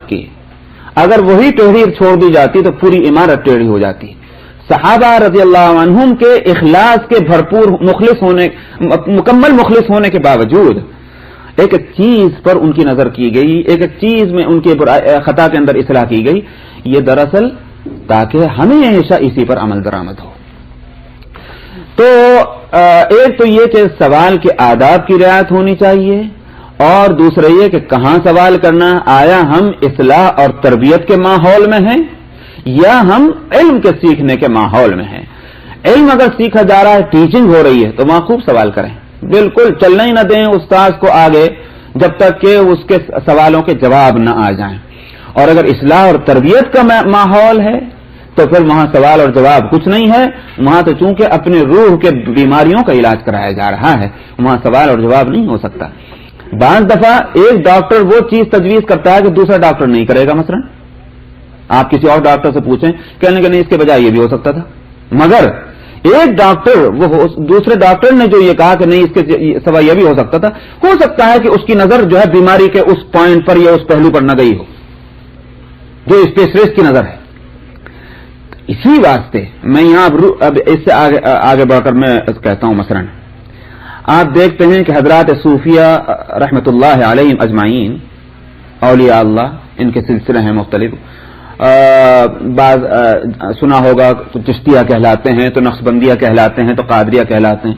کی. اگر وہی تحریر چھوڑ دی جاتی تو پوری عمارت ٹیڑھی ہو جاتی. صحابہ رضی اللہ عنہم کے اخلاص کے بھرپور مکمل مخلص ہونے کے باوجود ایک ایک چیز پر ان کی نظر کی گئی, ایک ایک چیز میں ان کے خطا کے اندر اصلاح کی گئی. یہ دراصل تاکہ ہمیں ہمیشہ اسی پر عمل درآمد ہو. تو ایک تو یہ کہ سوال کے آداب کی رعایت ہونی چاہیے, اور دوسرا یہ کہ کہاں سوال کرنا, آیا ہم اصلاح اور تربیت کے ماحول میں ہیں یا ہم علم کے سیکھنے کے ماحول میں ہیں. علم اگر سیکھا جا رہا ہے, ٹیچنگ ہو رہی ہے, تو وہاں خوب سوال کریں, بالکل چلنا ہی نہ دیں استاذ کو آگے جب تک کہ اس کے سوالوں کے جواب نہ آ جائیں. اور اگر اصلاح اور تربیت کا ماحول ہے تو پھر وہاں سوال اور جواب کچھ نہیں ہے. وہاں تو چونکہ اپنے روح کے بیماریوں کا علاج کرایا جا رہا ہے, وہاں سوال اور جواب نہیں ہو سکتا. بعض دفعہ ایک ڈاکٹر وہ چیز تجویز کرتا ہے کہ دوسرا ڈاکٹر نہیں کرے گا. مثلا آپ کسی اور ڈاکٹر سے پوچھیں, کہنے کہ نہیں اس کے بجائے یہ بھی ہو سکتا تھا. مگر ایک ڈاکٹر, وہ دوسرے ڈاکٹر نے جو یہ کہا کہ نہیں اس کے سوا یہ بھی ہو سکتا تھا, ہو سکتا ہے کہ اس کی نظر جو ہے بیماری کے اس پوائنٹ پر یا اس پہلو پر نہ گئی ہو جو اسپیشلسٹ کی نظر ہے. اسی واسطے میں یہاں اب اس سے آگے بڑھ کر میں کہتا ہوں, مثلا آپ دیکھتے ہیں کہ حضرات صوفیہ رحمت اللہ علیہم اجمعین, اولیاء اللہ, ان کے سلسلے ہیں مختلف. بعض سنا ہوگا تو چشتیہ کہلاتے ہیں, تو نقشبندیہ کہلاتے ہیں, تو قادریہ کہلاتے ہیں.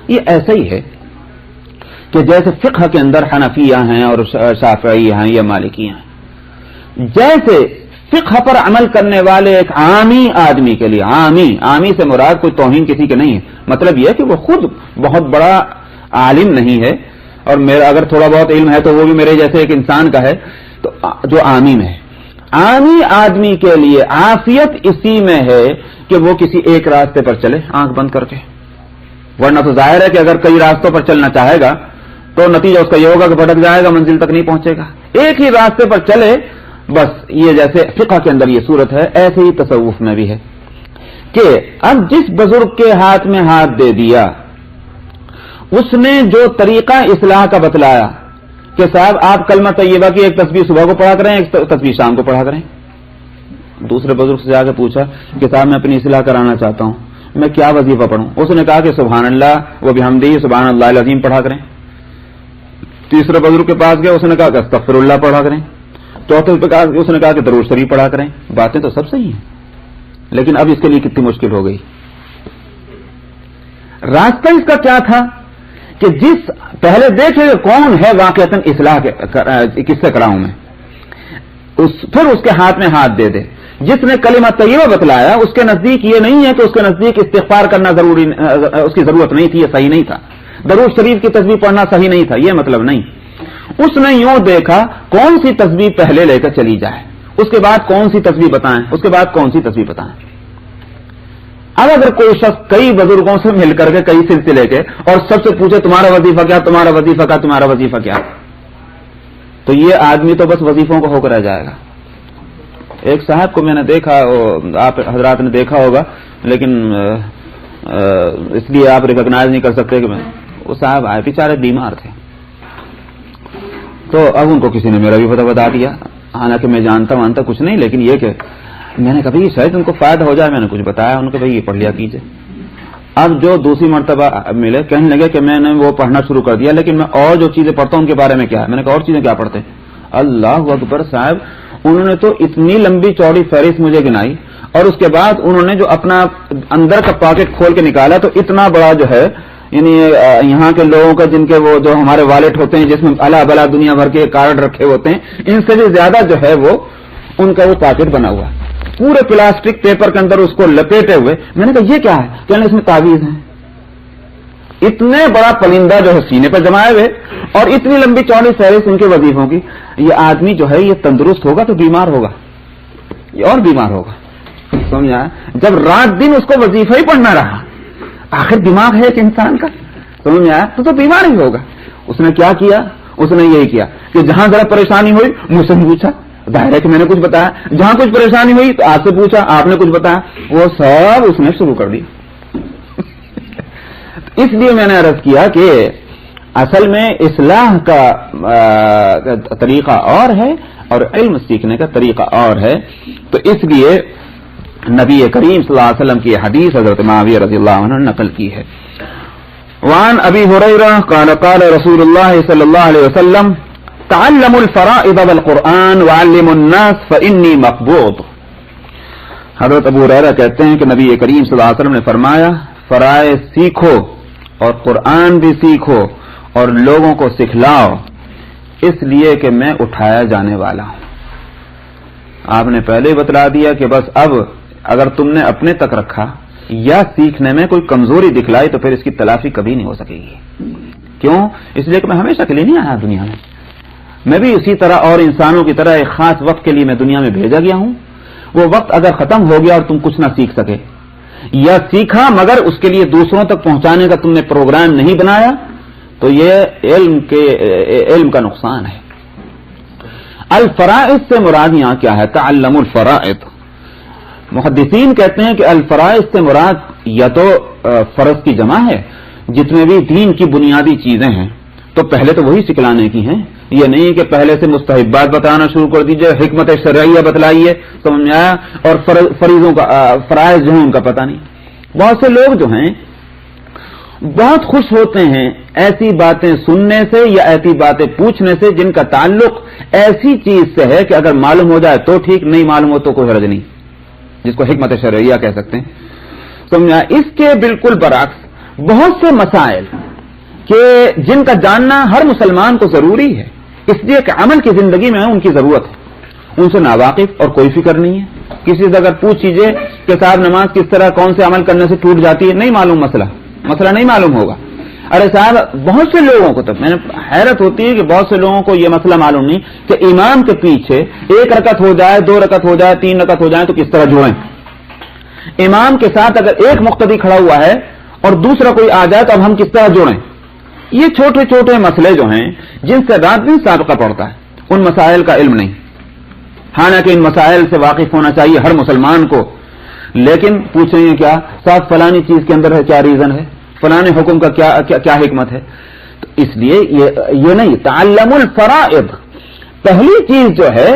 یہ ایسا ہی ہے کہ جیسے فقہ کے اندر حنفیہ ہیں اور شافعی ہیں یا مالکی ہیں, جیسے فقہ پر عمل کرنے والے ایک عامی آدمی کے لیے, عامی سے مراد کوئی توہین کسی کے نہیں ہے, مطلب یہ کہ وہ خود بہت بڑا عالم نہیں ہے اور میرا اگر تھوڑا بہت علم ہے تو وہ بھی میرے جیسے ایک انسان کا ہے, تو جو عامی میں ہے. عامی آدمی کے لیے عافیت اسی میں ہے کہ وہ کسی ایک راستے پر چلے آنکھ بند کر کے, ورنہ تو ظاہر ہے کہ اگر کئی راستوں پر چلنا چاہے گا تو نتیجہ اس کا یہ ہوگا کہ بھٹک جائے گا, منزل تک نہیں پہنچے گا. ایک ہی راستے پر چلے بس. یہ جیسے فقہ کے اندر یہ صورت ہے, ایسے ہی تصوف میں بھی ہے کہ اب جس بزرگ کے ہاتھ میں ہاتھ دے دیا, اس نے جو طریقہ اصلاح کا بتلایا کہ صاحب آپ کلمہ طیبہ کی ایک تسبیح صبح کو پڑھا کریں, ایک تسبیح شام کو پڑھا کریں. دوسرے بزرگ سے جا کے پوچھا کہ صاحب میں اپنی اصلاح کرانا چاہتا ہوں, میں کیا وظیفہ پڑھوں؟ اس نے کہا کہ سبحان اللہ و بحمدہ سبحان اللہ العظیم پڑھا کریں. تیسرے بزرگ کے پاس گئے, اس نے کہا کہ استغفر اللہ پڑھا کریں. چوتھے اس نے کہا کہ درود شریف پڑھا کریں. باتیں تو سب صحیح ہیں, لیکن اب اس کے لیے کتنی مشکل ہو گئی. راستہ اس کا کیا تھا کہ جس پہلے دیکھے کون ہے واقعتاً اصلاح کس سے کراؤں میں, پھر اس کے ہاتھ میں ہاتھ دے دے. جس نے کلمہ طیبہ بتلایا اس کے نزدیک یہ نہیں ہے کہ اس کے نزدیک استغفار کرنا ضروری, اس کی ضرورت نہیں تھی, یہ صحیح نہیں تھا. درود شریف کی تسبیح پڑھنا صحیح نہیں تھا, یہ مطلب نہیں. اس نے یوں دیکھا کون سی تسبیح پہلے لے کر چلی جائے, اس کے بعد کون سی تسبیح بتائیں, اس کے بعد کون سی تسبیح بتائیں. اب اگر کوئی شخص کئی بزرگوں سے مل کر کے کئی سلسلے کے اور سب سے پوچھے تمہارا وظیفہ کیا, تمہارا وظیفہ کیا, تمہارا وظیفہ کیا, تو یہ آدمی تو بس وظیفوں کو ہو کر رہ جائے گا. ایک صاحب کو میں نے دیکھا, آپ حضرات نے دیکھا ہوگا لیکن اس لیے آپ ریکگنائز نہیں کر سکتے کہ میں, وہ صاحب آئے بیچارے بیمار تھے, تو اب ان کو کسی نے میرا بھی پتہ بتا دیا, حالانکہ میں جانتا کچھ نہیں, لیکن یہ کہ میں نے کبھی شاید ان کو فائدہ ہو جائے, میں نے کچھ بتایا ان کو, بھائی یہ پڑھ لیا کیجئے. اب جو دوسری مرتبہ ملے کہنے لگے کہ میں نے وہ پڑھنا شروع کر دیا, لیکن میں اور جو چیزیں پڑھتا ہوں ان کے بارے میں کیا ہے. میں نے کہا اور چیزیں کیا پڑھتے ہیں؟ اللہ اکبر صاحب, انہوں نے تو اتنی لمبی چوڑی فہرست مجھے گنائی, اور اس کے بعد انہوں نے جو اپنا اندر کا پاکٹ کھول کے نکالا تو اتنا بڑا جو ہے, یعنی یہاں کے لوگوں کا جن کے وہ جو ہمارے والٹ ہوتے ہیں جس میں الا بلا دنیا بھر کے کارڈ رکھے ہوتے ہیں, ان سے بھی زیادہ جو ہے وہ ان کا وہ پاکٹ بنا ہوا ہے, پورے پلاسٹک پیپر کے اندر اس کو لپیٹے ہوئے. میں نے کہا یہ کیا ہے؟ کہنے اس میں تعویذ ہیں. اتنے بڑا پرندہ جو ہے سینے پر جمائے ہوئے اور اتنی لمبی چوڑی فہرست ان کے وظیفوں کی. یہ آدمی جو ہے یہ تندرست ہوگا تو بیمار ہوگا, یہ اور بیمار ہوگا. سمجھا؟ جب رات دن اس کو وظیفہ ہی پڑھنا رہا, آخر دماغ ہے ایک انسان کا, سمجھ میں آیا, تو بیمار ہی ہوگا. اس نے کیا کیا؟ اس نے یہی کیا کہ جہاں ذرا پریشانی ہوئی مجھ سے پوچھا, ظاہر ہے کہ میں نے کچھ بتایا, جہاں کچھ پریشانی ہوئی تو آپ سے پوچھا, آپ نے کچھ بتایا, وہ سب اس نے شروع کر دی. اس لیے میں نے عرض کیا کہ اصل میں اصلاح کا طریقہ اور ہے اور علم سیکھنے کا طریقہ اور ہے. تو اس لیے نبی کریم صلی اللہ علیہ وسلم کی حدیث حضرت معاویہ رضی اللہ عنہ نے نقل کی ہے. وعن ابی ہریرہ قال قال رسول اللہ صلی اللہ علیہ وسلم تعلموا الفرائض والقرآن وعلموا الناس فإنی مقبوض. حضرت ابو ہریرہ کہتے ہیں کہ نبی کریم صلی اللہ علیہ وسلم نے فرمایا فرائض سیکھو اور قرآن بھی سیکھو اور لوگوں کو سکھلاؤ اس لیے کہ میں اٹھایا جانے والا ہوں. آپ نے پہلے بتلا دیا کہ بس اب اگر تم نے اپنے تک رکھا یا سیکھنے میں کوئی کمزوری دکھلائی تو پھر اس کی تلافی کبھی نہیں ہو سکے گی. کیوں؟ اس لیے کہ میں ہمیشہ کے لیے نہیں آیا دنیا میں بھی اسی طرح اور انسانوں کی طرح ایک خاص وقت کے لیے میں دنیا میں بھیجا گیا ہوں. وہ وقت اگر ختم ہو گیا اور تم کچھ نہ سیکھ سکے یا سیکھا مگر اس کے لیے دوسروں تک پہنچانے کا تم نے پروگرام نہیں بنایا تو یہ علم کا نقصان ہے. الفرائض سے مراد یہاں کیا ہے؟ تعلموا الفرائض. محدثین کہتے ہیں کہ الفرائض سے مراد یا تو فرض کی جمع ہے، جتنے بھی دین کی بنیادی چیزیں ہیں تو پہلے تو وہی سکھلانے کی ہیں. یہ نہیں کہ پہلے سے مستحبات بتانا شروع کر دیجئے، حکمت شرعیہ بتلائیے، سمجھ میں آیا؟ اور فریضوں کا فرائض جو ہیں ان کا پتہ نہیں. بہت سے لوگ جو ہیں بہت خوش ہوتے ہیں ایسی باتیں سننے سے یا ایسی باتیں پوچھنے سے جن کا تعلق ایسی چیز سے ہے کہ اگر معلوم ہو جائے تو ٹھیک، نہیں معلوم ہو تو کوئی حرج نہیں، جس کو حکمت شرعیہ کہہ سکتے ہیں. سمجھا؟ اس کے بالکل برعکس بہت سے مسائل کہ جن کا جاننا ہر مسلمان کو ضروری ہے اس لیے کہ عمل کی زندگی میں ان کی ضرورت ہے، ان سے ناواقف اور کوئی فکر نہیں ہے. کسی سے اگر پوچھ لیجیے کہ صاحب نماز کس طرح کون سے عمل کرنے سے ٹوٹ جاتی ہے، نہیں معلوم، مسئلہ نہیں معلوم ہوگا. ارے صاحب بہت سے لوگوں کو تو میں نے حیرت ہوتی ہے کہ بہت سے لوگوں کو یہ مسئلہ معلوم نہیں کہ امام کے پیچھے 1 رکعت ہو جائے، 2 رکعت ہو جائے، 3 رکعت ہو جائے تو کس طرح جوڑیں. امام کے ساتھ اگر ایک مقتدی کھڑا ہوا ہے اور دوسرا کوئی آ جائے تو اب ہم کس طرح جوڑیں. یہ چھوٹے چھوٹے مسئلے جو ہیں جن سے رات دن سابقہ پڑتا ہے ان مسائل کا علم نہیں. حالانکہ ان مسائل سے واقف ہونا چاہیے ہر مسلمان کو، لیکن پوچھ رہی ہیں کیا صاحب فلانی چیز کے اندر ہے، کیا ریزن ہے، فلانے حکم کا کیا حکمت ہے. تو اس لیے یہ نہیں. تعلموا الفرائض پہلی چیز جو ہے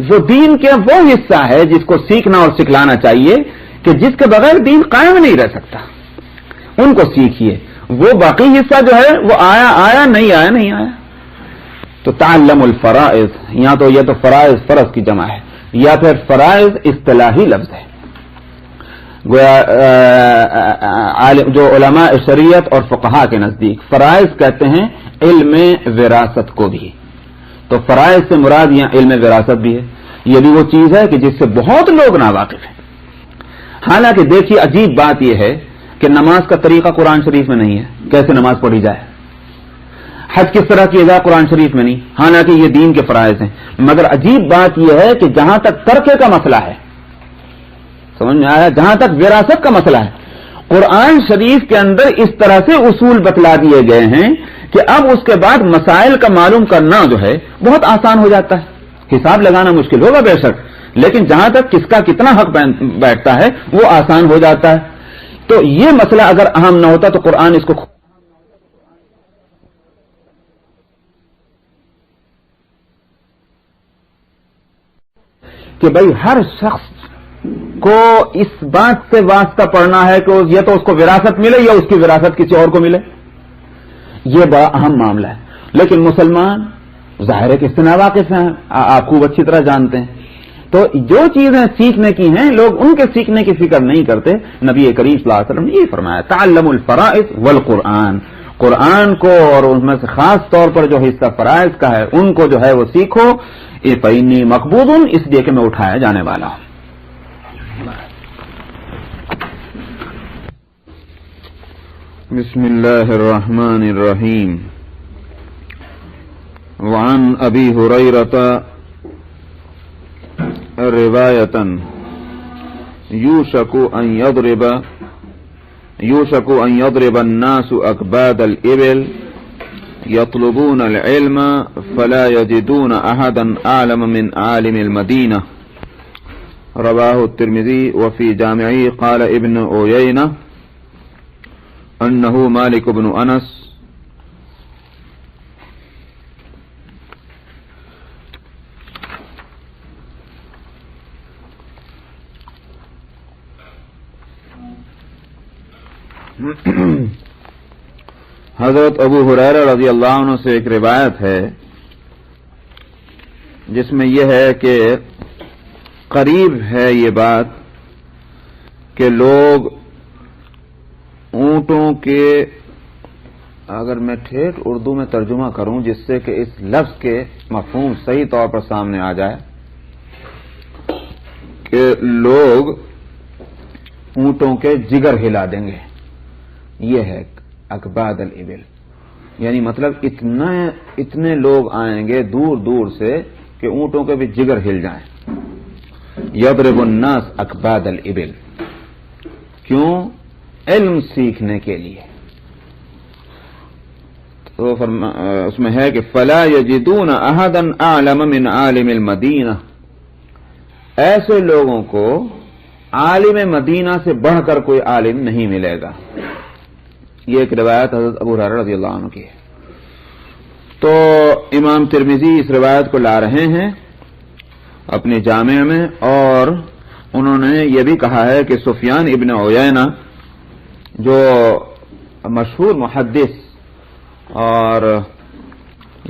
وہ دین کے وہ حصہ ہے جس کو سیکھنا اور سکھلانا چاہیے کہ جس کے بغیر دین قائم نہیں رہ سکتا. ان کو سیکھیے. وہ باقی حصہ جو ہے وہ آیا نہیں آیا. تو تعلموا الفرائض یہاں تو یہ تو فرائض فرض کی جمع ہے یا پھر فرائض اصطلاحی لفظ ہے. گویا جو علماء شریعت اور فقہا کے نزدیک فرائض کہتے ہیں علم وراثت کو بھی. تو فرائض سے مراد یہاں علم وراثت بھی ہے. یہ بھی وہ چیز ہے کہ جس سے بہت لوگ ناواقف ہیں. حالانکہ دیکھیے عجیب بات یہ ہے کہ نماز کا طریقہ قرآن شریف میں نہیں ہے، کیسے نماز پڑھی جائے. حج کس طرح کیا جائے قرآن شریف میں نہیں، حالانکہ یہ دین کے فرائض ہیں. مگر عجیب بات یہ ہے کہ جہاں تک ترکے کا مسئلہ ہے، سمجھ میں آیا، جہاں تک وراثت کا مسئلہ ہے قرآن شریف کے اندر اس طرح سے اصول بتلا دیے گئے ہیں کہ اب اس کے بعد مسائل کا معلوم کرنا جو ہے بہت آسان ہو جاتا ہے. حساب لگانا مشکل ہوگا بے شک، لیکن جہاں تک کس کا کتنا حق بیٹھتا ہے وہ آسان ہو جاتا ہے. تو یہ مسئلہ اگر اہم نہ ہوتا تو قرآن اس کو کہ بھائی ہر شخص کو اس بات سے واسطہ پڑنا ہے کہ یا تو اس کو وراثت ملے یا اس کی وراثت کسی اور کو ملے. یہ بڑا اہم معاملہ ہے. لیکن مسلمان ظاہر ہے کہ اس سے ناواقف ہیں، آپ خوب اچھی طرح جانتے ہیں. تو جو چیزیں سیکھنے کی ہیں لوگ ان کے سیکھنے کی فکر نہیں کرتے. نبی کریم صلی اللہ علیہ وسلم نے یہ فرمایا تعلموا الفرائض والقرآن، قرآن کو اور ان میں سے خاص طور پر جو حصہ فرائض کا ہے ان کو جو ہے وہ سیکھو. فإنی مقبوض اس لیے کہ میں اٹھایا جانے والا ہوں. بسم اللہ الرحمن الرحیم. وعن ابی ہریرۃ روایۃ یوشک ان یضرب الناس اکباد الابل يطلبون العلم فلا يجدون احدا اعلم من عالم المدینہ. رواه الترمذی. وفي جامعه قال ابن عیینہ انه مالک بن انس حضرت ابو ہریرہ رضی اللہ عنہ سے ایک روایت ہے جس میں یہ ہے کہ قریب ہے یہ بات کہ لوگ اونٹوں کے، اگر میں ٹھیٹ اردو میں ترجمہ کروں جس سے کہ اس لفظ کے مفہوم صحیح طور پر سامنے آ جائے، کہ لوگ اونٹوں کے جگر ہلا دیں گے، یہ ہے اکباد الابل، یعنی مطلب اتنے لوگ آئیں گے دور دور سے کہ اونٹوں کے بھی جگر ہل جائیں. یضرب الناس اکباد الابل، کیوں؟ علم سیکھنے کے لیے. تو اس میں ہے کہ فلا یجدون احدا اعلم من عالم المدینہ، ایسے لوگوں کو عالم مدینہ سے بڑھ کر کوئی عالم نہیں ملے گا. یہ ایک روایت حضرت ابو ہریرہ رضی اللہ عنہ کی ہے. تو امام ترمذی اس روایت کو لا رہے ہیں اپنے جامع میں، اور انہوں نے یہ بھی کہا ہے کہ سفیان ابن عیینہ جو مشہور محدث اور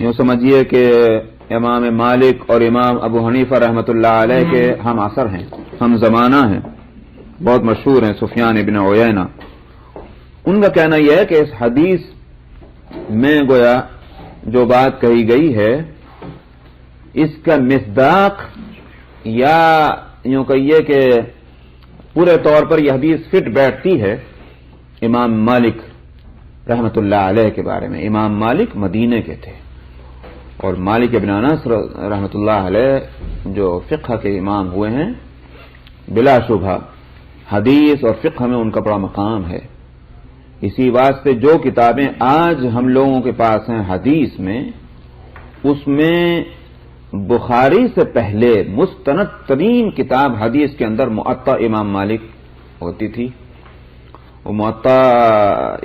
یوں سمجھیے کہ امام مالک اور امام ابو حنیفہ رحمۃ اللہ علیہ کے ہم عصر ہیں، ہم زمانہ ہیں، بہت مشہور ہیں سفیان ابن عیینہ. ان کا کہنا یہ ہے کہ اس حدیث میں گویا جو بات کہی گئی ہے اس کا مصداق، یا یوں کہیے کہ پورے طور پر یہ حدیث فٹ بیٹھتی ہے امام مالک رحمۃ اللہ علیہ کے بارے میں. امام مالک مدینے کے تھے، اور مالک ابن انس رحمۃ اللہ علیہ جو فقہ کے امام ہوئے ہیں، بلا شبہ حدیث اور فقہ میں ان کا بڑا مقام ہے. اسی واسطے جو کتابیں آج ہم لوگوں کے پاس ہیں حدیث میں، اس میں بخاری سے پہلے مستند ترین کتاب حدیث کے اندر موطا امام مالک ہوتی تھی. وہ موطا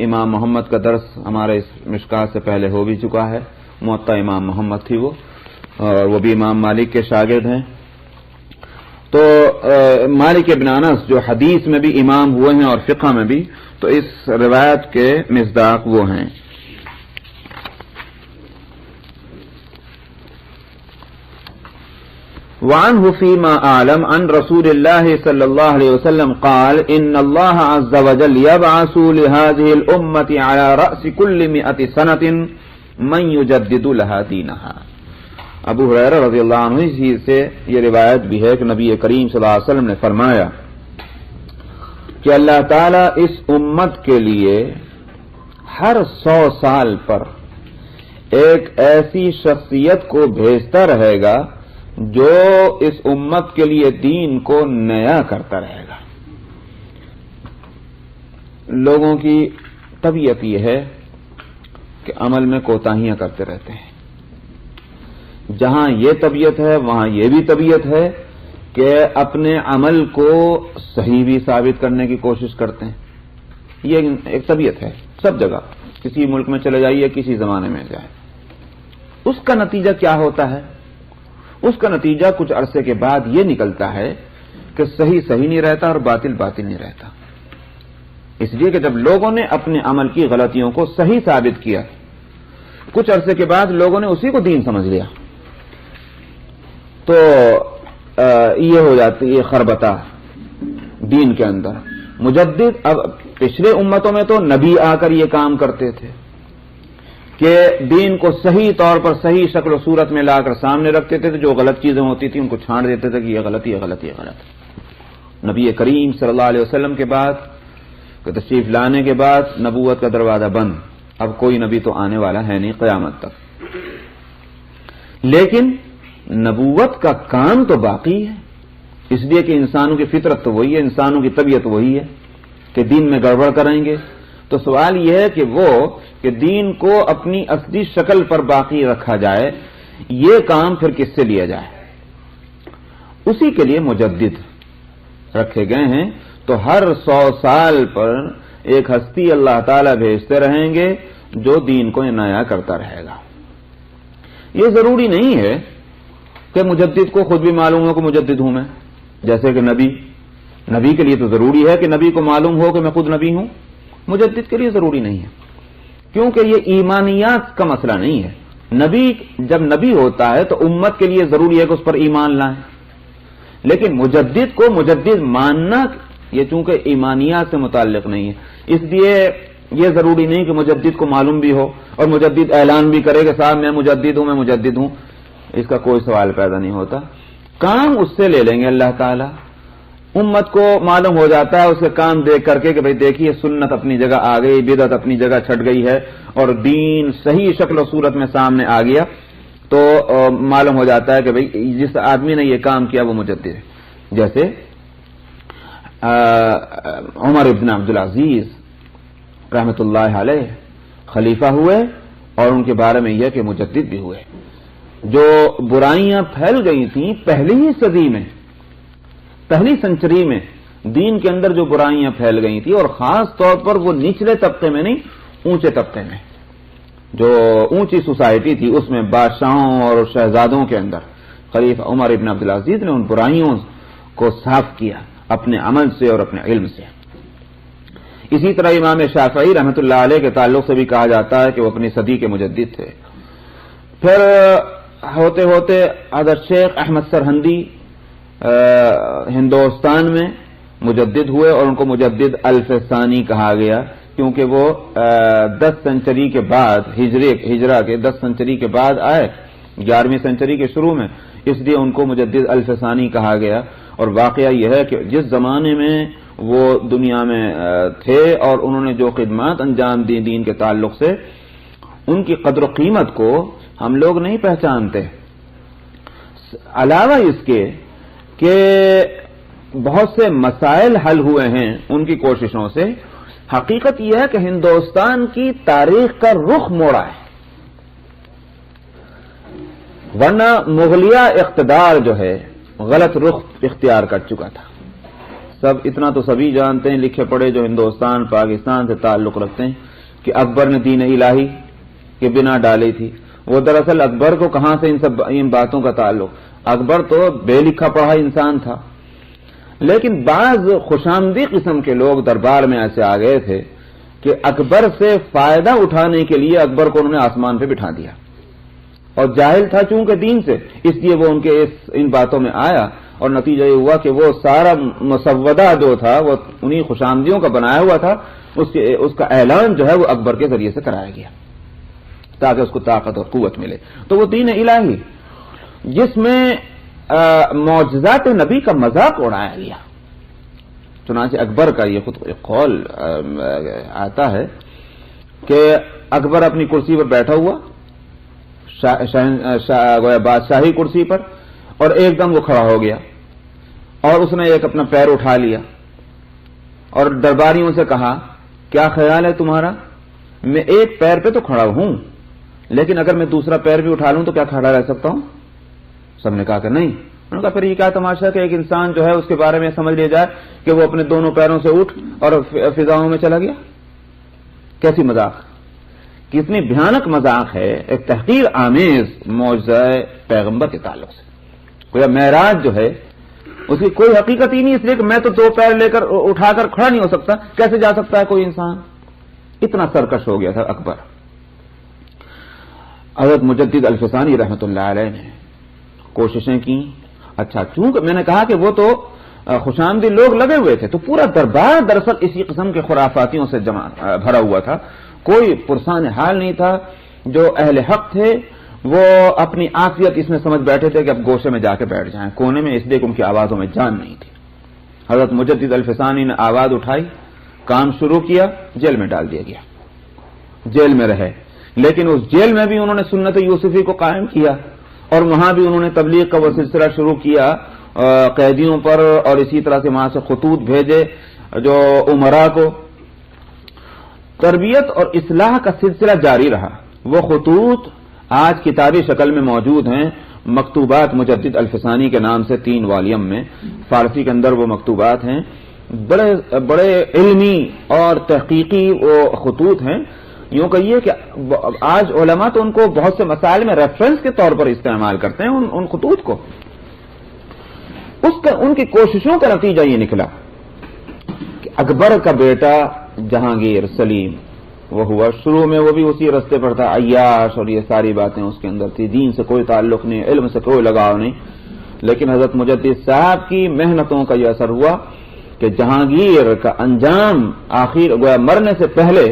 امام محمد کا درس ہمارے اس مشکات سے پہلے ہو بھی چکا ہے. موطا امام محمد تھی وہ، اور وہ بھی امام مالک کے شاگرد ہیں. تو مالک ابن انس جو حدیث میں بھی امام ہوئے ہیں اور فقہ میں بھی، تو اس روایت کے مصداق وہ ہیں. وعنه فيما أعلم عن رسول الله صلى الله عليه وسلم قال إن الله عز وجل يبعث لهذه الأمة على رأس كل 100 سنة من يجدد لها دينها. ابو ہریرہ رضی اللہ عنہ سے یہ روایت بھی ہے کہ نبی کریم صلی اللہ علیہ وسلم نے فرمایا کہ اللہ تعالیٰ اس امت کے لیے ہر 100 سال پر ایک ایسی شخصیت کو بھیجتا رہے گا جو اس امت کے لیے دین کو نیا کرتا رہے گا. لوگوں کی طبیعت یہ ہے کہ عمل میں کوتاہیاں کرتے رہتے ہیں. جہاں یہ طبیعت ہے وہاں یہ بھی طبیعت ہے کہ اپنے عمل کو صحیح بھی ثابت کرنے کی کوشش کرتے ہیں. یہ ایک طبیعت ہے سب جگہ، کسی ملک میں چلے جائیے، کسی زمانے میں جائے. اس کا نتیجہ کیا ہوتا ہے؟ اس کا نتیجہ کچھ عرصے کے بعد یہ نکلتا ہے کہ صحیح صحیح نہیں رہتا اور باطل باطل نہیں رہتا. اس لیے کہ جب لوگوں نے اپنے عمل کی غلطیوں کو صحیح ثابت کیا، کچھ عرصے کے بعد لوگوں نے اسی کو دین سمجھ لیا، تو یہ ہو جاتی ہے خربتہ دین کے اندر. مجدد، اب پچھلے امتوں میں تو نبی آ کر یہ کام کرتے تھے کہ دین کو صحیح طور پر صحیح شکل و صورت میں لا کر سامنے رکھتے تھے. جو غلط چیزیں ہوتی تھیں ان کو چھانٹ دیتے تھے کہ یہ غلط، یہ غلط، یہ غلط. نبی کریم صلی اللہ علیہ وسلم کے بعد تشریف لانے کے بعد نبوت کا دروازہ بند، اب کوئی نبی تو آنے والا ہے نہیں قیامت تک. لیکن نبوت کا کام تو باقی ہے، اس لیے کہ انسانوں کی فطرت تو وہی ہے، انسانوں کی طبیعت وہی ہے کہ دین میں گڑبڑ کریں گے. تو سوال یہ ہے کہ وہ کہ دین کو اپنی اصلی شکل پر باقی رکھا جائے، یہ کام پھر کس سے لیا جائے؟ اسی کے لیے مجدد رکھے گئے ہیں. تو ہر 100 سال پر ایک ہستی اللہ تعالی بھیجتے رہیں گے جو دین کو نیا کرتا رہے گا. یہ ضروری نہیں ہے کہ مجدد کو خود بھی معلوم ہو کہ مجدد ہوں میں، جیسے کہ نبی کے لیے تو ضروری ہے کہ نبی کو معلوم ہو کہ میں خود نبی ہوں. مجدد کے لیے ضروری نہیں ہے، کیونکہ یہ ایمانیات کا مسئلہ نہیں ہے۔ نبی جب نبی ہوتا ہے تو امت کے لیے ضروری ہے کہ اس پر ایمان لائیں، لیکن مجدد کو مجدد ماننا یہ چونکہ ایمانیات سے متعلق نہیں ہے، اس لیے یہ ضروری نہیں کہ مجدد کو معلوم بھی ہو اور مجدد اعلان بھی کرے کہ صاحب میں مجدد ہوں، اس کا کوئی سوال پیدا نہیں ہوتا۔ کام اس سے لے لیں گے اللہ تعالی، امت کو معلوم ہو جاتا ہے اس کے کام دیکھ کر کے کہ بھئی دیکھیے سنت اپنی جگہ آ گئی، بدعت اپنی جگہ چھٹ گئی ہے اور دین صحیح شکل و صورت میں سامنے آ گیا، تو معلوم ہو جاتا ہے کہ بھئی جس آدمی نے یہ کام کیا وہ مجدد ہے۔ جیسے عمر ابن عبدالعزیز رحمۃ اللہ علیہ خلیفہ ہوئے اور ان کے بارے میں یہ کہ مجدد بھی ہوئے۔ جو برائیاں پھیل گئی تھیں پہلی ہی صدی میں، پہلی سنچری میں دین کے اندر جو برائیاں پھیل گئی تھیں، اور خاص طور پر وہ نچلے طبقے میں نہیں، اونچے طبقے میں، جو اونچی سوسائٹی تھی اس میں بادشاہوں اور شہزادوں کے اندر خلیفہ عمر ابن عبدالعزیز نے ان برائیوں کو صاف کیا اپنے عمل سے اور اپنے علم سے۔ اسی طرح امام شافعی رحمۃ اللہ علیہ کے تعلق سے بھی کہا جاتا ہے کہ وہ اپنی صدی کے مجدد تھے۔ پھر ہوتے ہوتے حضرت شیخ احمد سرہندی ہندوستان میں مجدد ہوئے اور ان کو مجدد الف ثانی کہا گیا، کیونکہ وہ 10 سنچری کے بعد ہجرہ کے 10 سنچری کے بعد آئے، 11ویں سنچری کے شروع میں، اس لیے ان کو مجدد الف ثانی کہا گیا۔ اور واقعہ یہ ہے کہ جس زمانے میں وہ دنیا میں تھے اور انہوں نے جو خدمات انجام دی دین کے تعلق سے، ان کی قدر و قیمت کو ہم لوگ نہیں پہچانتے۔ علاوہ اس کے کہ بہت سے مسائل حل ہوئے ہیں ان کی کوششوں سے، حقیقت یہ ہے کہ ہندوستان کی تاریخ کا رخ موڑا ہے، ورنہ مغلیہ اقتدار جو ہے غلط رخ اختیار کر چکا تھا۔ اتنا تو سبھی جانتے ہیں لکھے پڑھے جو ہندوستان پاکستان سے تعلق رکھتے ہیں کہ اکبر نے دین الہی کی بنا ڈالی تھی۔ وہ دراصل اکبر کو کہاں سے ان باتوں کا تعلق، اکبر تو بے لکھا پڑھا انسان تھا، لیکن بعض خوشامدی قسم کے لوگ دربار میں ایسے آ گئے تھے کہ اکبر سے فائدہ اٹھانے کے لیے اکبر کو انہوں نے آسمان پہ بٹھا دیا، اور جاہل تھا چونکہ دین سے، اس لیے وہ ان کے ان باتوں میں آیا، اور نتیجہ یہ ہوا کہ وہ سارا مسودہ جو تھا وہ انہی خوشامدیوں کا بنایا ہوا تھا، اس کا اعلان جو ہے وہ اکبر کے ذریعے سے کرایا گیا تاکہ اس کو طاقت اور قوت ملے۔ تو وہ دین الہی جس میں معجزات نبی کا مذاق اڑایا گیا۔ چنانچہ اکبر کا یہ خود قول آتا ہے کہ اکبر اپنی کرسی پر بیٹھا ہوا، بادشاہی کرسی پر، اور ایک دم وہ کھڑا ہو گیا اور اس نے ایک اپنا پیر اٹھا لیا اور درباریوں سے کہا کیا خیال ہے تمہارا، میں ایک پیر پہ تو کھڑا ہوں لیکن اگر میں دوسرا پیر بھی اٹھا لوں تو کیا کھڑا رہ سکتا ہوں؟ سب نے کہا کہ نہیں۔ انہوں نے کہا پھر یہ کیا تماشا کہ ایک انسان جو ہے اس کے بارے میں سمجھ لیا جائے کہ وہ اپنے دونوں پیروں سے اٹھ اور فضاؤں میں چلا گیا؟ کیسی مذاق، کتنی بھیانک مذاق ہے ایک تحقیر آمیز معجزہ پیغمبر کے تعلق سے۔ کوئی معراج جو ہے اس کی کوئی حقیقت ہی نہیں، اس لیے کہ میں تو 2 پیر لے کر اٹھا کر کھڑا نہیں ہو سکتا، کیسے جا سکتا ہے کوئی انسان؟ اتنا سرکش ہو گیا تھا اکبر۔ حضرت مجدد الف ثانی رحمۃ اللہ علیہ نے کوششیں کی۔ اچھا، چونکہ میں نے کہا کہ وہ تو خوشامدی لوگ لگے ہوئے تھے، تو پورا دربار دراصل اسی قسم کے خرافاتیوں سے بھرا ہوا تھا، کوئی پرسان حال نہیں تھا۔ جو اہل حق تھے وہ اپنی عافیت اس میں سمجھ بیٹھے تھے کہ اب گوشے میں جا کے بیٹھ جائیں کونے میں، اس لیے کہ ان کی آوازوں میں جان نہیں تھی۔ حضرت مجدد الف ثانی نے آواز اٹھائی، کام شروع کیا، جیل میں ڈال دیا گیا، جیل میں رہے، لیکن اس جیل میں بھی انہوں نے سنت یوسفی کو قائم کیا اور وہاں بھی انہوں نے تبلیغ کا وہ سلسلہ شروع کیا قیدیوں پر، اور اسی طرح سے وہاں سے خطوط بھیجے جو عمراء کو۔ تربیت اور اصلاح کا سلسلہ جاری رہا۔ وہ خطوط آج کتابی شکل میں موجود ہیں، مکتوبات مجدد الف ثانی کے نام سے 3 والیوم میں، فارسی کے اندر وہ مکتوبات ہیں، بڑے علمی اور تحقیقی وہ خطوط ہیں۔ یوں کہیے کہ آج علماء تو ان کو بہت سے مسائل میں ریفرنس کے طور پر استعمال کرتے ہیں ان خطوط کو۔ ان کی کوششوں کا نتیجہ یہ نکلا کہ اکبر کا بیٹا جہانگیر سلیم وہ ہوا. شروع میں وہ بھی اسی رستے پر تھا, عیاش اور یہ ساری باتیں اس کے اندر تھی, دین سے کوئی تعلق نہیں, علم سے کوئی لگاؤ نہیں. لیکن حضرت مجدد صاحب کی محنتوں کا یہ اثر ہوا کہ جہانگیر کا انجام آخر گویا مرنے سے پہلے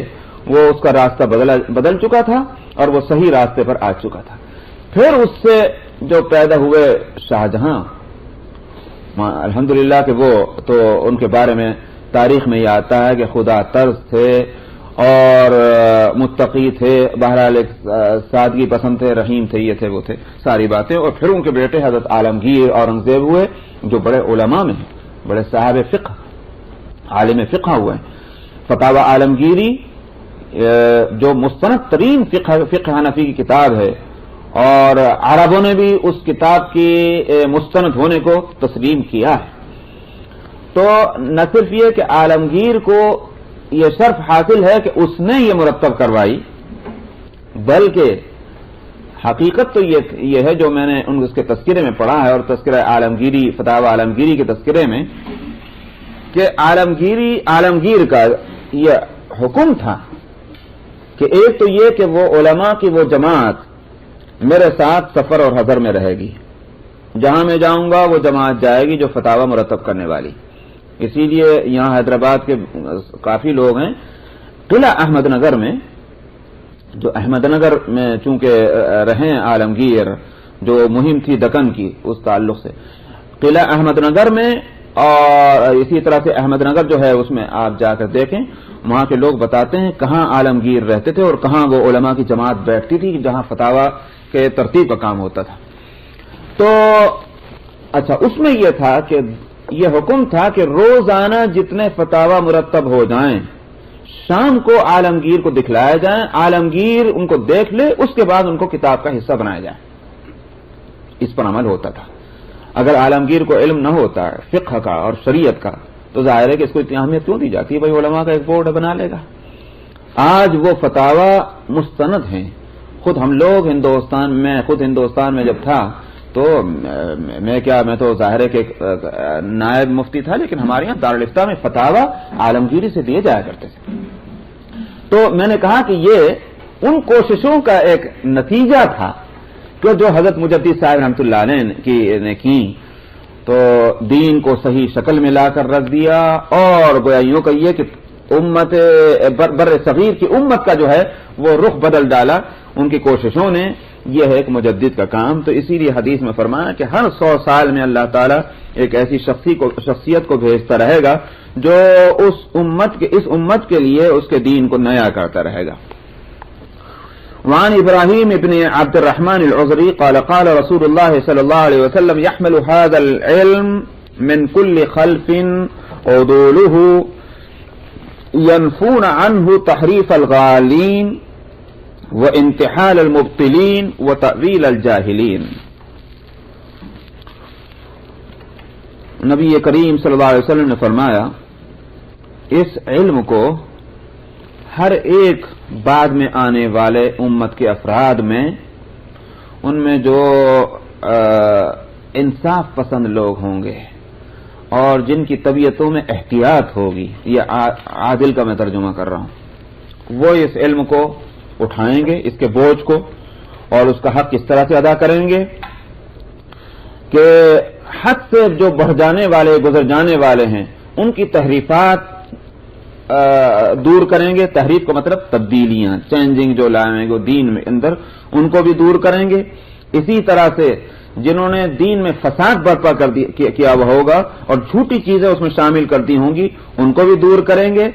وہ اس کا راستہ بدل چکا تھا اور وہ صحیح راستے پر آ چکا تھا. پھر اس سے جو پیدا ہوئے شاہجہاں, الحمدللہ کہ وہ تو ان کے بارے میں تاریخ میں یہ آتا ہے کہ خدا ترس تھے اور متقی تھے, بہرحال ایک سادگی پسند تھے, رحیم تھے, یہ تھے وہ تھے, ساری باتیں. اور پھر ان کے بیٹے حضرت عالمگیر اورنگزیب ہوئے جو بڑے علماء میں ہیں, بڑے صاحب فقہ, عالم فقہ ہوئے ہیں. فتاوی عالمگیری جو مستند ترین فقہ حنفی کی کتاب ہے, اور عربوں نے بھی اس کتاب کی مستند ہونے کو تسلیم کیا ہے. تو نہ صرف یہ کہ عالمگیر کو یہ شرف حاصل ہے کہ اس نے یہ مرتب کروائی, بلکہ حقیقت تو یہ ہے جو میں نے اس کے تذکرے میں پڑھا ہے, اور تذکرہ عالمگیری, فتاوی عالمگیری کے تذکرے میں, کہ عالمگیر کا یہ حکم تھا کہ ایک تو یہ کہ وہ علماء کی وہ جماعت میرے ساتھ سفر اور حضر میں رہے گی, جہاں میں جاؤں گا وہ جماعت جائے گی جو فتاوی مرتب کرنے والی. اسی لیے یہاں حیدرآباد کے کافی لوگ ہیں, قلعہ احمد نگر میں, جو احمد نگر میں چونکہ رہیں عالمگیر, جو مہم تھی دکن کی اس تعلق سے, قلعہ احمد نگر میں, اور اسی طرح سے احمد نگر جو ہے اس میں آپ جا کر دیکھیں, وہاں کے لوگ بتاتے ہیں کہاں عالمگیر رہتے تھے اور کہاں وہ علماء کی جماعت بیٹھتی تھی جہاں فتاوی کے ترتیب کا کام ہوتا تھا. تو اچھا, اس میں یہ تھا کہ یہ حکم تھا کہ روزانہ جتنے فتاوی مرتب ہو جائیں شام کو عالمگیر کو دکھلایا جائیں, عالمگیر ان کو دیکھ لے, اس کے بعد ان کو کتاب کا حصہ بنایا جائے. اس پر عمل ہوتا تھا. اگر عالمگیر کو علم نہ ہوتا فقہ کا اور شریعت کا تو ظاہر ہے کہ اس کو اتنی اہمیت کیوں دی جاتی ہے, بھائی علماء کا ایک بورڈ بنا لے گا. آج وہ فتاوی مستند ہیں. خود ہم لوگ ہندوستان میں جب تھا تو میں تو ظاہر ہے کہ نائب مفتی تھا, لیکن ہمارے یہاں دارالفتہ میں فتاوی عالمگیری سے دیے جایا کرتے تھے. تو میں نے کہا کہ یہ ان کوششوں کا ایک نتیجہ تھا کہ جو حضرت مجدد صاحب رحمۃ اللہ علیہ نے کی, تو دین کو صحیح شکل میں لا کر رکھ دیا, اور گویا یوں کہیے کہ امت بر صغیر کی امت کا جو ہے وہ رخ بدل ڈالا ان کی کوششوں نے. یہ ہے ایک مجدد کا کام. تو اسی لیے حدیث میں فرمایا کہ ہر 100 سال میں اللہ تعالیٰ ایک ایسی شخصیت کو بھیجتا رہے گا جو اس امت کے لیے اس کے دین کو نیا کرتا رہے گا. وعن ابراہیم ابن عبد الرحمن العذری قال قال رسول اللہ صلی اللہ علیہ وسلم يحمل هذا العلم من كل خلف عدوله ينفون عنه تحریف الغالین وانتحال المبطلین وتأویل الجاہلین. نبی کریم صلی اللہ علیہ وسلم نے فرمایا اس علم کو ہر ایک بعد میں آنے والے امت کے افراد میں, ان میں جو انصاف پسند لوگ ہوں گے اور جن کی طبیعتوں میں احتیاط ہوگی, یہ عادل کا میں ترجمہ کر رہا ہوں, وہ اس علم کو اٹھائیں گے, اس کے بوجھ کو, اور اس کا حق اس طرح سے ادا کریں گے کہ حد سے جو بڑھ جانے والے, گزر جانے والے ہیں, ان کی تحریفات دور کریں گے. تحریف کا مطلب تبدیلیاں, چینجنگ جو لائیں گے دین میں اندر, ان کو بھی دور کریں گے. اسی طرح سے جنہوں نے دین میں فساد برپا کیا ہوا ہوگا اور جھوٹی چیزیں اس میں شامل کر دی ہوں گی, ان کو بھی دور کریں گے.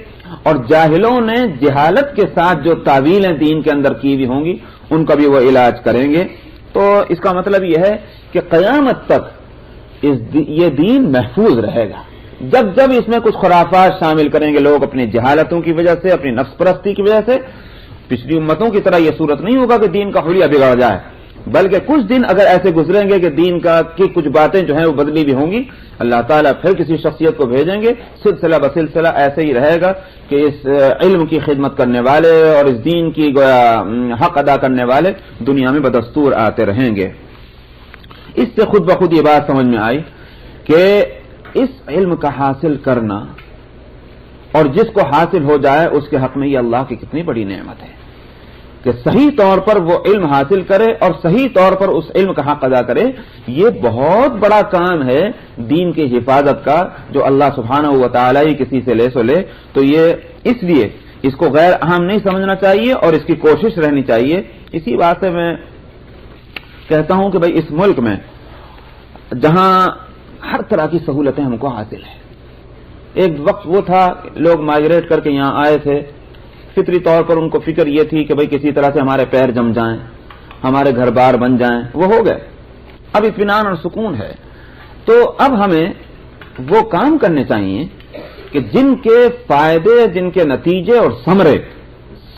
اور جاہلوں نے جہالت کے ساتھ جو تعویلیں دین کے اندر کی ہوئی ہوں گی, ان کا بھی وہ علاج کریں گے. تو اس کا مطلب یہ ہے کہ قیامت تک یہ دین محفوظ رہے گا. جب جب اس میں کچھ خرافات شامل کریں گے لوگ اپنی جہالتوں کی وجہ سے, اپنی نفس پرستی کی وجہ سے, پچھلی امتوں کی طرح یہ صورت نہیں ہوگا کہ دین کا حلیہ بگڑ جائے, بلکہ کچھ دن اگر ایسے گزریں گے کہ دین کی کچھ باتیں جو ہیں وہ بدلی بھی ہوں گی, اللہ تعالیٰ پھر کسی شخصیت کو بھیجیں گے. سلسلہ بسلسلہ ایسے ہی رہے گا کہ اس علم کی خدمت کرنے والے اور اس دین کی گویا حق ادا کرنے والے دنیا میں بدستور آتے رہیں گے. اس سے خود بخود یہ بات سمجھ میں آئی کہ اس علم کا حاصل کرنا اور جس کو حاصل ہو جائے اس کے حق میں یہ اللہ کی کتنی بڑی نعمت ہے کہ صحیح طور پر وہ علم حاصل کرے اور صحیح طور پر اس علم کا حق ادا کرے. یہ بہت بڑا کام ہے دین کی حفاظت کا، جو اللہ سبحانہ و تعالی ہی کسی سے لے سو لے. تو یہ اس لیے اس کو غیر اہم نہیں سمجھنا چاہیے اور اس کی کوشش رہنی چاہیے. اسی بات سے میں کہتا ہوں کہ بھئی اس ملک میں جہاں ہر طرح کی سہولتیں ہم کو حاصل ہیں، ایک وقت وہ تھا لوگ مائگریٹ کر کے یہاں آئے تھے، فطری طور پر ان کو فکر یہ تھی کہ بھئی کسی طرح سے ہمارے پیر جم جائیں، ہمارے گھر بار بن جائیں، وہ ہو گئے. اب اطمینان اور سکون ہے. تو اب ہمیں وہ کام کرنے چاہیے کہ جن کے فائدے، جن کے نتیجے اور ثمرے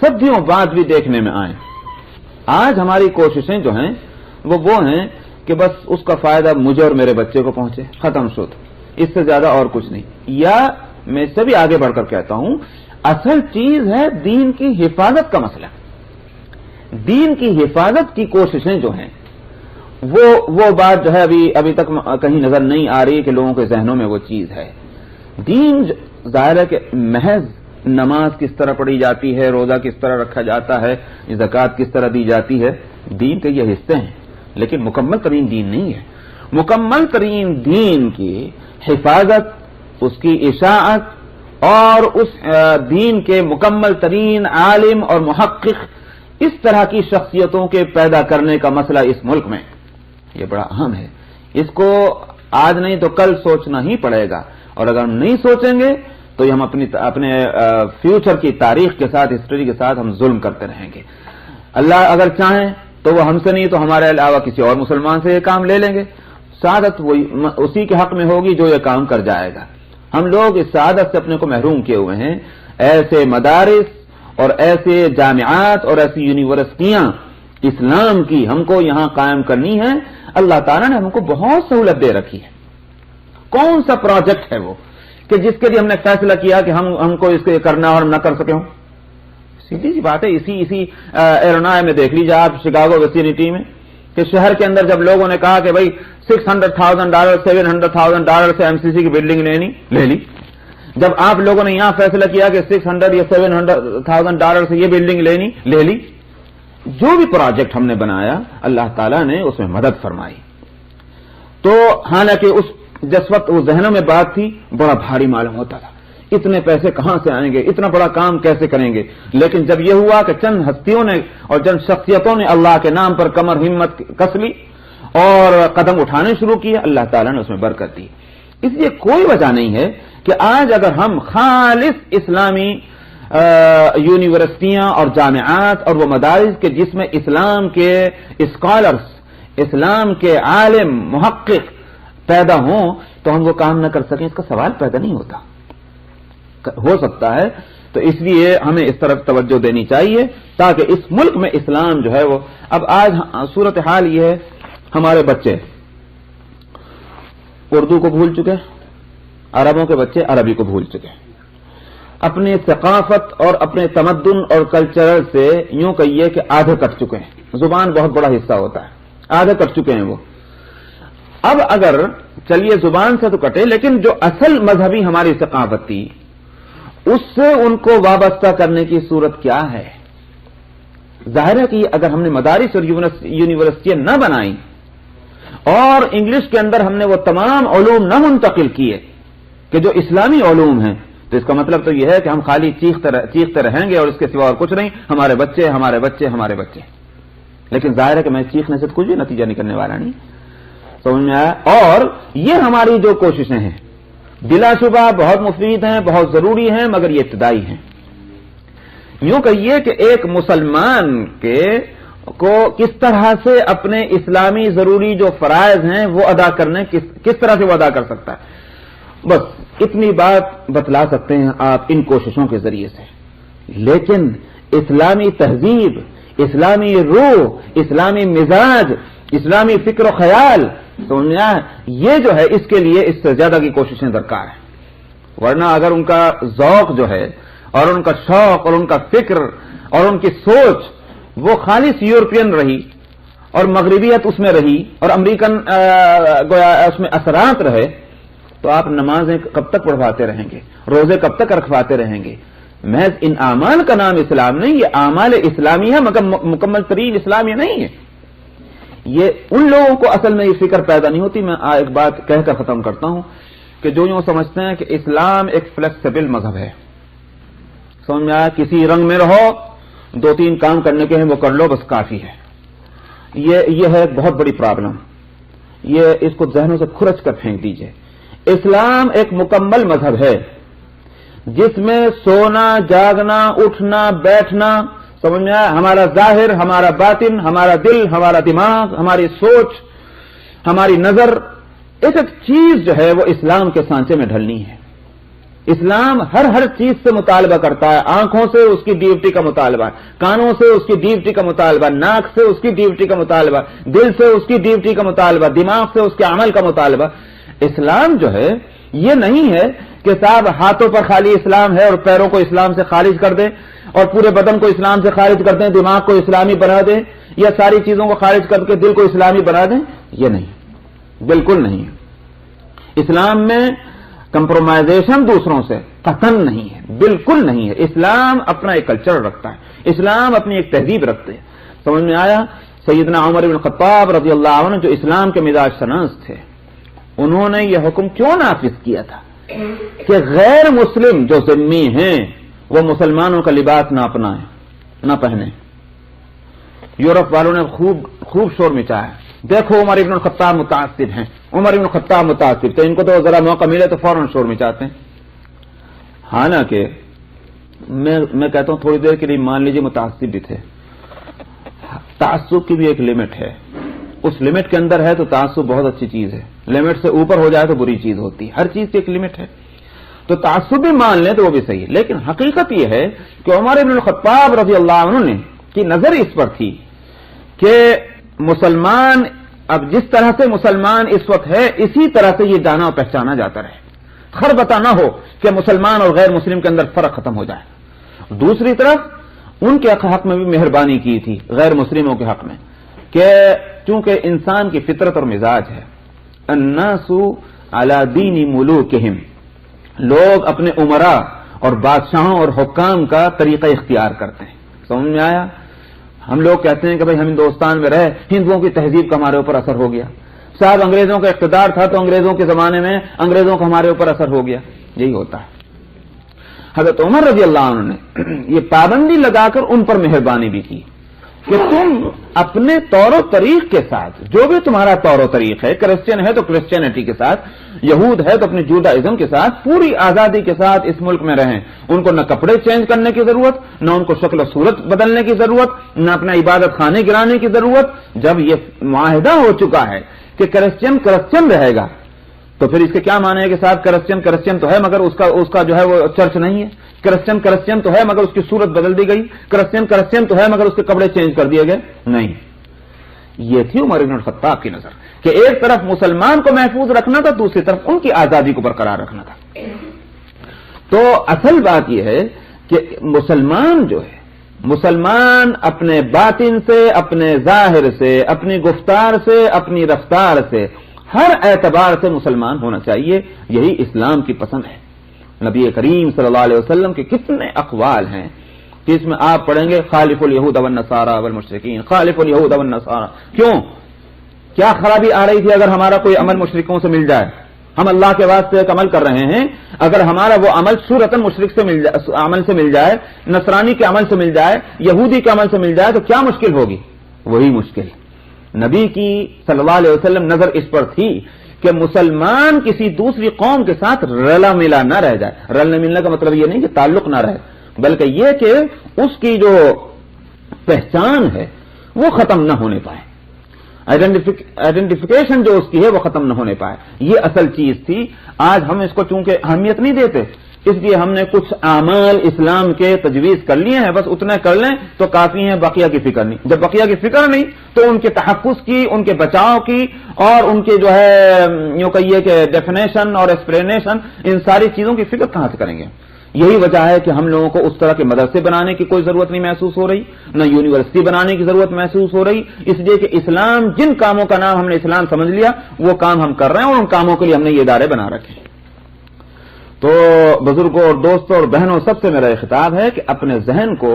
صدیوں بعد بھی دیکھنے میں آئیں. آج ہماری کوششیں جو ہیں وہ ہیں کہ بس اس کا فائدہ مجھے اور میرے بچے کو پہنچے، ختم شد، اس سے زیادہ اور کچھ نہیں. یا میں اس سے بھی آگے بڑھ کر کہتا ہوں اصل چیز ہے دین کی حفاظت کا مسئلہ. دین کی حفاظت کی کوششیں جو ہیں وہ بات جو ہے ابھی تک کہیں نظر نہیں آ رہی کہ لوگوں کے ذہنوں میں وہ چیز ہے. دین ظاہر ہے کہ محض نماز کس طرح پڑھی جاتی ہے، روزہ کس طرح رکھا جاتا ہے، زکوٰۃ کس طرح دی جاتی ہے، دین کے یہ حصے ہیں، لیکن مکمل ترین دین نہیں ہے. مکمل ترین دین کی حفاظت، اس کی اشاعت اور اس دین کے مکمل ترین عالم اور محقق، اس طرح کی شخصیتوں کے پیدا کرنے کا مسئلہ اس ملک میں یہ بڑا اہم ہے. اس کو آج نہیں تو کل سوچنا ہی پڑے گا، اور اگر ہم نہیں سوچیں گے تو ہم اپنے فیوچر کی تاریخ کے ساتھ، ہسٹری کے ساتھ ہم ظلم کرتے رہیں گے. اللہ اگر چاہیں تو وہ ہم سے نہیں تو ہمارے علاوہ کسی اور مسلمان سے یہ کام لے لیں گے. سعادت وہی اسی کے حق میں ہوگی جو یہ کام کر جائے گا. ہم لوگ اس سعادت سے اپنے کو محروم کیے ہوئے ہیں. ایسے مدارس اور ایسے جامعات اور ایسی یونیورسٹیاں اسلام کی ہم کو یہاں قائم کرنی ہے. اللہ تعالیٰ نے ہم کو بہت سہولت دے رکھی ہے. کون سا پروجیکٹ ہے وہ کہ جس کے لیے ہم نے فیصلہ کیا کہ ہم کو اس کے کرنا اور ہم نہ کر سکے ہوں؟ سیدھی سی بات ہے. اسی ایرونائے میں دیکھ لیجیے آپ، شکاگو ویسینٹی میں، کہ شہر کے اندر جب لوگوں نے کہا کہ بھائی $600,000 $700,000 سے MCC کی بلڈنگ لے لی. جب آپ لوگوں نے یہاں فیصلہ کیا کہ $600 یا $700,000 سے یہ بلڈنگ لے لی، جو بھی پروجیکٹ ہم نے بنایا اللہ تعالیٰ نے اس میں مدد فرمائی. تو حالانکہ جس وقت وہ ذہنوں میں بات تھی بڑا بھاری معلوم ہوتا تھا، اتنے پیسے کہاں سے آئیں گے، اتنا بڑا کام کیسے کریں گے. لیکن جب یہ ہوا کہ چند ہستیوں نے اور چند شخصیتوں نے اللہ کے نام پر کمر ہمت کس لی اور قدم اٹھانے شروع کیے، اللہ تعالیٰ نے اس میں برکت دی. اس لیے کوئی وجہ نہیں ہے کہ آج اگر ہم خالص اسلامی یونیورسٹیاں اور جامعات اور وہ مدارس کے جس میں اسلام کے اسکالرس، اسلام کے عالم محقق پیدا ہوں تو ہم وہ کام نہ کر سکیں، اس کا سوال پیدا نہیں ہوتا. ہو سکتا ہے. تو اس لیے ہمیں اس طرف توجہ دینی چاہیے تاکہ اس ملک میں اسلام جو ہے وہ، اب آج صورتحال یہ ہے ہمارے بچے اردو کو بھول چکے، عربوں کے بچے عربی کو بھول چکے، اپنی ثقافت اور اپنے تمدن اور کلچر سے یوں کہیے کہ آدھے کٹ چکے ہیں. زبان بہت بڑا حصہ ہوتا ہے، آدھے کٹ چکے ہیں وہ. اب اگر چلیے زبان سے تو کٹے، لیکن جو اصل مذہبی ہماری ثقافت تھی اس سے ان کو وابستہ کرنے کی صورت کیا ہے؟ ظاہر ہے کہ اگر ہم نے مدارس اور یونیورسٹیاں نہ بنائیں اور انگلش کے اندر ہم نے وہ تمام علوم نہ منتقل کیے کہ جو اسلامی علوم ہیں، تو اس کا مطلب تو یہ ہے کہ ہم خالی چیختے رہیں گے اور اس کے سوا اور کچھ نہیں، ہمارے بچے ہمارے بچے ہمارے بچے. لیکن ظاہر ہے کہ میں چیخنے سے کچھ بھی نتیجہ نکلنے والا نہیں. سمجھ میں آیا؟ اور یہ ہماری جو کوششیں ہیں بلا شبہ بہت مفید ہیں، بہت ضروری ہیں، مگر یہ ابتدائی ہیں. یوں کہیے کہ ایک مسلمان کو کس طرح سے اپنے اسلامی ضروری جو فرائض ہیں وہ ادا کرنے، کس طرح سے وہ ادا کر سکتا ہے، بس اتنی بات بتلا سکتے ہیں آپ ان کوششوں کے ذریعے سے. لیکن اسلامی تہذیب، اسلامی روح، اسلامی مزاج، اسلامی فکر و خیال، تو یہ جو ہے اس کے لیے اس سے زیادہ کی کوششیں درکار ہیں. ورنہ اگر ان کا ذوق جو ہے اور ان کا شوق اور ان کا فکر اور ان کی سوچ وہ خالص یورپین رہی اور مغربیت اس میں رہی اور امریکن گویا اس میں اثرات رہے، تو آپ نمازیں کب تک پڑھواتے رہیں گے، روزے کب تک رکھواتے رہیں گے؟ محض ان اعمال کا نام اسلام نہیں، یہ اعمال اسلامیہ مگر مکمل ترین اسلامیہ نہیں ہے۔ یہ ان لوگوں کو اصل میں یہ فکر پیدا نہیں ہوتی۔ میں ایک بات کہہ کر ختم کرتا ہوں کہ جو یوں سمجھتے ہیں کہ اسلام ایک فلیکسیبل مذہب ہے، سمجھ میں آیا، کسی رنگ میں رہو، 2-3 کام کرنے کے ہیں وہ کر لو بس کافی ہے، یہ ہے ایک بہت بڑی پرابلم۔ یہ اس کو ذہنوں سے کھرچ کر پھینک دیجئے۔ اسلام ایک مکمل مذہب ہے جس میں سونا، جاگنا، اٹھنا، بیٹھنا، سمجھ میں آیا، ہمارا ظاہر، ہمارا باطن، ہمارا دل، ہمارا دماغ، ہماری سوچ، ہماری نظر، ایک ایک چیز جو ہے وہ اسلام کے سانچے میں ڈھلنی ہے۔ اسلام ہر چیز سے مطالبہ کرتا ہے، آنکھوں سے اس کی ڈیوٹی کا مطالبہ، کانوں سے اس کی ڈیوٹی کا مطالبہ، ناک سے اس کی ڈیوٹی کا مطالبہ، دل سے اس کی ڈیوٹی کا مطالبہ، دماغ سے اس کے عمل کا مطالبہ۔ اسلام جو ہے یہ نہیں ہے کہ صاحب ہاتھوں پر خالی اسلام ہے اور پیروں کو اسلام سے خارج کر دیں اور پورے بدن کو اسلام سے خارج کر دیں، دماغ کو اسلامی بنا دیں یا ساری چیزوں کو خارج کر کے دل کو اسلامی بنا دیں، یہ نہیں، بالکل نہیں ہے۔ اسلام میں کمپرومائزیشن دوسروں سے قطعاً نہیں ہے، بالکل نہیں ہے۔ اسلام اپنا ایک کلچر رکھتا ہے، اسلام اپنی ایک تہذیب رکھتے ہیں۔ سمجھ میں آیا؟ سیدنا عمر بن خطاب رضی اللہ عنہ جو اسلام کے مزاج شناس تھے، انہوں نے یہ حکم کیوں نافذ کیا تھا کہ غیر مسلم جو ذمی ہیں وہ مسلمانوں کا لباس نہ اپنائیں، نہ پہنیں۔ یورپ والوں نے خوب شور مچایا، دیکھو عمر بن الخطاب متعصب ہیں، عمر بن الخطاب متعصب، تو ان کو تو ذرا موقع ملے تو فوراً شور مچاتے ہیں۔ حالانکہ میں کہتا ہوں تھوڑی دیر کے لیے مان لیجیے متعصب بھی تھے، تعصب کی بھی ایک لمٹ ہے، اس لمٹ کے اندر ہے تو تعصب بہت اچھی چیز ہے، لمٹ سے اوپر ہو جائے تو بری چیز ہوتی ہے، ہر چیز کی ایک لمٹ ہے، تو تعصب بھی مان لیں تو وہ بھی صحیح ہے۔ لیکن حقیقت یہ ہے کہ عمر بن الخطاب رضی اللہ عنہ نے کی نظر اس پر تھی کہ مسلمان اب جس طرح سے مسلمان اس وقت ہے اسی طرح سے یہ جانا اور پہچانا جاتا رہے، خربطہ نہ ہو کہ مسلمان اور غیر مسلم کے اندر فرق ختم ہو جائے۔ دوسری طرف ان کے حق میں بھی مہربانی کی تھی، غیر مسلموں کے حق میں، کہ چونکہ انسان کی فطرت اور مزاج ہے، الناس علی دین ملوکہم، لوگ اپنے امراء اور بادشاہوں اور حکام کا طریقہ اختیار کرتے ہیں۔ سمجھ میں آیا؟ ہم لوگ کہتے ہیں کہ بھئی ہم ہندوستان میں رہے، ہندوؤں کی تہذیب کا ہمارے اوپر اثر ہو گیا، صاحب انگریزوں کا اقتدار تھا تو انگریزوں کے زمانے میں انگریزوں کا ہمارے اوپر اثر ہو گیا، یہی ہوتا ہے۔ حضرت عمر رضی اللہ عنہ نے یہ پابندی لگا کر ان پر مہربانی بھی کی کہ تم اپنے طور و طریق کے ساتھ، جو بھی تمہارا طور و طریق ہے، کرسچن ہے تو کرسچینٹی کے ساتھ، یہود ہے تو اپنے جوڈائزم کے ساتھ پوری آزادی کے ساتھ اس ملک میں رہیں۔ ان کو نہ کپڑے چینج کرنے کی ضرورت، نہ ان کو شکل و صورت بدلنے کی ضرورت، نہ اپنا عبادت خانے گرانے کی ضرورت۔ جب یہ معاہدہ ہو چکا ہے کہ کرسچن رہے گا تو پھر اس کے کیا معنی ہے کہ صاحب کرسچن تو ہے مگر اس کا جو ہے وہ چرچ نہیں ہے، کرسچن تو ہے مگر اس کی صورت بدل دی گئی، کرسچن تو ہے مگر اس کے کپڑے چینج کر دیے گئے، نہیں۔ یہ تھی عمر بن الخطاب کی نظر کہ ایک طرف مسلمان کو محفوظ رکھنا تھا، دوسری طرف ان کی آزادی کو برقرار رکھنا تھا۔ تو اصل بات یہ ہے کہ مسلمان جو ہے، مسلمان اپنے باطن سے، اپنے ظاہر سے، اپنی گفتار سے، اپنی رفتار سے، ہر اعتبار سے مسلمان ہونا چاہیے۔ یہی اسلام کی پسند ہے۔ نبی کریم صلی اللہ علیہ وسلم کے کتنے اقوال ہیں کہ اس میں آپ پڑھیں گے خالف الیہود والنصارى والمشرکین، خالف الیہود والنصارى۔ کیوں؟ کیا خرابی آ رہی تھی اگر ہمارا کوئی عمل مشرکوں سے مل جائے؟ ہم اللہ کے واسطے ایک عمل کر رہے ہیں، اگر ہمارا وہ عمل صورتاً مشرک سے عمل سے مل جائے، نصرانی کے عمل سے مل جائے، یہودی کے عمل سے مل جائے تو کیا مشکل ہوگی؟ وہی مشکل۔ نبی کی صلی اللہ علیہ وسلم نظر اس پر تھی کہ مسلمان کسی دوسری قوم کے ساتھ رلا ملا نہ رہ جائے۔ رلنے ملنے کا مطلب یہ نہیں کہ تعلق نہ رہے، بلکہ یہ کہ اس کی جو پہچان ہے وہ ختم نہ ہونے پائے، آئیڈینٹیفیکیشن جو اس کی ہے وہ ختم نہ ہونے پائے۔ یہ اصل چیز تھی۔ آج ہم اس کو چونکہ اہمیت نہیں دیتے، اس لیے ہم نے کچھ اعمال اسلام کے تجویز کر لیے ہیں، بس اتنا کر لیں تو کافی ہیں، بقیہ کی فکر نہیں۔ جب بقیہ کی فکر نہیں تو ان کے تحفظ کی، ان کے بچاؤ کی اور ان کے جو ہے یوں کہیے کہ ڈیفینیشن اور ایکسپلینیشن، ان ساری چیزوں کی فکر کہاں سے کریں گے؟ یہی وجہ ہے کہ ہم لوگوں کو اس طرح کے مدرسے بنانے کی کوئی ضرورت نہیں محسوس ہو رہی، نہ یونیورسٹی بنانے کی ضرورت محسوس ہو رہی، اس لیے کہ اسلام، جن کاموں کا نام ہم نے اسلام سمجھ لیا وہ کام ہم کر رہے ہیں اور ان کاموں کے لیے ہم نے یہ ادارے بنا رکھے ہیں۔ تو بزرگوں اور دوستوں اور بہنوں سب سے میرا یہ خطاب ہے کہ اپنے ذہن کو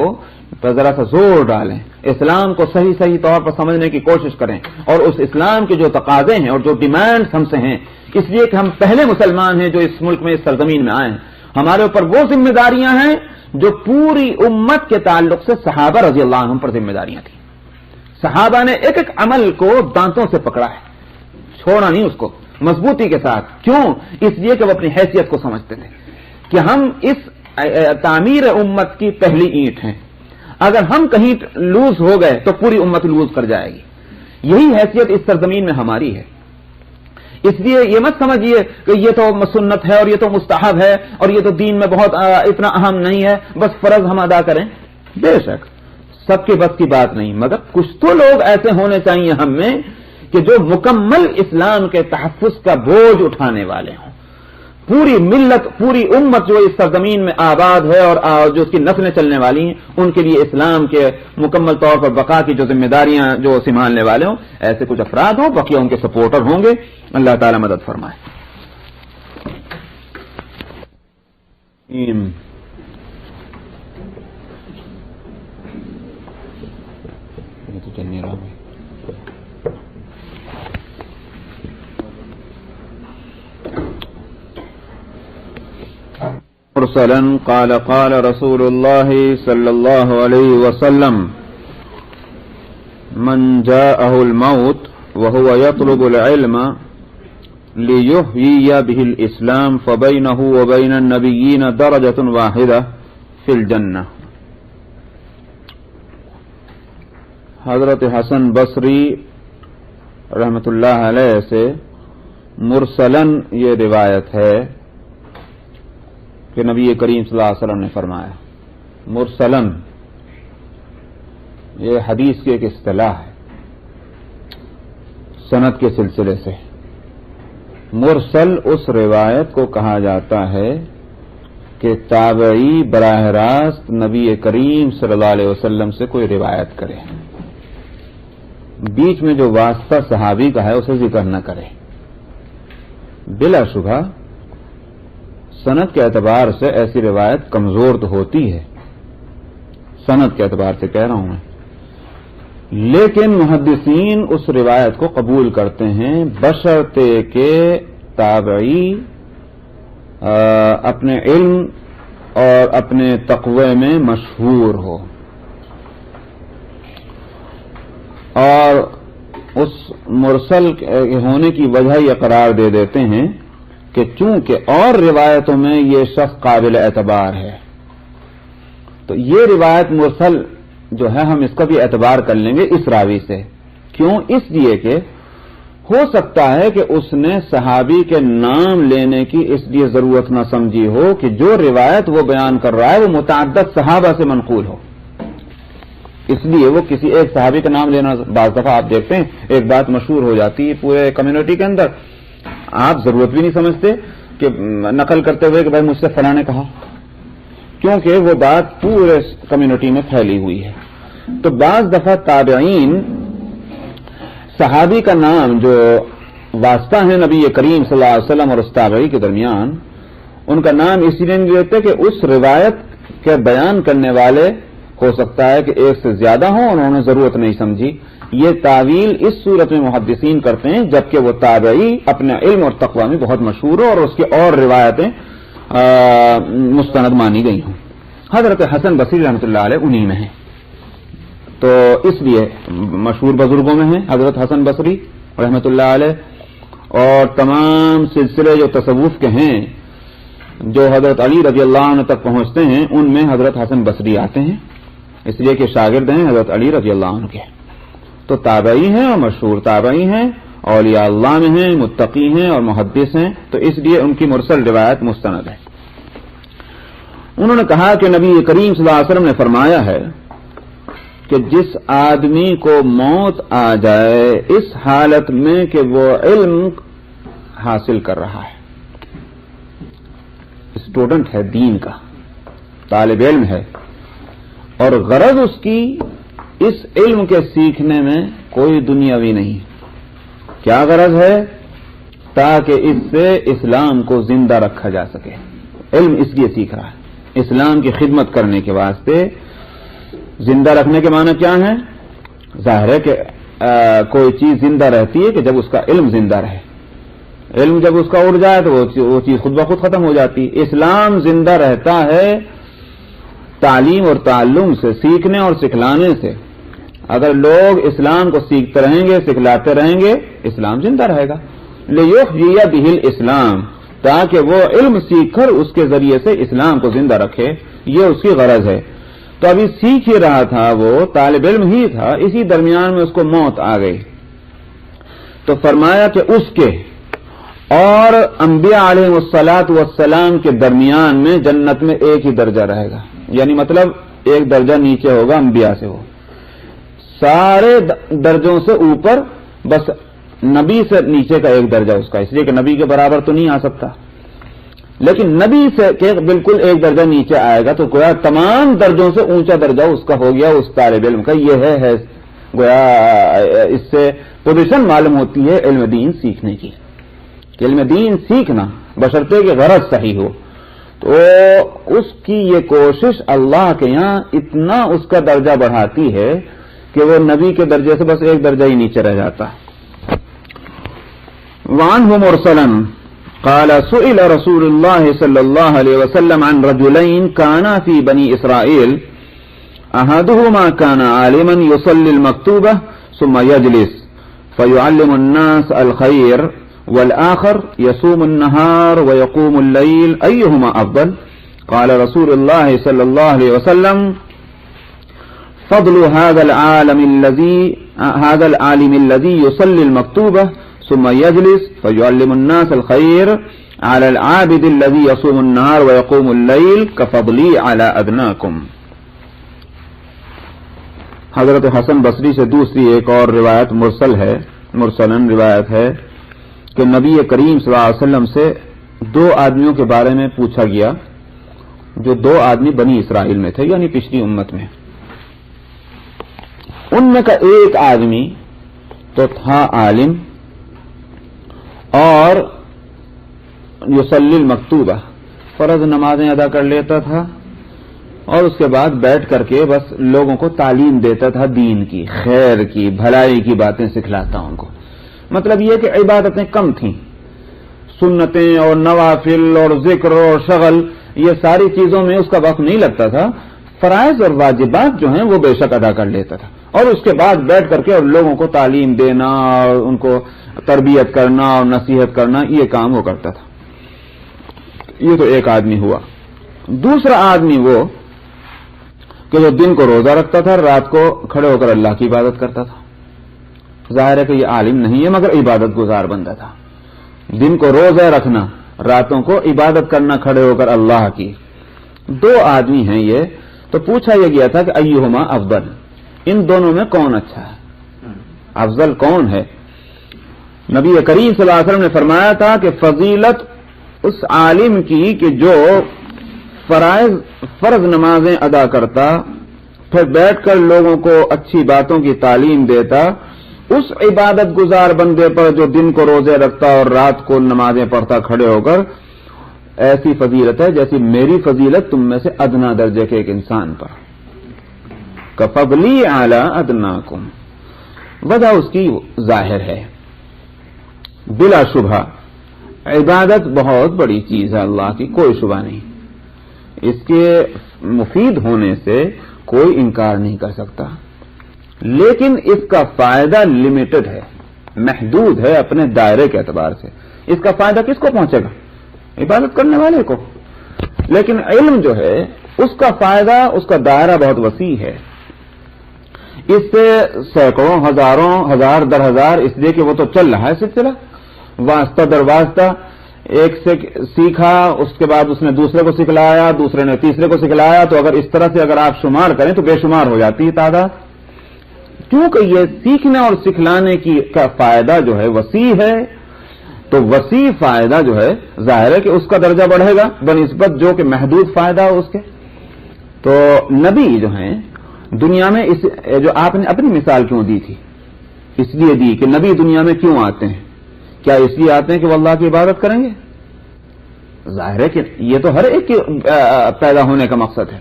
ذرا سا زور ڈالیں، اسلام کو صحیح طور پر سمجھنے کی کوشش کریں، اور اس اسلام کے جو تقاضے ہیں اور جو ڈیمانڈز ہم سے ہیں، اس لیے کہ ہم پہلے مسلمان ہیں جو اس ملک میں اس سرزمین میں آئے ہیں، ہمارے اوپر وہ ذمہ داریاں ہیں جو پوری امت کے تعلق سے صحابہ رضی اللہ عنہم پر ذمہ داریاں تھیں۔ صحابہ نے ایک ایک عمل کو دانتوں سے پکڑا ہے، چھوڑا نہیں اس کو مضبوطی کے ساتھ۔ کیوں؟ اس لیے کہ وہ اپنی حیثیت کو سمجھتے تھے کہ ہم اس تعمیر امت کی پہلی اینٹ ہیں، اگر ہم کہیں لوز ہو گئے تو پوری امت لوز کر جائے گی۔ یہی حیثیت اس سرزمین میں ہماری ہے۔ اس لیے یہ مت سمجھیے کہ یہ تو سنت ہے اور یہ تو مستحب ہے اور یہ تو دین میں بہت اتنا اہم نہیں ہے، بس فرض ہم ادا کریں۔ بے شک سب کے بس کی بات نہیں، مگر کچھ تو لوگ ایسے ہونے چاہیے ہم میں کہ جو مکمل اسلام کے تحفظ کا بوجھ اٹھانے والے ہوں۔ پوری ملت، پوری امت جو اس سرزمین میں آباد ہے اور جو اس کی نسلیں چلنے والی ہیں، ان کے لیے اسلام کے مکمل طور پر بقا کی جو ذمہ داریاں جو سنبھالنے والے ہوں، ایسے کچھ افراد ہوں، بقیہ ان کے سپورٹر ہوں گے۔ اللہ تعالی مدد فرمائے۔ مرسلا قال قال رسول الله صلى الله عليه وسلم من جاءه الموت وهو يطلب العلم ليحيي به الإسلام فبينه وبين النبيين درجة واحدة في الجنة۔ حضرت حسن بصری رحمت اللہ علیہ سے مرسلن یہ روایت ہے کہ نبی کریم صلی اللہ علیہ وسلم نے فرمایا۔ مرسلن یہ حدیث کی ایک اصطلاح ہے سند کے سلسلے سے۔ مرسل اس روایت کو کہا جاتا ہے کہ تابعی براہ راست نبی کریم صلی اللہ علیہ وسلم سے کوئی روایت کرے، بیچ میں جو واسطہ صحابی کا ہے اسے ذکر نہ کرے۔ بلا شبہ سند کے اعتبار سے ایسی روایت کمزور تو ہوتی ہے، سند کے اعتبار سے کہہ رہا ہوں میں، لیکن محدثین اس روایت کو قبول کرتے ہیں بشرطے کہ تابعی اپنے علم اور اپنے تقوی میں مشہور ہو، اور اس مرسل ہونے کی وجہ یہ قرار دے دیتے ہیں کہ چونکہ اور روایتوں میں یہ شخص قابل اعتبار ہے، تو یہ روایت مرسل جو ہے ہم اس کا بھی اعتبار کر لیں گے اس راوی سے۔ کیوں؟ اس لیے کہ ہو سکتا ہے کہ اس نے صحابی کے نام لینے کی اس لیے ضرورت نہ سمجھی ہو کہ جو روایت وہ بیان کر رہا ہے وہ متعدد صحابہ سے منقول ہو، اس لیے وہ کسی ایک صحابی کا نام لینا، بعض دفعہ آپ دیکھتے ہیں ایک بات مشہور ہو جاتی ہے پورے کمیونٹی کے اندر، آپ ضرورت بھی نہیں سمجھتے کہ نقل کرتے ہوئے کہ بھائی مجھ سے فلاں نے کہا، کیونکہ وہ بات پورے کمیونٹی میں پھیلی ہوئی ہے۔ تو بعض دفعہ تابعین صحابی کا نام جو واسطہ ہے نبی کریم صلی اللہ علیہ وسلم اور اس تابعی کے درمیان، ان کا نام اسی لیے نہیں لیتے کہ اس روایت کے بیان کرنے والے ہو سکتا ہے کہ ایک سے زیادہ ہوں اور انہوں نے ضرورت نہیں سمجھی۔ یہ تعویل اس صورت میں محدثین کرتے ہیں جبکہ وہ تابعی اپنے علم اور تقوی میں بہت مشہور ہو اور اس کی اور روایتیں مستند مانی گئی ہوں۔ حضرت حسن بصری رحمۃ اللہ علیہ انہی میں ہیں، تو اس لیے مشہور بزرگوں میں ہیں حضرت حسن بصری رحمۃ اللہ علیہ، اور تمام سلسلے جو تصوف کے ہیں جو حضرت علی رضی اللہ عنہ تک پہنچتے ہیں ان میں حضرت حسن بصری آتے ہیں، اس لیے کہ شاگرد ہیں حضرت علی رضی اللہ عنہ کے۔ تو تابعی ہیں اور مشہور تابعی ہیں، اولیاء اللہ میں ہیں، متقی ہیں اور محدث ہیں، تو اس لیے ان کی مرسل روایت مستند ہے۔ انہوں نے کہا کہ نبی کریم صلی اللہ علیہ وسلم نے فرمایا ہے کہ جس آدمی کو موت آ جائے اس حالت میں کہ وہ علم حاصل کر رہا ہے، اسٹوڈنٹ ہے دین کا، طالب علم ہے، اور غرض اس کی اس علم کے سیکھنے میں کوئی دنیاوی نہیں، کیا غرض ہے؟ تاکہ اس سے اسلام کو زندہ رکھا جا سکے، علم اس لیے سیکھ رہا ہے اسلام کی خدمت کرنے کے واسطے. زندہ رکھنے کے معنی کیا ہے؟ ظاہر ہے کہ کوئی چیز زندہ رہتی ہے کہ جب اس کا علم زندہ رہے. علم جب اس کا اڑ جائے تو وہ چیز خود بخود ختم ہو جاتی. اسلام زندہ رہتا ہے تعلیم اور تعلم سے، سیکھنے اور سکھلانے سے. اگر لوگ اسلام کو سیکھتے رہیں گے، سکھلاتے رہیں گے، اسلام زندہ رہے گا. لیحیی بہ الاسلام، تاکہ وہ علم سیکھ کر اس کے ذریعے سے اسلام کو زندہ رکھے، یہ اس کی غرض ہے. تو ابھی سیکھ ہی رہا تھا، وہ طالب علم ہی تھا، اسی درمیان میں اس کو موت آ گئی. تو فرمایا کہ اس کے اور انبیاء علیہ الصلاۃ والسلام کے درمیان میں جنت میں ایک ہی درجہ رہے گا. یعنی مطلب ایک درجہ نیچے ہوگا انبیاء سے، وہ سارے درجوں سے اوپر، بس نبی سے نیچے کا ایک درجہ اس کا، اس لیے کہ نبی کے برابر تو نہیں آ سکتا، لیکن نبی سے کہ بالکل ایک درجہ نیچے آئے گا. تو گویا تمام درجوں سے اونچا درجہ اس کا ہو گیا، اس طالب علم کا. یہ ہے گویا اس سے پوزیشن معلوم ہوتی ہے علم دین سیکھنے کی، کہ علم دین سیکھنا بشرطے کہ غرض صحیح ہو. تو اس کی یہ کوشش اللہ کے یہاں اتنا اس کا درجہ بڑھاتی ہے کہ وہ نبی کے درجے سے بس ایک درجہ ہی نیچے رہ جاتا. وعنہ مرسلا قال سئل رسول الله صلى الله عليه وسلم عن رجلين كانا في بني إسرائيل أحدهما كان عالما يصلي المكتوبة ثم يجلس فيعلم الناس الخير والآخر يصوم النهار ويقوم الليل أيهما أفضل؟ قال رسول الله صلى الله عليه وسلم فضل هذا العالم الذي يصلي المكتوبة ثم يجلس فيعلم الناس الخير على العابد الذي يصوم النهار ويقوم الليل كفضلي على أدناكم. حضرت حسن بصری سے دوسری ایک اور روایت مرسلن روایت ہے کہ نبی کریم صلی اللہ علیہ وسلم سے دو آدمیوں کے بارے میں پوچھا گیا جو دو آدمی بنی اسرائیل میں تھے، یعنی پچھلی امت میں. ان میں کا ایک آدمی تو تھا عالم اور یصلی المکتوبہ، فرض نمازیں ادا کر لیتا تھا اور اس کے بعد بیٹھ کر کے بس لوگوں کو تعلیم دیتا تھا، دین کی، خیر کی، بھلائی کی باتیں سکھلاتا ان کو. مطلب یہ کہ عبادتیں کم تھیں، سنتیں اور نوافل اور ذکر اور شغل، یہ ساری چیزوں میں اس کا وقت نہیں لگتا تھا. فرائض اور واجبات جو ہیں وہ بے شک ادا کر لیتا تھا، اور اس کے بعد بیٹھ کر کے اور لوگوں کو تعلیم دینا اور ان کو تربیت کرنا اور نصیحت کرنا، یہ کام وہ کرتا تھا. یہ تو ایک آدمی ہوا. دوسرا آدمی وہ کہ جو دن کو روزہ رکھتا تھا، رات کو کھڑے ہو کر اللہ کی عبادت کرتا تھا. ظاہر ہے کہ یہ عالم نہیں ہے مگر عبادت گزار بندہ تھا. دن کو روزہ رکھنا، راتوں کو عبادت کرنا کھڑے ہو کر اللہ کی. دو آدمی ہیں یہ. تو پوچھا یہ گیا تھا کہ ایہما افضل، ان دونوں میں کون اچھا ہے، افضل کون ہے؟ نبی کریم صلی اللہ علیہ وسلم نے فرمایا تھا کہ فضیلت اس عالم کی کہ جو فرض نمازیں ادا کرتا، پھر بیٹھ کر لوگوں کو اچھی باتوں کی تعلیم دیتا، اس عبادت گزار بندے پر جو دن کو روزے رکھتا اور رات کو نمازیں پڑھتا کھڑے ہو کر، ایسی فضیلت ہے جیسی میری فضیلت تم میں سے ادنا درجے کے ایک انسان پر. کفضلی اعلی ادناکم. وجہ اس کی ظاہر ہے، بلا شبہ عبادت بہت بڑی چیز ہے اللہ کی، کوئی شبہ نہیں. اس کے مفید ہونے سے کوئی انکار نہیں کر سکتا، لیکن اس کا فائدہ لمیٹڈ ہے، محدود ہے اپنے دائرے کے اعتبار سے. اس کا فائدہ کس کو پہنچے گا؟ عبادت کرنے والے کو. لیکن علم جو ہے اس کا فائدہ، اس کا دائرہ بہت وسیع ہے. اس سے سینکڑوں، ہزاروں، ہزار در ہزار، اس لیے کہ وہ تو چل رہا ہے سلسلہ، واسطہ در واسطہ. ایک سے سیکھا، اس کے بعد اس نے دوسرے کو سکھلایا، دوسرے نے تیسرے کو سکھلایا. تو اگر اس طرح سے اگر آپ شمار کریں تو بے شمار ہو جاتی ہے تعداد. کیونکہ یہ سیکھنے اور سکھلانے کا فائدہ جو ہے وسیع ہے، تو وسیع فائدہ جو ہے ظاہر ہے کہ اس کا درجہ بڑھے گا بنسبت جو کہ محدود فائدہ ہو اس کے. تو نبی جو ہیں دنیا میں جو آپ نے اپنی مثال کیوں دی تھی؟ اس لیے دی کہ نبی دنیا میں کیوں آتے ہیں؟ کیا اس لیے آتے ہیں کہ وہ اللہ کی عبادت کریں گے؟ ظاہر ہے کہ یہ تو ہر ایک کے پیدا ہونے کا مقصد ہے.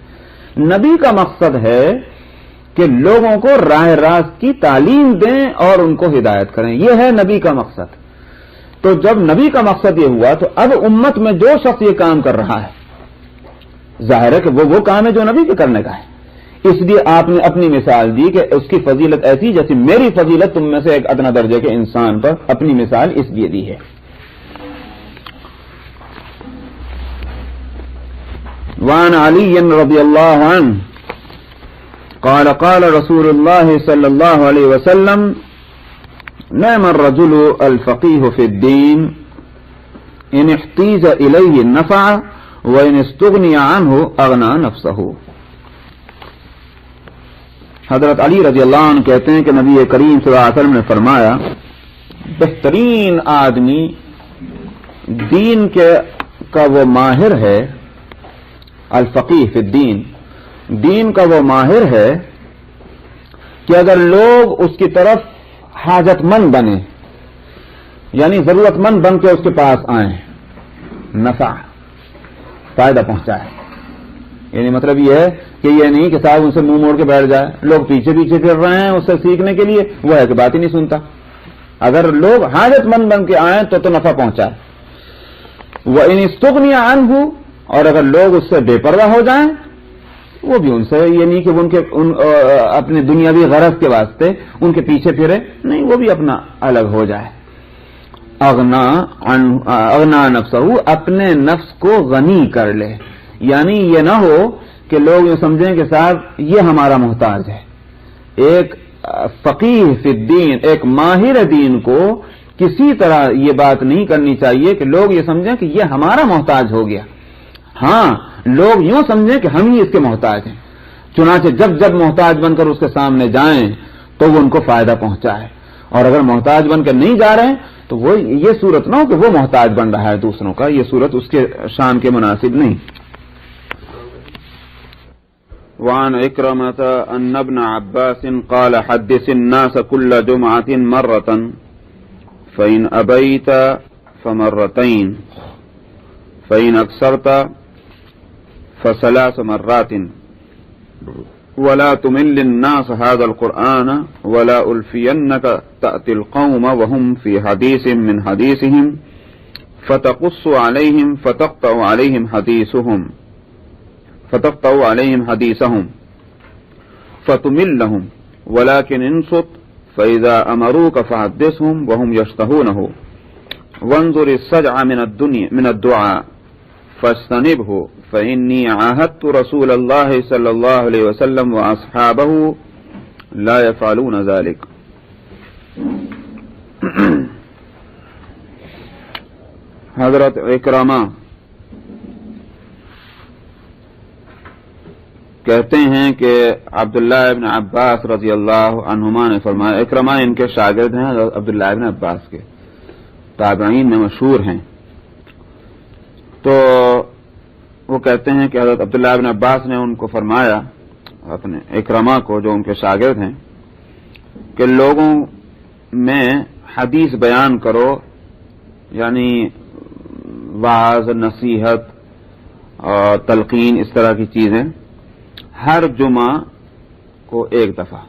نبی کا مقصد ہے کہ لوگوں کو راہ راست کی تعلیم دیں اور ان کو ہدایت کریں. یہ ہے نبی کا مقصد. تو جب نبی کا مقصد یہ ہوا تو اب امت میں جو شخص یہ کام کر رہا ہے ظاہر ہے کہ وہ کام ہے جو نبی کے کرنے کا ہے. اس لیے آپ نے اپنی مثال دی کہ اس کی فضیلت ایسی جیسے میری فضیلت تم میں سے ایک ادنا درجے کے انسان پر اپنی مثال اس لیے دی ہے. وعن علی رضی اللہ عنہ قال قال رسول اللہ صلی اللہ علیہ وسلم نعم الرجل الفقیہ فی الدین ان احتیج الیہ النفع وان استغنی عنہ اغنى نفسہ. حضرت علی رضی اللہ عنہ کہتے ہیں کہ نبی کریم صلی اللہ علیہ وسلم نے فرمایا بہترین آدمی دین کا وہ ماہر ہے الفقیہ فی الدین دین کا وہ ماہر ہے کہ اگر لوگ اس کی طرف حاجت مند بنے یعنی ضرورت مند بن کے اس کے پاس آئیں نفع فائدہ پہنچائے. یعنی مطلب یہ ہے کہ یہ نہیں کہ صاحب ان سے منہ موڑ کے بیٹھ جائے. لوگ پیچھے پیچھے پھر رہے ہیں اس سے سیکھنے کے لیے وہ ہے کہ بات ہی نہیں سنتا. اگر لوگ حاجت مند بن کے آئیں تو نفع پہنچائے. وَإِنِ اسْتُغْنِيَ عَنْهُ اور اگر لوگ اس سے بے پرواہ ہو جائیں وہ بھی ان سے یہ نہیں کہ ان کے اپنے دنیاوی غرض کے واسطے ان کے پیچھے پھرے نہیں وہ بھی اپنا الگ ہو جائے. اغنا نفسہ اپنے نفس کو غنی کر لے. یعنی یہ نہ ہو کہ لوگ یہ سمجھیں کہ صاحب یہ ہمارا محتاج ہے. ایک فقیہ فی الدین ایک ماہر دین کو کسی طرح یہ بات نہیں کرنی چاہیے کہ لوگ یہ سمجھیں کہ یہ ہمارا محتاج ہو گیا. ہاں لوگ یوں سمجھیں کہ ہم ہی اس کے محتاج ہیں. چنانچہ جب جب محتاج بن کر اس کے سامنے جائیں تو وہ ان کو فائدہ پہنچائے. اور اگر محتاج بن کر نہیں جا رہے ہیں تو وہ یہ صورت نہ ہو کہ وہ محتاج بن رہا ہے دوسروں کا. یہ صورت اس کے شان کے مناسب نہیں. وعن اکرمۃ ان ابن عباس قال حدث الناس كل جمعة مرة فإن أبيت فمرتين فإن أكثرت فثلاث مرات ولا تمل الناس هذا القرآن ولا ألفينك تأتي القوم وهم في حديث من حديثهم فتقص عليهم فتقطع عليهم حديثهم فتملهم ولكن انصت فإذا أمروك فحدثهم وهم يشتهونه وانظر السجع من الدعاء فاجتنبه فإني عاهدت رسول الله صلى الله عليه وسلم وأصحابه لا يفعلون ذلك. حضرت اکرامہ کہتے ہیں کہ عبداللہ ابن عباس رضی اللہ عنہما نے فرمایا. اکرمہ ان کے شاگرد ہیں عبداللہ ابن عباس کے تابعین میں مشہور ہیں. تو وہ کہتے ہیں کہ حضرت عبداللہ ابن عباس نے ان کو فرمایا اپنے اکرمہ کو جو ان کے شاگرد ہیں کہ لوگوں میں حدیث بیان کرو یعنی وعظ نصیحت اور تلقین اس طرح کی چیزیں ہر جمعہ کو ایک دفعہ.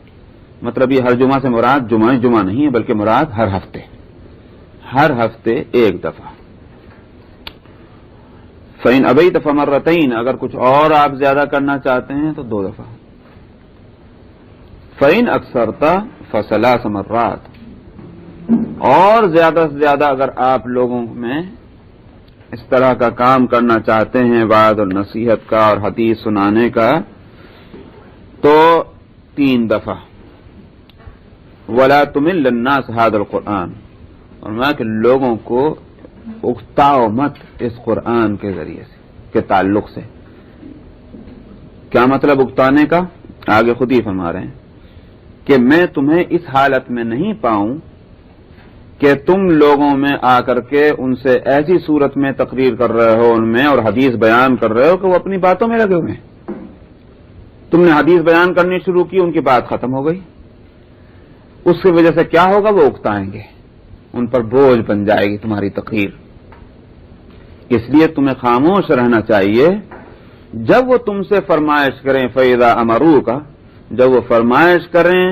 مطلب یہ ہر جمعہ سے مراد جمعہ نہیں ہے بلکہ مراد ہر ہفتے ایک دفعہ. فَإِنْ أَبَيْتَ فَمَرَّتَيْنِ اگر کچھ اور آپ زیادہ کرنا چاہتے ہیں تو 2 دفعہ. فَإِنْ أَكْثَرْتَ فَثَلَاثَ مَرَّاتٍ اور زیادہ سے زیادہ اگر آپ لوگوں میں اس طرح کا کام کرنا چاہتے ہیں وعظ اور نصیحت کا اور حدیث سنانے کا تو 3 دفعہ. وَلَا تُمِلَّ النَّاسَ هَذَا الْقُرْآنَ اور میں کہ لوگوں کو اکتاؤ مت اس قرآن کے ذریعے سے کے تعلق سے. کیا مطلب اکتانے کا؟ آگے خود ہی فرما رہے ہیں کہ میں تمہیں اس حالت میں نہیں پاؤں کہ تم لوگوں میں آ کر کے ان سے ایسی صورت میں تقریر کر رہے ہو ان میں اور حدیث بیان کر رہے ہو کہ وہ اپنی باتوں میں لگے ہوئے ہیں. تم نے حدیث بیان کرنی شروع کی ان کی بات ختم ہو گئی. اس کی وجہ سے کیا ہوگا وہ اکتائیں گے ان پر بوجھ بن جائے گی تمہاری تقریر. اس لیے تمہیں خاموش رہنا چاہیے جب وہ تم سے فرمائش کریں، فَإِذَا أَمَرُوكَ، جب وہ فرمائش کریں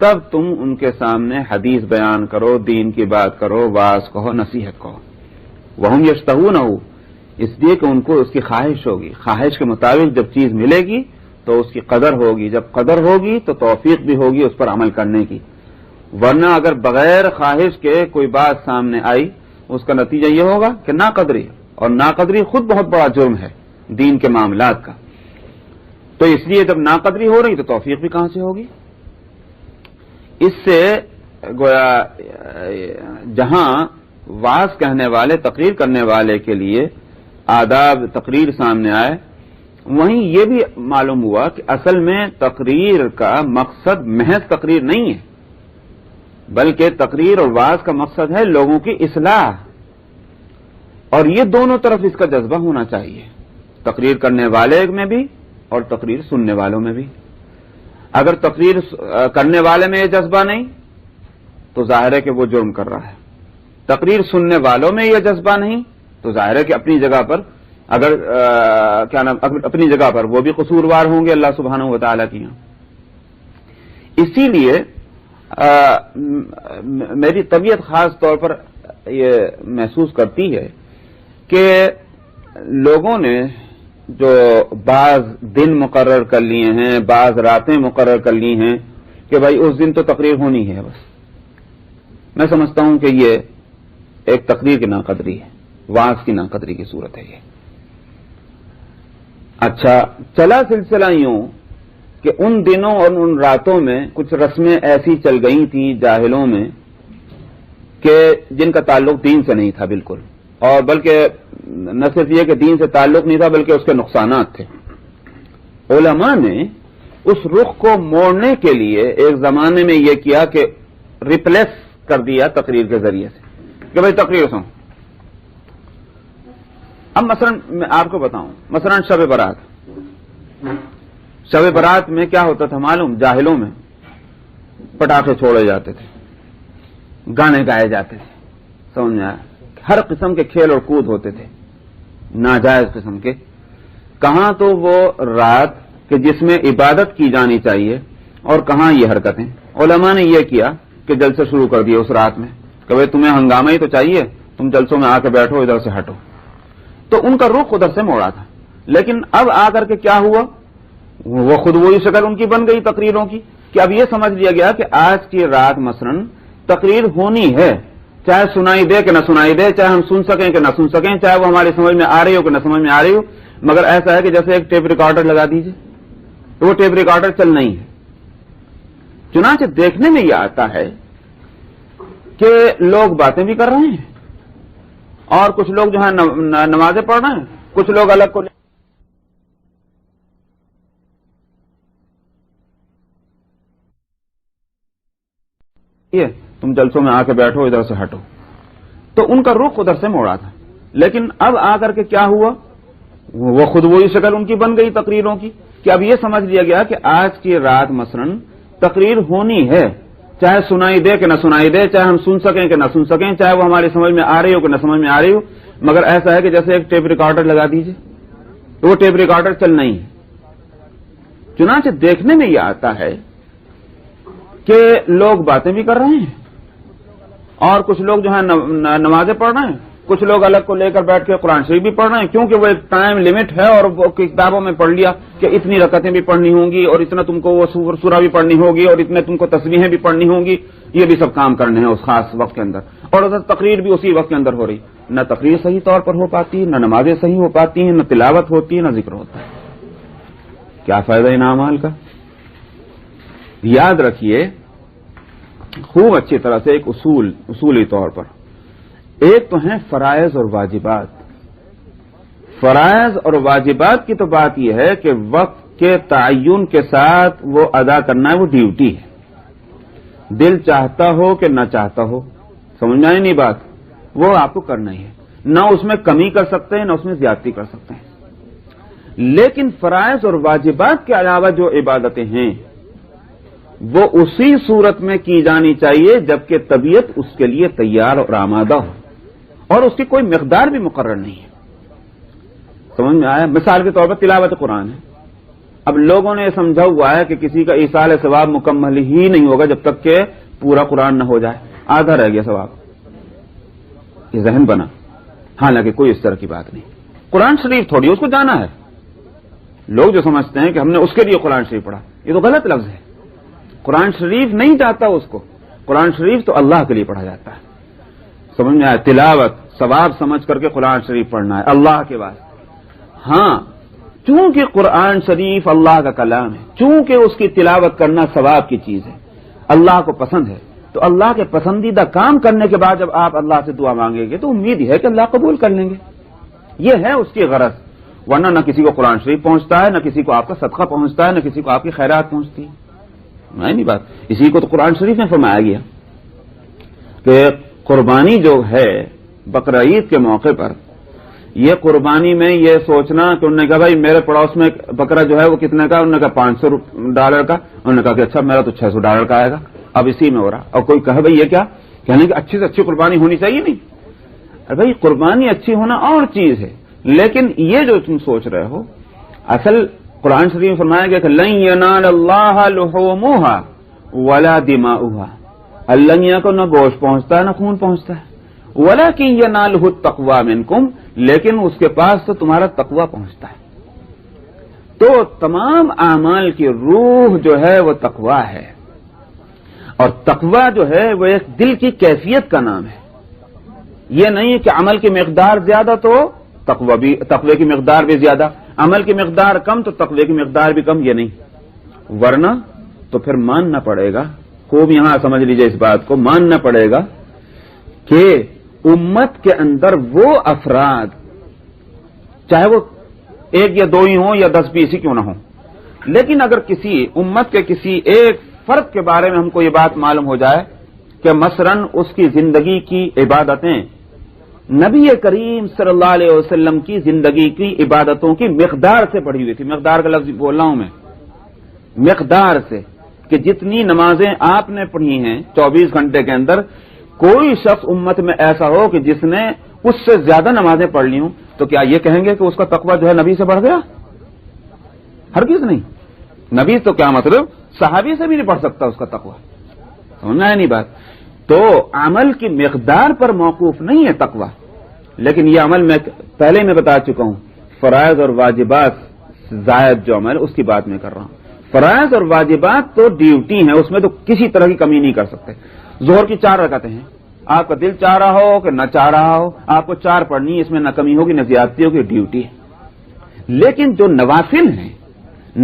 تب تم ان کے سامنے حدیث بیان کرو، دین کی بات کرو، واعظ کہو، نصیحت کہو۔ وَهُمْ يَشْتَهُونَهُ، اس لیے کہ ان کو اس کی خواہش ہوگی، خواہش کے مطابق جب چیز ملے گی تو اس کی قدر ہوگی، جب قدر ہوگی تو توفیق بھی ہوگی اس پر عمل کرنے کی، ورنہ اگر بغیر خواہش کے کوئی بات سامنے آئی اس کا نتیجہ یہ ہوگا کہ ناقدری، اور ناقدری خود بہت بڑا جرم ہے دین کے معاملات کا۔ تو اس لیے جب ناقدری ہو رہی تو توفیق بھی کہاں سے ہوگی؟ اس سے گویا جہاں واعظ کہنے والے، تقریر کرنے والے کے لیے آداب تقریر سامنے آئے، وہیں یہ بھی معلوم ہوا کہ اصل میں تقریر کا مقصد محض تقریر نہیں ہے، بلکہ تقریر اور واعظ کا مقصد ہے لوگوں کی اصلاح، اور یہ دونوں طرف اس کا جذبہ ہونا چاہیے، تقریر کرنے والے میں بھی اور تقریر سننے والوں میں بھی۔ اگر تقریر کرنے والے میں یہ جذبہ نہیں تو ظاہر ہے کہ وہ جرم کر رہا ہے، تقریر سننے والوں میں یہ جذبہ نہیں تو ظاہر ہے کہ اپنی جگہ پر اگر اپنی جگہ پر وہ بھی قصوروار ہوں گے اللہ سبحانہ و تعالیٰ کی یہاں۔ اسی لیے میری طبیعت خاص طور پر یہ محسوس کرتی ہے کہ لوگوں نے جو بعض دن مقرر کر لیے ہیں، بعض راتیں مقرر کر لی ہیں کہ بھائی اس دن تو تقریر ہونی ہے بس، میں سمجھتا ہوں کہ یہ ایک تقریر کی ناقدری ہے، واعظ کی ناقدری کی صورت ہے یہ۔ اچھا، چلا سلسلہ یوں کہ ان دنوں اور ان راتوں میں کچھ رسمیں ایسی چل گئی تھیں جاہلوں میں کہ جن کا تعلق دین سے نہیں تھا بالکل، اور بلکہ نہ صرف یہ کہ دین سے تعلق نہیں تھا بلکہ اس کے نقصانات تھے۔ علماء نے اس رخ کو موڑنے کے لیے ایک زمانے میں یہ کیا کہ ریپلیس کر دیا تقریر کے ذریعے سے کہ بھائی تقریر سن۔ اب مثلا میں آپ کو بتاؤں، مثلا شب برات میں کیا ہوتا تھا معلوم؟ جاہلوں میں پٹاخے چھوڑے جاتے تھے، گانے گائے جاتے تھے، سمجھ میں آیا؟ ہر قسم کے کھیل اور کود ہوتے تھے ناجائز قسم کے۔ کہاں تو وہ رات کہ جس میں عبادت کی جانی چاہیے اور کہاں یہ حرکتیں۔ علماء نے یہ کیا کہ جلسے شروع کر دیے اس رات میں کہ بھائی تمہیں ہنگامہ ہی تو چاہیے، تم جلسوں میں آ کے بیٹھو، ادھر سے ہٹو۔ تو ان کا رخ ادھر سے موڑا تھا، لیکن اب آ کر کے کیا ہوا؟ وہ خود وہی شکل ان کی بن گئی تقریروں کی کہ اب یہ سمجھ لیا گیا کہ آج کی رات مثلا تقریر ہونی ہے، چاہے سنائی دے کہ نہ سنائی دے، چاہے ہم سن سکیں کہ نہ سن سکیں، چاہے وہ ہماری سمجھ میں آ رہی ہو کہ نہ سمجھ میں آ رہی ہو، مگر ایسا ہے کہ جیسے ایک ٹیپ ریکارڈر لگا دیجئے تو وہ ٹیپ ریکارڈر چلنا ہی ہے۔ چنانچہ دیکھنے میں یہ آتا ہے کہ لوگ باتیں بھی کر رہے ہیں اور کچھ لوگ جو ہے نمازیں پڑھ رہے ہیں، کچھ لوگ الگ کو تم جلسوں میں آ کے بیٹھو، ادھر سے ہٹو۔ تو ان کا رخ ادھر سے موڑا تھا، لیکن اب آ کر کے کیا ہوا؟ وہ خود وہی شکل ان کی بن گئی تقریروں کی کہ اب یہ سمجھ لیا گیا کہ آج کی رات مثلا تقریر ہونی ہے، چاہے سنائی دے کہ نہ سنائی دے، چاہے ہم سن سکیں کہ نہ سن سکیں، چاہے وہ ہماری سمجھ میں آ رہی ہو کہ نہ سمجھ میں آ رہی ہو، مگر ایسا ہے کہ جیسے ایک ٹیپ ریکارڈر لگا دیجئے تو وہ ٹیپ ریکارڈر چلنا ہی ہے۔ چنانچہ دیکھنے میں یہ آتا ہے کہ لوگ باتیں بھی کر رہے ہیں اور کچھ لوگ جو ہے نمازیں پڑھ رہے ہیں، کچھ لوگ الگ کو لے کر بیٹھ کے قرآن شریف بھی پڑھ رہے ہیں، کیونکہ وہ ایک ٹائم لمٹ ہے اور وہ کتابوں میں پڑھ لیا کہ اتنی رکعتیں بھی پڑھنی ہوں گی اور اتنا تم کو وہ سورہ بھی پڑھنی ہوگی اور اتنے تم کو تسبیحیں بھی پڑھنی ہوں گی، یہ بھی سب کام کرنے ہیں اس خاص وقت کے اندر، اور ادھر تقریر بھی اسی وقت کے اندر ہو رہی۔ نہ تقریر صحیح طور پر ہو پاتی، نہ نمازیں صحیح ہو پاتی ہیں، نہ تلاوت ہوتی ہے، نہ ذکر ہوتا ہے۔ کیا فائدہ ان اعمال کا؟ یاد رکھیے خوب اچھی طرح سے ایک اصولی طور پر، ایک تو ہیں فرائض اور واجبات۔ فرائض اور واجبات کی تو بات یہ ہے کہ وقت کے تعین کے ساتھ وہ ادا کرنا ہے، وہ ڈیوٹی ہے، دل چاہتا ہو کہ نہ چاہتا ہو، سمجھ میں آئی نہیں بات؟ وہ آپ کو کرنا ہی ہے، نہ اس میں کمی کر سکتے ہیں نہ اس میں زیادتی کر سکتے ہیں۔ لیکن فرائض اور واجبات کے علاوہ جو عبادتیں ہیں وہ اسی صورت میں کی جانی چاہیے جبکہ طبیعت اس کے لیے تیار اور آمادہ ہو، اور اس کی کوئی مقدار بھی مقرر نہیں ہے. سمجھ میں آیا؟ مثال کے طور پر تلاوت قرآن ہے. اب لوگوں نے یہ سمجھا ہوا ہے کہ کسی کا ایصال ثواب مکمل ہی نہیں ہوگا جب تک کہ پورا قرآن نہ ہو جائے، آدھا رہ گیا ثواب. یہ ذہن بنا، حالانکہ کوئی اس طرح کی بات نہیں. قرآن شریف تھوڑی اس کو جانا ہے. لوگ جو سمجھتے ہیں کہ ہم نے اس کے لیے قرآن شریف پڑھا، یہ تو غلط لفظ ہے. قرآن شریف نہیں چاہتا اس کو، قرآن شریف تو اللہ کے لیے پڑھا جاتا ہے. سمجھ میں آیا؟ تلاوت ثواب سمجھ کر کے قرآن شریف پڑھنا ہے اللہ کے واسطے. ہاں، چونکہ قرآن شریف اللہ کا کلام ہے، چونکہ اس کی تلاوت کرنا ثواب کی چیز ہے، اللہ کو پسند ہے، تو اللہ کے پسندیدہ کام کرنے کے بعد جب آپ اللہ سے دعا مانگیں گے تو امید ہے کہ اللہ قبول کر لیں گے. یہ ہے اس کی غرض. ورنہ نہ کسی کو قرآن شریف پہنچتا ہے، نہ کسی کو آپ کا صدقہ پہنچتا ہے، نہ کسی کو آپ کی خیرات پہنچتی ہے. نہیں بات اسی کو تو قرآن شریف میں فرمایا گیا کہ قربانی جو ہے بقرہ عید کے موقع پر، یہ قربانی میں یہ سوچنا کہ انہوں نے کہا بھائی میرے پڑوس میں بکرا جو ہے وہ کتنے کا، انہوں نے کہا $500 کا، انہوں نے کہا کہ اچھا میرا تو $600 کا آئے گا. اب اسی میں ہو رہا. اور کوئی کہے بھائی یہ کیا، کہنے کہ اچھی سے اچھی قربانی ہونی چاہیے. نہیں بھائی، قربانی اچھی ہونا اور چیز ہے، لیکن یہ جو تم سوچ رہے ہو، اصل قرآن شریف میں فرمایا گیا کہ لن ینال اللہ لحومها ولا دماؤها. اللہ کو نہ گوشت پہنچتا ہے نہ خون پہنچتا ہے. ولکن ینالہ التقوی منکم، لیکن اس کے پاس تو تمہارا تقوی پہنچتا ہے. تو تمام اعمال کی روح جو ہے وہ تقوی ہے، اور تقوی جو ہے وہ ایک دل کی کیفیت کا نام ہے. یہ نہیں کہ عمل کی مقدار زیادہ تو تقوی کی مقدار بھی زیادہ، عمل کی مقدار کم تو تقوی کی مقدار بھی کم. یہ نہیں، ورنہ تو پھر ماننا پڑے گا. خوب یہاں سمجھ لیجئے اس بات کو، ماننا پڑے گا کہ امت کے اندر وہ افراد، چاہے وہ 1 یا 2 ہی ہوں یا 10-20 ہی کیوں نہ ہوں، لیکن اگر کسی امت کے کسی ایک فرد کے بارے میں ہم کو یہ بات معلوم ہو جائے کہ مثلا اس کی زندگی کی عبادتیں نبی کریم صلی اللہ علیہ وسلم کی زندگی کی عبادتوں کی مقدار سے بڑھی ہوئی تھی. مقدار کا لفظ بول رہا ہوں میں، مقدار سے، کہ جتنی نمازیں آپ نے پڑھی ہیں 24 گھنٹے کے اندر، کوئی شخص امت میں ایسا ہو کہ جس نے اس سے زیادہ نمازیں پڑھ لی ہوں، تو کیا یہ کہیں گے کہ اس کا تقوی جو ہے نبی سے بڑھ گیا؟ ہرگز نہیں. نبی تو کیا مطلب، صحابی سے بھی نہیں پڑھ سکتا اس کا تقوی. سمجھنا ہے نہیں بات؟ تو عمل کی مقدار پر موقوف نہیں ہے تقوی، لیکن یہ عمل میں پہلے میں بتا چکا ہوں، فرائض اور واجبات زائد جو عمل اس کی بات میں کر رہا ہوں. فرائض اور واجبات تو ڈیوٹی ہیں، اس میں تو کسی طرح کی کمی نہیں کر سکتے. ظہر کی 4 رکعتیں ہیں، آپ کا دل چاہ رہا ہو کہ نہ چاہ رہا ہو، آپ کو 4 پڑھنی، اس میں نہ کمی ہوگی نہ زیادتی ہوگی، ڈیوٹی ہے. لیکن جو نوافل ہیں،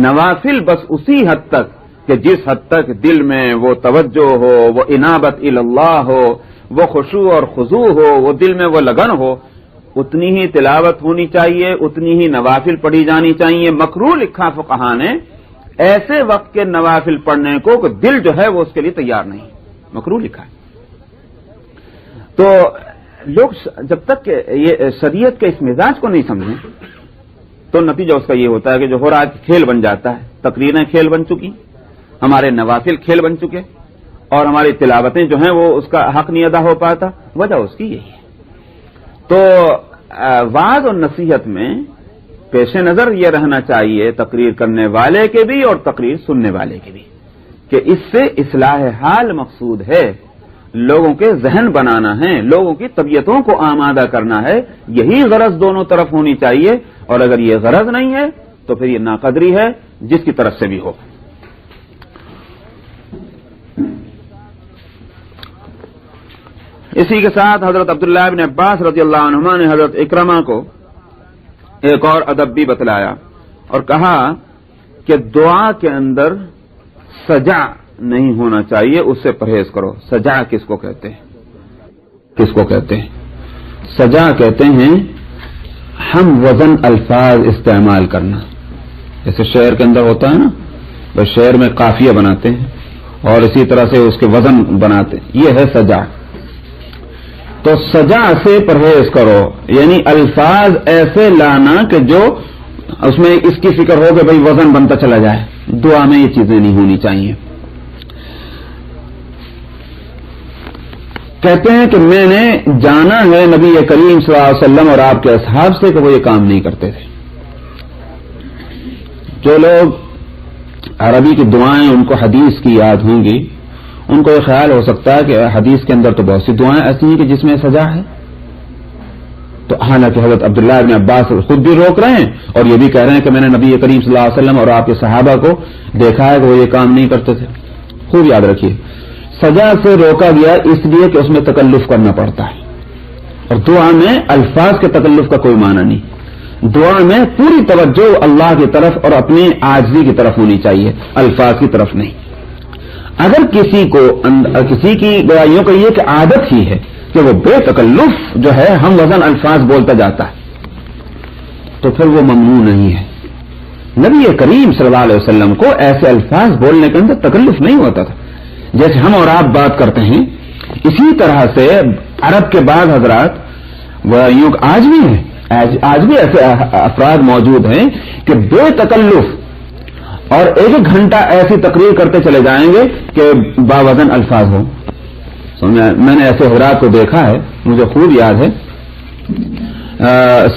نوافل بس اسی حد تک کہ جس حد تک دل میں وہ توجہ ہو، وہ انابت اللہ ہو، وہ خشوع اور خضوع ہو، وہ دل میں وہ لگن ہو، اتنی ہی تلاوت ہونی چاہیے، اتنی ہی نوافل پڑھی جانی چاہیے. مکروہ لکھا فقہا نے ایسے وقت کے نوافل پڑھنے کو کہ دل جو ہے وہ اس کے لیے تیار نہیں، مکروہ لکھا ہے. تو لوگ جب تک کہ یہ شریعت کے اس مزاج کو نہیں سمجھیں تو نتیجہ اس کا یہ ہوتا ہے کہ جو ہو رہا ہے کھیل بن جاتا ہے. تقریریں کھیل بن چکی، ہمارے نوافل کھیل بن چکے، اور ہماری تلاوتیں جو ہیں وہ اس کا حق نہیں ادا ہو پاتا. وجہ اس کی یہی ہے. تو وعظ اور نصیحت میں پیش نظر یہ رہنا چاہیے تقریر کرنے والے کے بھی اور تقریر سننے والے کے بھی کہ اس سے اصلاح حال مقصود ہے، لوگوں کے ذہن بنانا ہے، لوگوں کی طبیعتوں کو آمادہ کرنا ہے. یہی غرض دونوں طرف ہونی چاہیے، اور اگر یہ غرض نہیں ہے تو پھر یہ ناقدری ہے جس کی طرف سے بھی ہو. اسی کے ساتھ حضرت عبداللہ بن عباس رضی اللہ عنہما نے حضرت اکرمہ کو ایک اور ادب بھی بتلایا اور کہا کہ دعا کے اندر سجع نہیں ہونا چاہیے، اس سے پرہیز کرو. سجع کس کو کہتے ہیں؟ کس کو کہتے ہیں؟ سجع کہتے ہیں ہم وزن الفاظ استعمال کرنا. جیسے شعر کے اندر ہوتا ہے نا، بس شعر میں قافیہ بناتے ہیں اور اسی طرح سے اس کے وزن بناتے ہیں، یہ ہے سجع. تو سجع سے پرہیز کرو، یعنی الفاظ ایسے لانا کہ جو اس میں اس کی فکر ہو کہ بھئی وزن بنتا چلا جائے. دعا میں یہ چیزیں نہیں ہونی چاہیے. کہتے ہیں کہ میں نے جانا ہے نبی کریم صلی اللہ علیہ وسلم اور آپ کے اصحاب سے کہ وہ یہ کام نہیں کرتے تھے. جو لوگ عربی کی دعائیں ان کو حدیث کی یاد ہوں گی, ان کو یہ خیال ہو سکتا ہے کہ حدیث کے اندر تو بہت سی دعائیں ایسی ہیں کہ جس میں سزا ہے. تو حالانکہ حضرت عبداللہ ابن عباس خود بھی روک رہے ہیں اور یہ بھی کہہ رہے ہیں کہ میں نے نبی کریم صلی اللہ علیہ وسلم اور آپ کے صحابہ کو دیکھا ہے کہ وہ یہ کام نہیں کرتے تھے. خوب یاد رکھیے, سزا سے روکا گیا اس لیے کہ اس میں تکلف کرنا پڑتا ہے, اور دعا میں الفاظ کے تکلف کا کوئی معنی نہیں. دعا میں پوری توجہ اللہ کی طرف اور اپنی عاجزی کی طرف ہونی چاہیے, الفاظ کی طرف نہیں. اگر کسی کی دعائیوں کا یہ کہ عادت ہی ہے کہ وہ بے تکلف جو ہے ہم وزن الفاظ بولتا جاتا ہے, تو پھر وہ ممنوع نہیں ہے. نبی کریم صلی اللہ علیہ وسلم کو ایسے الفاظ بولنے کے اندر تکلف نہیں ہوتا تھا جیسے ہم اور آپ بات کرتے ہیں. اسی طرح سے عرب کے بعض حضرات وہ آج بھی ہیں, آج بھی ایسے افراد موجود ہیں کہ بے تکلف اور ایک گھنٹہ ایسی تقریر کرتے چلے جائیں گے کہ باوزن الفاظ ہوں. میں نے ایسے حضرات کو دیکھا ہے, مجھے خوب یاد ہے.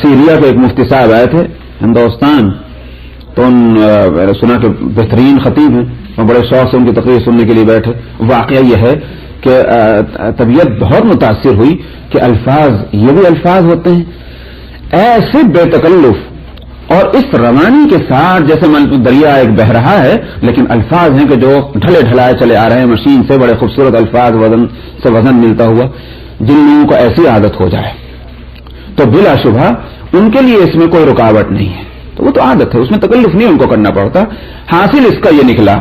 سیریا کے ایک مفتی صاحب آئے تھے ہندوستان, تو میں نے سنا کہ بہترین خطیب ہیں اور بڑے شوق سے ان کی تقریر سننے کے لیے بیٹھے. واقعہ یہ ہے کہ طبیعت بہت متاثر ہوئی کہ الفاظ یہ بھی الفاظ ہوتے ہیں ایسے بے تکلف اور اس روانی کے ساتھ جیسے دریا ایک بہ رہا ہے, لیکن الفاظ ہیں کہ جو ڈھلے ڈھلائے چلے آ رہے ہیں مشین سے, بڑے خوبصورت الفاظ وزن سے وزن ملتا ہوا. جن لوگوں کو ایسی عادت ہو جائے تو بلا شبہ ان کے لیے اس میں کوئی رکاوٹ نہیں ہے, تو وہ تو عادت ہے, اس میں تکلف نہیں ان کو کرنا پڑتا. حاصل اس کا یہ نکلا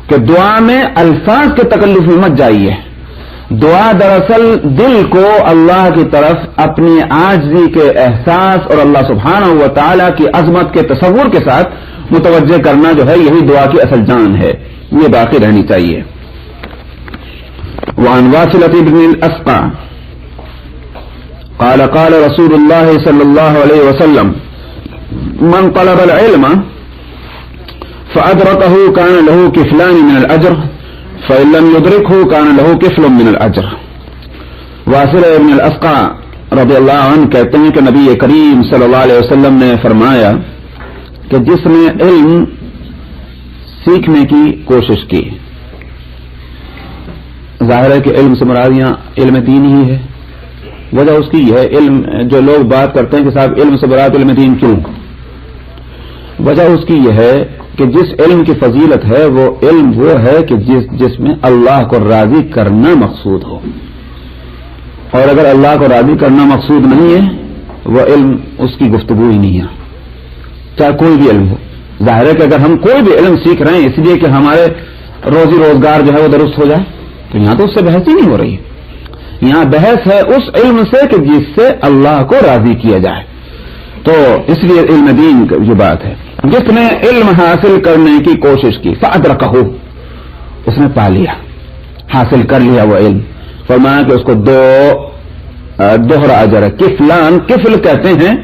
کہ دعا میں الفاظ کے تکلف میں مت جائیے. دعا دراصل دل کو اللہ کی طرف اپنی عاجزی کے احساس اور اللہ سبحانہ و تعالی کی عظمت کے تصور کے ساتھ متوجہ کرنا جو ہے, یہی دعا کی اصل جان ہے, یہ باقی رہنی چاہیے. وعن واصلة بن الأسقع قال قال رسول الله صلى الله عليه وسلم من طلب العلم فأدركه كان له كفلان من الأجر فإن لم يدركه كان له كفل من الأجر. واصلہ ابن الاسقع رضی اللہ عنہ کہتے ہیں کہ نبی کریم صلی اللہ علیہ وسلم نے فرمایا کہ جس نے علم سیکھنے کی کوشش کی, ظاہر ہے کہ علم سے مراد یہاں علم دین ہی ہے. وجہ اس کی ہے, علم جو لوگ بات کرتے ہیں کہ صاحب علم سے مراد علم دین کیوں, وجہ اس کی یہ ہے کہ جس علم کی فضیلت ہے وہ علم وہ ہے کہ جس میں اللہ کو راضی کرنا مقصود ہو, اور اگر اللہ کو راضی کرنا مقصود نہیں ہے وہ علم اس کی گفتگو ہی نہیں ہے, چاہے کوئی بھی علم ہو. ظاہر ہے کہ اگر ہم کوئی بھی علم سیکھ رہے ہیں اس لیے کہ ہمارے روزی روزگار جو ہے وہ درست ہو جائے, تو یہاں تو اس سے بحث ہی نہیں ہو رہی. یہاں بحث ہے اس علم سے کہ جس سے اللہ کو راضی کیا جائے. تو اس لیے علم دین کی بات ہے. جس نے علم حاصل کرنے کی کوشش کی فأدرکہ, اس نے پا لیا, حاصل کر لیا وہ علم. فرمایا کہ اس کو دوہرا اجر ہے. کفلان, کفل کہتے ہیں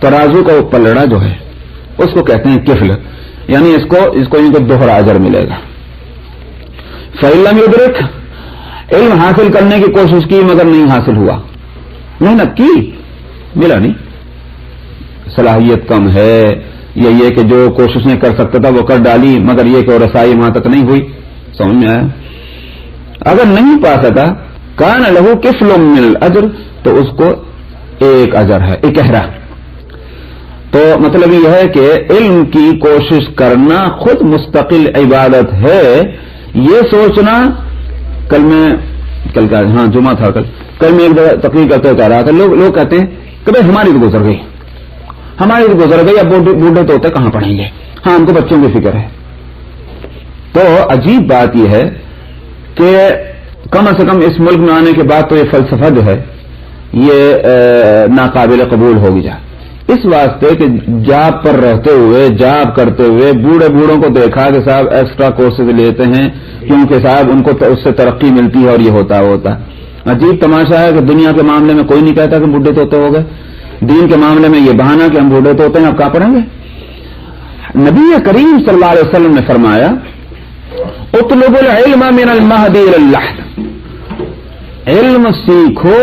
ترازو کا وہ پلڑا جو ہے اس کو کہتے ہیں کفل, یعنی اس کو دوہرا اجر ملے گا. فإن لم يدرک, علم حاصل کرنے کی کوشش کی مگر نہیں حاصل ہوا, محنت کی ملا نہیں, صلاحیت کم ہے, یہ کہ جو کوششیں کر سکتا تھا وہ کر ڈالی مگر یہ کہ وہ رسائی وہاں تک نہیں ہوئی. سمجھ میں آیا؟ اگر نہیں پا سکا کان لہو کفل من الاجر, تو اس کو ایک اجر ہے, اکہرا. تو مطلب یہ ہے کہ علم کی کوشش کرنا خود مستقل عبادت ہے. یہ سوچنا, کل جمعہ تھا, کل میں ایک تقریر کرتے ہوئے کہہ رہا تھا, لوگ کہتے ہیں کہ بھائی ہماری تو گزر گئی, اب بوڑھے تو ہوتے کہاں پڑھیں گے, ہاں ہم کو بچوں کی فکر ہے. تو عجیب بات یہ ہے کہ کم از کم اس ملک میں آنے کے بعد تو یہ فلسفہ جو ہے یہ ناقابل قبول ہوگی جا, اس واسطے کہ جاب پر رہتے ہوئے, جاب کرتے ہوئے بوڑھوں کو دیکھا کہ صاحب ایکسٹرا کورسز لیتے ہیں کیونکہ صاحب ان کو اس سے ترقی ملتی ہے اور یہ ہوتا. عجیب تماشا ہے کہ دنیا کے معاملے میں کوئی نہیں کہتا کہ بوڑھے توتے ہو گئے, دین کے معاملے میں یہ بہانہ کہ ہم بوڑھے توتے ہیں, اب کیا پڑھیں گے. نبی کریم صلی اللہ علیہ وسلم نے فرمایا اطلب العلم من المہد الى اللحد, علم سیکھو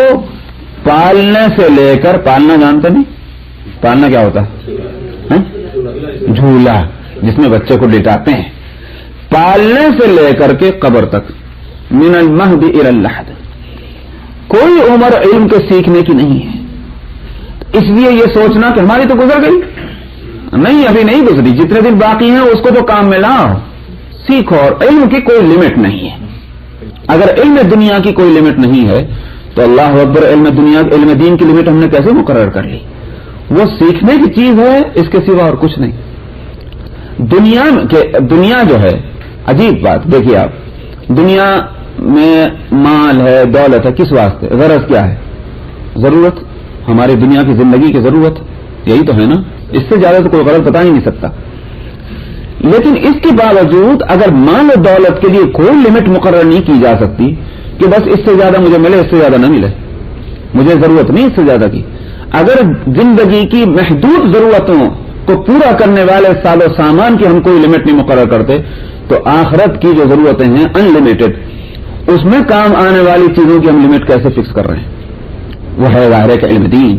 پالنے سے لے کر، پالنا جانتے نہیں؟ پالنا کیا ہوتا ہے؟ جھولا جس میں بچے کو لٹاتے ہیں. پالنے سے لے کر کے قبر تک، من المہد الی اللحد، کوئی عمر علم کے سیکھنے کی نہیں ہے. اس لیے یہ سوچنا کہ ہماری تو گزر گئی، نہیں ابھی نہیں گزری، جتنے دن باقی ہیں اس کو تو کام میں لاؤ، سیکھو. اور علم کی کوئی لمٹ نہیں ہے. اگر علم دنیا کی کوئی لمٹ نہیں ہے تو اللہ اکبر، علم دنیا علم دین کی لمٹ ہم نے کیسے مقرر کر لی؟ وہ سیکھنے کی چیز ہے، اس کے سوا اور کچھ نہیں. دنیا جو ہے عجیب بات. دیکھیے آپ، دنیا میں مال ہے، دولت ہے، کس واسطے؟ غرض کیا ہے؟ ضرورت، ہماری دنیا کی زندگی کی ضرورت، یہی تو ہے نا. اس سے زیادہ تو کوئی غرض بتا ہی نہیں سکتا. لیکن اس کے باوجود اگر مال و دولت کے لیے کوئی لمٹ مقرر نہیں کی جا سکتی کہ بس اس سے زیادہ مجھے ملے، اس سے زیادہ نہ ملے، مجھے ضرورت نہیں اس سے زیادہ کی. اگر زندگی کی محدود ضرورتوں کو پورا کرنے والے سال و سامان کی ہم کوئی لمٹ نہیں مقرر کرتے تو آخرت کی جو ضرورتیں ہیں ان لمیٹڈ، اس میں کام آنے والی چیزوں کی ہم لمٹ کیسے فکس کر رہے ہیں؟ وہ ہے ظاہر کہ علم دین.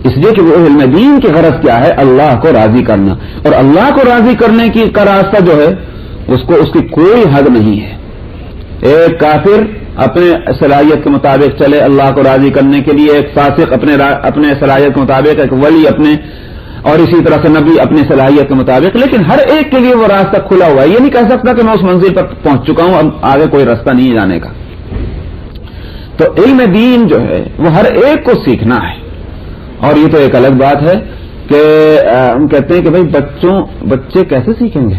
اس لیے کہ وہ علم دین کی غرض کیا ہے؟ اللہ کو راضی کرنا. اور اللہ کو راضی کرنے کی کا راستہ جو ہے اس کی کوئی حد نہیں ہے. ایک کافر اپنے صلاحیت کے مطابق چلے اللہ کو راضی کرنے کے لیے، ایک فاسق اپنے صلاحیت کے مطابق، ایک ولی اپنے، اور اسی طرح سے نبی اپنی صلاحیت کے مطابق. لیکن ہر ایک کے لیے وہ راستہ کھلا ہوا ہے. یہ نہیں کہہ سکتا کہ میں اس منزل پر پہنچ چکا ہوں، اب آگے کوئی راستہ نہیں جانے کا. تو علم دین جو ہے وہ ہر ایک کو سیکھنا ہے. اور یہ تو ایک الگ بات ہے کہ ہم کہتے ہیں کہ بھائی بچے کیسے سیکھیں گے؟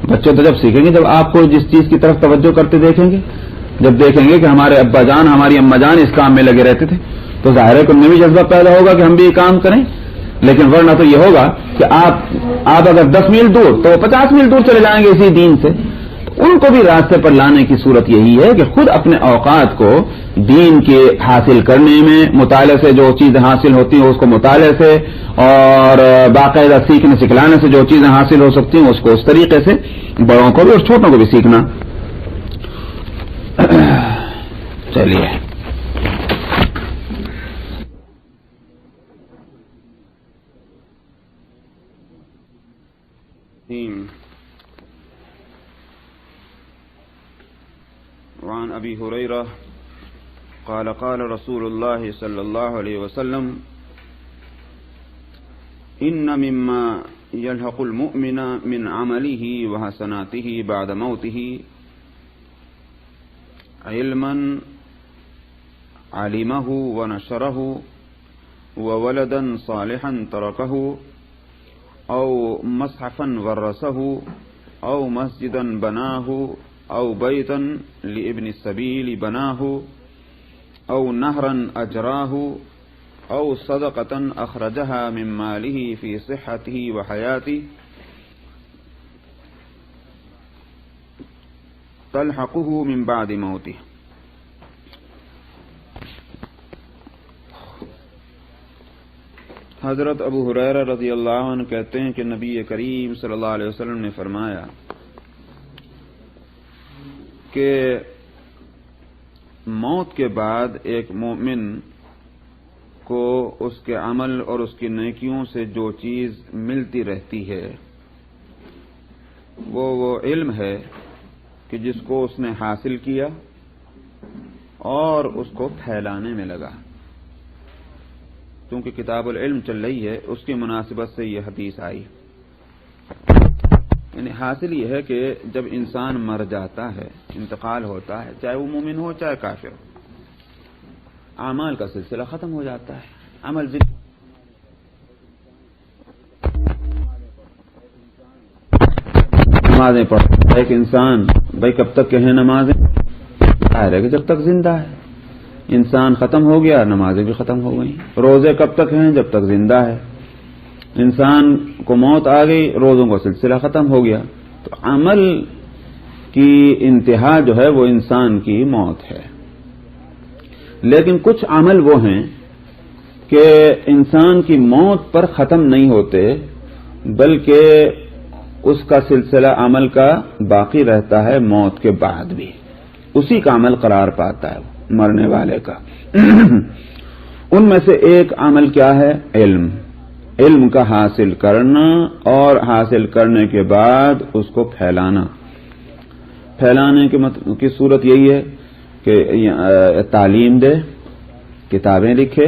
بچے تو جب سیکھیں گے جب آپ کو جس چیز کی طرف توجہ کرتے دیکھیں گے، جب دیکھیں گے کہ ہمارے ابا جان، ہماری اما جان اس کام میں لگے رہتے تھے تو ظاہر ہے کہ ان میں بھی جذبہ پیدا ہوگا کہ ہم بھی یہ کام کریں. لیکن ورنہ تو یہ ہوگا کہ آپ اگر 10 میل دور تو 50 میل دور چلے جائیں گے اسی دین سے. تو ان کو بھی راستے پر لانے کی صورت یہی ہے کہ خود اپنے اوقات کو دین کے حاصل کرنے میں، مطالعے سے جو چیزیں حاصل ہوتی ہیں اس کو مطالعے سے، اور باقاعدہ سیکھنے سکھلانے سے جو چیزیں حاصل ہو سکتی ہیں اس کو اس طریقے سے، بڑوں کو بھی اور چھوٹوں کو بھی سیکھنا. چلیے وعن ابی ہریرہ قال قال رسول اللہ صلی اللہ علیہ وسلم ان مما يلحق المؤمن من عمله وحسناته بعد موته علما علمه ونشره وولدا صالحا تركه او مصحفا ورثه او مسجدا بناه او بیتا لابن السبیل بناه او نهرا اجراه او صدقة اخرجها من ماله في صحته وحياته تلحقه من بعد موته. حضرت ابو ہریرہ رضی اللہ عنہ کہتے ہیں کہ نبی کریم صلی اللہ علیہ وسلم نے فرمایا کہ موت کے بعد ایک مومن کو اس کے عمل اور اس کی نیکیوں سے جو چیز ملتی رہتی ہے وہ علم ہے کہ جس کو اس نے حاصل کیا اور اس کو پھیلانے میں لگا. کیونکہ کتاب العلم چل رہی ہے اس کی مناسبت سے یہ حدیث آئی. یعنی حاصل یہ ہے کہ جب انسان مر جاتا ہے، انتقال ہوتا ہے، چاہے وہ مومن ہو چاہے کافر ہو، اعمال کا سلسلہ ختم ہو جاتا ہے. عمل نمازیں پڑھتا ہے ایک انسان، بھائی کب تک کہیں نمازیں؟ ظاہر ہے کہ جب تک زندہ ہے. انسان ختم ہو گیا، نمازیں بھی ختم ہو گئیں. روزے کب تک ہیں؟ جب تک زندہ ہے. انسان کو موت آ گئی، روزوں کا سلسلہ ختم ہو گیا. تو عمل کی انتہا جو ہے وہ انسان کی موت ہے. لیکن کچھ عمل وہ ہیں کہ انسان کی موت پر ختم نہیں ہوتے، بلکہ اس کا سلسلہ عمل کا باقی رہتا ہے موت کے بعد بھی، اسی کا عمل قرار پاتا ہے. مرنے والے کا ان میں سے ایک عمل کیا ہے؟ علم کا حاصل کرنا اور حاصل کرنے کے بعد اس کو پھیلانا. پھیلانے کی صورت یہی ہے کہ تعلیم دے، کتابیں لکھے،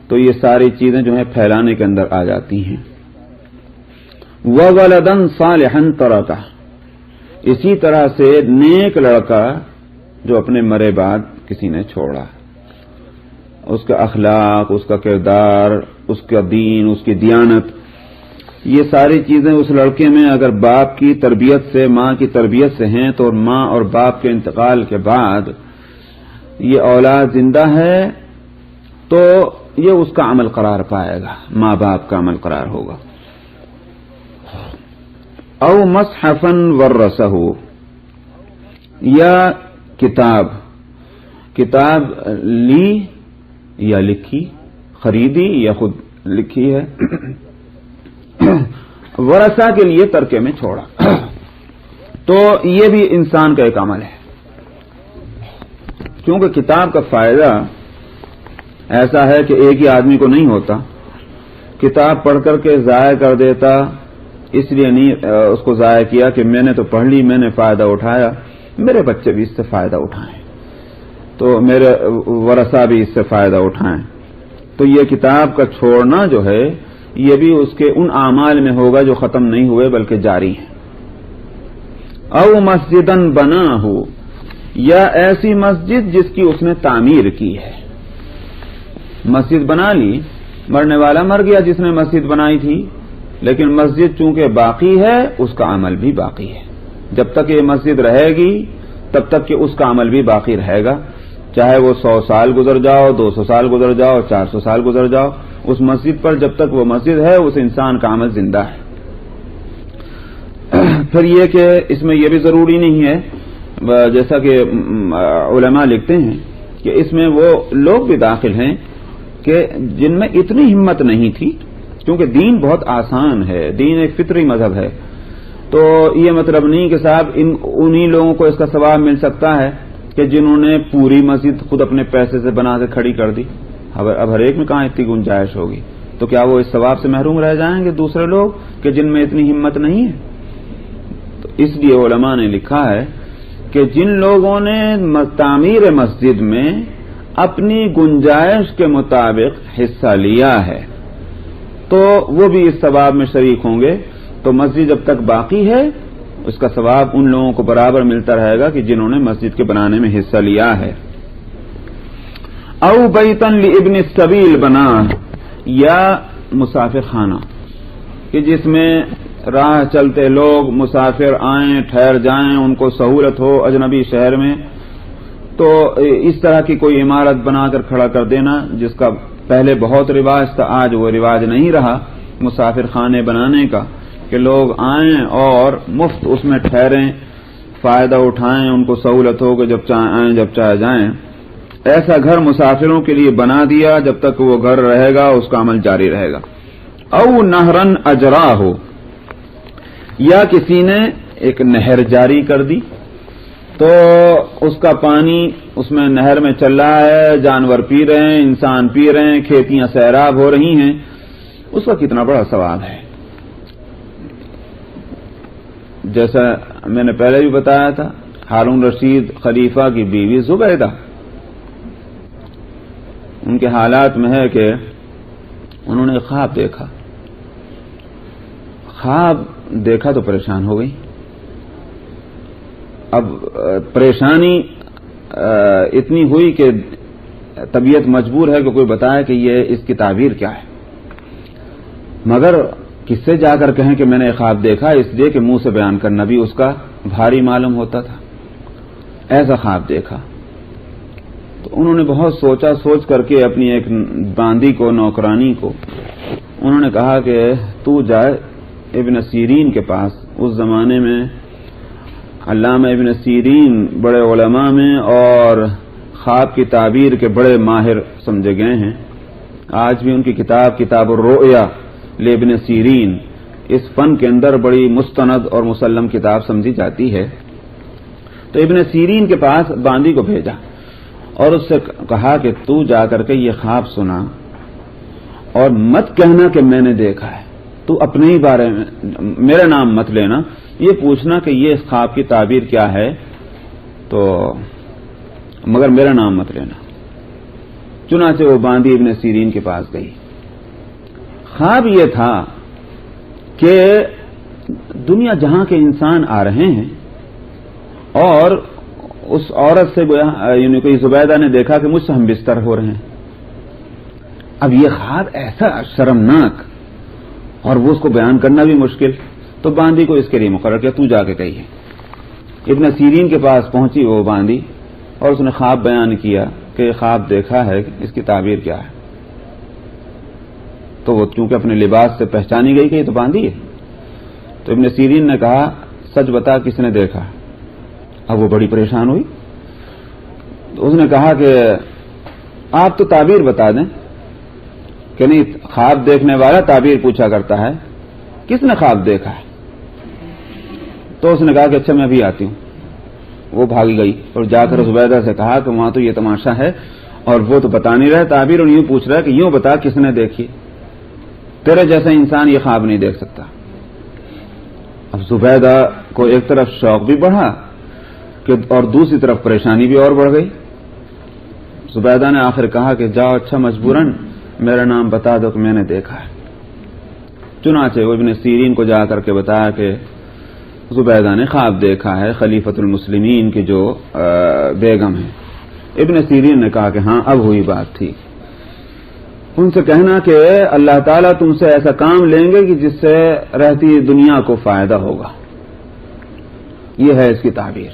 تو یہ ساری چیزیں جو ہیں پھیلانے کے اندر آ جاتی ہیں. وَوَلَدًا صَالِحًا تَرَكَهُ، اسی طرح سے نیک لڑکا جو اپنے مرے بعد کسی نے چھوڑا، اس کا اخلاق، اس کا کردار، اس کا دین، اس کی دیانت، یہ ساری چیزیں اس لڑکے میں اگر باپ کی تربیت سے، ماں کی تربیت سے ہیں تو ماں اور باپ کے انتقال کے بعد یہ اولاد زندہ ہے تو یہ اس کا عمل قرار پائے گا، ماں باپ کا عمل قرار ہوگا. او مصحفا ورثہ، یا کتاب لی یا لکھی، خریدی یا خود لکھی ہے، ورثہ کے لیے ترکے میں چھوڑا، تو یہ بھی انسان کا ایک عمل ہے. کیونکہ کتاب کا فائدہ ایسا ہے کہ ایک ہی آدمی کو نہیں ہوتا. کتاب پڑھ کر کے ضائع کر دیتا، اس لیے نہیں اس کو ضائع کیا کہ میں نے تو پڑھ لی، میں نے فائدہ اٹھایا، میرے بچے بھی اس سے فائدہ اٹھائیں، تو میرے ورثہ بھی اس سے فائدہ اٹھائیں. تو یہ کتاب کا چھوڑنا جو ہے یہ بھی اس کے ان اعمال میں ہوگا جو ختم نہیں ہوئے بلکہ جاری ہیں. او مسجدن بنا ہو، یا ایسی مسجد جس کی اس نے تعمیر کی ہے. مسجد بنا لی، مرنے والا مر گیا جس نے مسجد بنائی تھی، لیکن مسجد چونکہ باقی ہے اس کا عمل بھی باقی ہے. جب تک یہ مسجد رہے گی تب تک کہ اس کا عمل بھی باقی رہے گا، چاہے وہ 100 سال گزر جاؤ، 200 سال گزر جاؤ، 400 سال گزر جاؤ، اس مسجد پر جب تک وہ مسجد ہے اس انسان کا عمل زندہ ہے. پھر یہ کہ اس میں یہ بھی ضروری نہیں ہے، جیسا کہ علماء لکھتے ہیں کہ اس میں وہ لوگ بھی داخل ہیں کہ جن میں اتنی ہمت نہیں تھی، کیونکہ دین بہت آسان ہے، دین ایک فطری مذہب ہے. تو یہ مطلب نہیں کہ صاحب انہی لوگوں کو اس کا ثواب مل سکتا ہے کہ جنہوں نے پوری مسجد خود اپنے پیسے سے بنا کے کھڑی کر دی. اب ہر ایک میں کہاں اتنی گنجائش ہوگی، تو کیا وہ اس ثواب سے محروم رہ جائیں گے دوسرے لوگ کہ جن میں اتنی ہمت نہیں ہے؟ تو اس لیے علماء نے لکھا ہے کہ جن لوگوں نے تعمیر مسجد میں اپنی گنجائش کے مطابق حصہ لیا ہے تو وہ بھی اس ثواب میں شریک ہوں گے. تو مسجد جب تک باقی ہے اس کا ثواب ان لوگوں کو برابر ملتا رہے گا کہ جنہوں نے مسجد کے بنانے میں حصہ لیا ہے. او بیتن لابن السبیل بنا، یا مسافر خانہ کہ جس میں راہ چلتے لوگ مسافر آئیں، ٹھہر جائیں، ان کو سہولت ہو اجنبی شہر میں، تو اس طرح کی کوئی عمارت بنا کر کھڑا کر دینا جس کا پہلے بہت رواج تھا، آج وہ رواج نہیں رہا مسافر خانے بنانے کا، کہ لوگ آئیں اور مفت اس میں ٹھہریں، فائدہ اٹھائیں، ان کو سہولت ہو کہ جب چاہے آئیں جب چاہے جائیں. ایسا گھر مسافروں کے لیے بنا دیا، جب تک وہ گھر رہے گا اس کا عمل جاری رہے گا. او نہرن اجرا ہو، یا کسی نے ایک نہر جاری کر دی تو اس کا پانی اس میں نہر میں چل رہا ہے، جانور پی رہے ہیں، انسان پی رہے ہیں، کھیتیاں سیراب ہو رہی ہیں، اس کا کتنا بڑا ثواب ہے. جیسا میں نے پہلے بھی بتایا تھا، ہارون رشید خلیفہ کی بیوی زبیدہ، ان کے حالات میں ہے کہ انہوں نے خواب دیکھا تو پریشان ہو گئی. اب پریشانی اتنی ہوئی کہ طبیعت مجبور ہے کہ کوئی بتائے کہ یہ اس کی تعبیر کیا ہے، مگر کس سے جا کر کہیں کہ میں نے خواب دیکھا، اس لیے کہ منہ سے بیان کرنا بھی اس کا بھاری معلوم ہوتا تھا. ایسا خواب دیکھا تو انہوں نے بہت سوچ کر کے اپنی ایک باندی کو، نوکرانی کو، انہوں نے کہا کہ تو جائے ابن سیرین کے پاس. اس زمانے میں علامہ ابن سیرین بڑے علماء میں اور خواب کی تعبیر کے بڑے ماہر سمجھے گئے ہیں. آج بھی ان کی کتاب الرؤیا لابن سیرین اس فن کے اندر بڑی مستند اور مسلم کتاب سمجھی جاتی ہے. تو ابن سیرین کے پاس باندی کو بھیجا اور اس سے کہا کہ تو جا کر کے یہ خواب سنا اور مت کہنا کہ میں نے دیکھا ہے، تو اپنے ہی بارے میں میرا نام مت لینا، یہ پوچھنا کہ یہ خواب کی تعبیر کیا ہے، تو مگر میرا نام مت لینا۔ چنانچہ وہ باندی ابن سیرین کے پاس گئی۔ خواب یہ تھا کہ دنیا جہاں کے انسان آ رہے ہیں اور اس عورت سے یعنی کوئی زبیدہ نے دیکھا کہ مجھ سے ہم بستر ہو رہے ہیں۔ اب یہ خواب ایسا شرمناک اور وہ اس کو بیان کرنا بھی مشکل، تو باندی کو اس کے لیے مقرر کیا، تو جا کے کہیے۔ ابن سیرین کے پاس پہنچی وہ باندی اور اس نے خواب بیان کیا کہ خواب دیکھا ہے، اس کی تعبیر کیا ہے۔ تو وہ چونکہ اپنے لباس سے پہچانی گئی کہ یہ تو باندی ہے، تو ابن سیرین نے کہا سچ بتا کس نے دیکھا۔ اب وہ بڑی پریشان ہوئی، تو اس نے کہا کہ آپ تو تعبیر بتا دیں، کہ نہیں خواب دیکھنے والا تعبیر پوچھا کرتا ہے، کس نے خواب دیکھا ہے؟ تو اس نے کہا کہ اچھا میں ابھی آتی ہوں۔ وہ بھاگ گئی اور جا کر زبیدہ سے کہا کہ وہاں تو یہ تماشا ہے اور وہ تو بتا نہیں رہا تعبیر، اور یوں پوچھ رہا ہے کہ یوں بتا کس نے دیکھی، تیرے جیسا انسان یہ خواب نہیں دیکھ سکتا۔ اب زبیدہ کو ایک طرف شوق بھی بڑھا کہ اور دوسری طرف پریشانی بھی اور بڑھ گئی۔ زبیدہ نے آخر کہا کہ جاؤ اچھا مجبوراً میرا نام بتا دو کہ میں نے دیکھا ہے۔ چنانچہ وہ ابن سیرین کو جا کر کے بتایا کہ زبیدہ نے خواب دیکھا ہے خلیفۃ المسلمین کی جو بیگم ہے۔ ابن سیرین نے کہا کہ ہاں اب ہوئی بات تھی، ان سے کہنا کہ اللہ تعالیٰ تم سے ایسا کام لیں گے کہ جس سے رہتی دنیا کو فائدہ ہوگا، یہ ہے اس کی تعبیر۔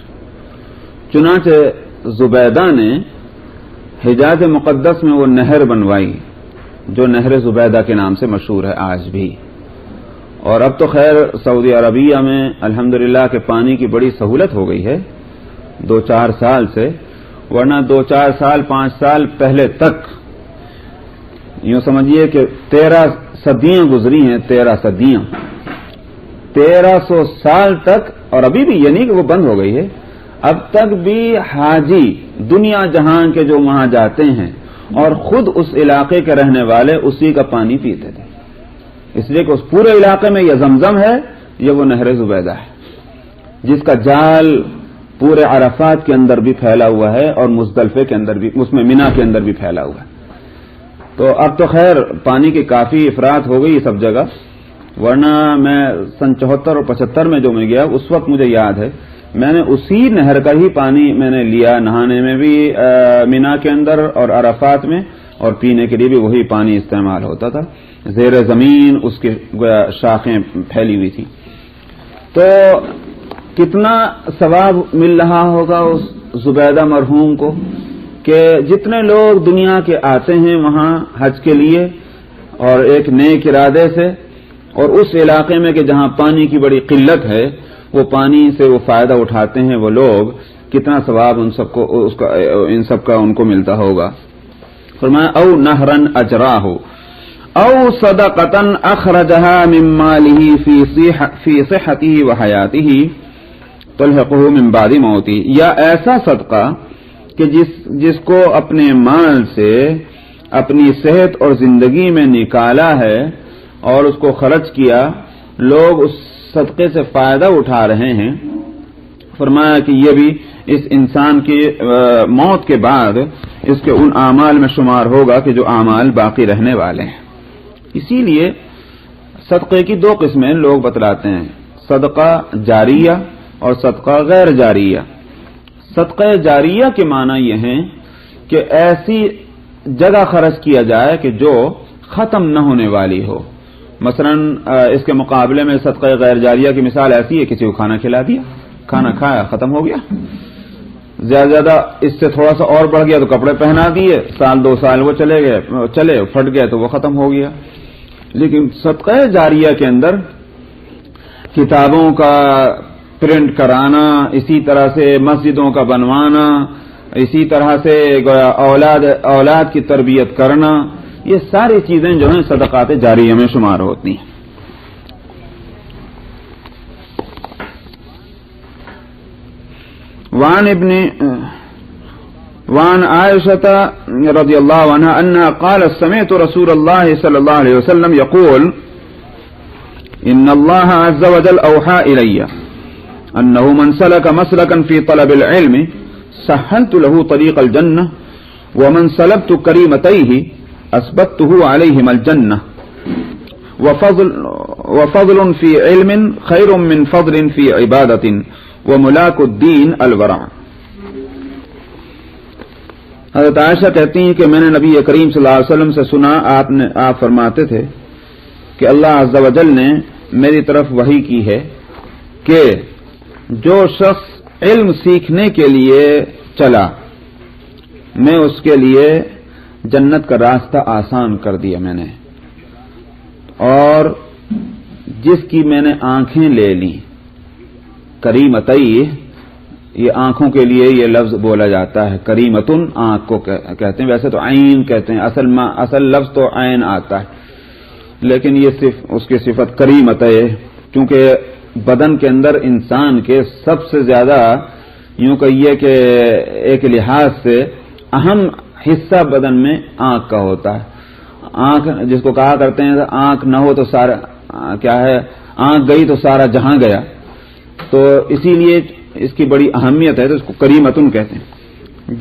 چنانچہ زبیدہ نے حجاز مقدس میں وہ نہر بنوائی جو نہر زبیدہ کے نام سے مشہور ہے آج بھی، اور اب تو خیر سعودی عربیہ میں الحمدللہ کہ پانی کی بڑی سہولت ہو گئی ہے 2-4 سال سے، ورنہ 2-4 سال 5 سال پہلے تک یوں سمجھیے کہ 13 صدیاں گزری ہیں، 13 صدیاں، 1300 سال تک، اور ابھی بھی یہ نہیں کہ وہ بند ہو گئی ہے، اب تک بھی حاجی دنیا جہان کے جو وہاں جاتے ہیں اور خود اس علاقے کے رہنے والے اسی کا پانی پیتے تھے، اس لیے کہ اس پورے علاقے میں یہ زمزم ہے، یہ وہ نہر زبیدہ ہے جس کا جال پورے عرفات کے اندر بھی پھیلا ہوا ہے اور مزدلفے کے اندر بھی، اس میں مینا کے اندر بھی پھیلا ہوا ہے۔ تو اب تو خیر پانی کی کافی افراط ہو گئی سب جگہ، ورنہ میں سن 74 اور 75 میں جو میں گیا اس وقت مجھے یاد ہے میں نے اسی نہر کا ہی پانی میں نے لیا، نہانے میں بھی مینا کے اندر اور عرفات میں، اور پینے کے لیے بھی وہی پانی استعمال ہوتا تھا، زیر زمین اس کی شاخیں پھیلی ہوئی تھی۔ تو کتنا ثواب مل رہا ہوگا اس زبیدہ مرحوم کو کہ جتنے لوگ دنیا کے آتے ہیں وہاں حج کے لیے اور ایک نیک ارادے سے، اور اس علاقے میں کہ جہاں پانی کی بڑی قلت ہے وہ پانی سے وہ فائدہ اٹھاتے ہیں وہ لوگ، کتنا ثواب ان سب کا ان کو ملتا ہوگا۔ فرمایا او نہرن اجراہ او صدقۃ اخرجها من ماله فی صحته وحیاته تلحقه من بعد موته، یا ایسا صدقہ کہ جس کو اپنے مال سے اپنی صحت اور زندگی میں نکالا ہے اور اس کو خرچ کیا، لوگ اس صدقے سے فائدہ اٹھا رہے ہیں۔ فرمایا کہ یہ بھی اس انسان کی موت کے بعد اس کے ان اعمال میں شمار ہوگا کہ جو اعمال باقی رہنے والے ہیں۔ اسی لیے صدقے کی 2 قسمیں لوگ بتلاتے ہیں، صدقہ جاریہ اور صدقہ غیر جاریہ۔ صدقہ جاریہ کے معنی یہ ہیں کہ ایسی جگہ خرچ کیا جائے کہ جو ختم نہ ہونے والی ہو۔ مثلا اس کے مقابلے میں صدقہ غیر جاریہ کی مثال ایسی ہے، کسی کو کھانا کھلا دیا، کھانا کھایا ختم ہو گیا، زیادہ اس سے تھوڑا سا اور بڑھ گیا تو کپڑے پہنا دیے، 1-2 سال وہ چلے پھٹ گئے تو وہ ختم ہو گیا۔ لیکن صدقہ جاریہ کے اندر کتابوں کا پرنٹ کرانا، اسی طرح سے مسجدوں کا بنوانا، اسی طرح سے اولاد کی تربیت کرنا، یہ ساری چیزیں جو ہیں صدقات جاریہ میں شمار ہوتی ہیں۔ وعن وعن عائشة رضي الله عنها أنها قالت سمعت رسول الله صلى الله عليه وسلم يقول إن الله عز وجل أوحى إلي أنه من سلك مسلكا في طلب العلم سهلت له طريق الجنة ومن سلبت كريمتيه أثبته عليهما الجنة وفضل في علم خير من فضل في عبادة وملاك الدين الورع. حضرت عائشہ کہتی ہیں کہ میں نے نبی کریم صلی اللہ علیہ وسلم سے سنا آپ فرماتے تھے کہ اللہ عز و جل نے میری طرف وحی کی ہے کہ جو شخص علم سیکھنے کے لیے چلا میں اس کے لیے جنت کا راستہ آسان کر دیا میں نے، اور جس کی میں نے آنکھیں لے لی، کریمتئی یہ آنکھوں کے لیے یہ لفظ بولا جاتا ہے، کریمتن آنکھ کو کہتے ہیں، ویسے تو عین کہتے ہیں، اصل لفظ تو عین آتا ہے، لیکن یہ صرف اس کی صفت کریمت ہے، کیونکہ بدن کے اندر انسان کے سب سے زیادہ یوں کہیے کہ ایک لحاظ سے اہم حصہ بدن میں آنکھ کا ہوتا ہے. آنکھ جس کو کہا کرتے ہیں آنکھ نہ ہو تو سارا کیا ہے، آنکھ گئی تو سارا جہاں گیا، تو اسی لیے اس کی بڑی اہمیت ہے، تو اس کو کریمتن کہتے ہیں.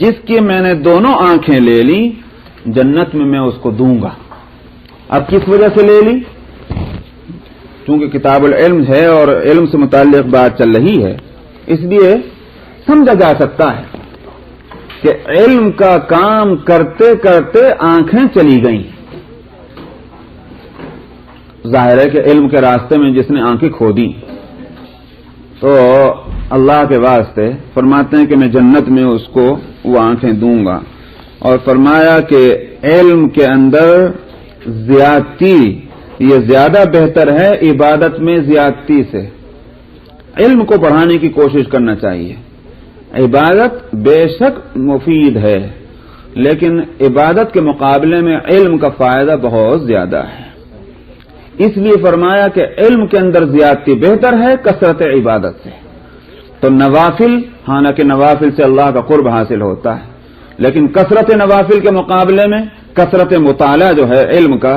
جس کی میں نے دونوں آنکھیں لے لی جنت میں اس کو دوں گا. اب کس وجہ سے لے لی؟ چونکہ کتاب العلم ہے اور علم سے متعلق بات چل رہی ہے، اس لیے سمجھا جا سکتا ہے کہ علم کا کام کرتے کرتے آنکھیں چلی گئیں. ظاہر ہے کہ علم کے راستے میں جس نے آنکھیں کھو دی تو اللہ کے واسطے فرماتے ہیں کہ میں جنت میں اس کو وہ آنکھیں دوں گا. اور فرمایا کہ علم کے اندر زیادتی یہ زیادہ بہتر ہے عبادت میں زیادتی سے. علم کو بڑھانے کی کوشش کرنا چاہیے. عبادت بے شک مفید ہے، لیکن عبادت کے مقابلے میں علم کا فائدہ بہت زیادہ ہے. اس لیے فرمایا کہ علم کے اندر زیادتی بہتر ہے کثرت عبادت سے. تو نوافل، حالانکہ نوافل سے اللہ کا قرب حاصل ہوتا ہے، لیکن کثرت نوافل کے مقابلے میں کثرت مطالعہ جو ہے علم کا،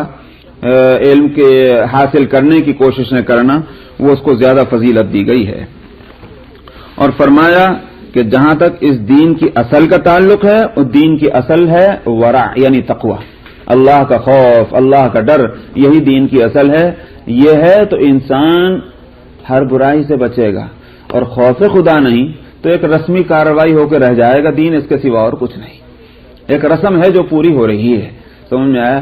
علم کے حاصل کرنے کی کوششیں کرنا، وہ اس کو زیادہ فضیلت دی گئی ہے. اور فرمایا کہ جہاں تک اس دین کی اصل کا تعلق ہے، اس دین کی اصل ہے ورع یعنی تقوی، اللہ کا خوف، اللہ کا ڈر، یہی دین کی اصل ہے. یہ ہے تو انسان ہر برائی سے بچے گا، اور خوف خدا نہیں تو ایک رسمی کارروائی ہو کے رہ جائے گا، دین اس کے سوا اور کچھ نہیں. ایک رسم ہے جو پوری ہو رہی ہے، سمجھ میں آیا؟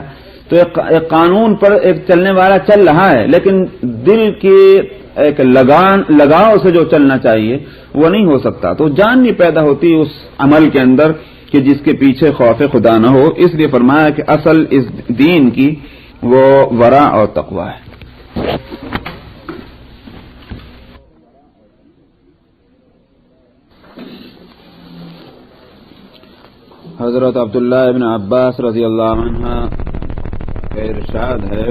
تو ایک قانون پر ایک چلنے والا چل رہا ہے، لیکن دل کی ایک لگاؤ سے جو چلنا چاہیے وہ نہیں ہو سکتا. تو جان نہیں پیدا ہوتی اس عمل کے اندر کہ جس کے پیچھے خوف خدا نہ ہو. اس لیے فرمایا کہ اصل اس دین کی وہ ورع اور تقوی ہے. حضرت عبداللہ ابن عباس رضی اللہ عنہ کا ارشاد ہے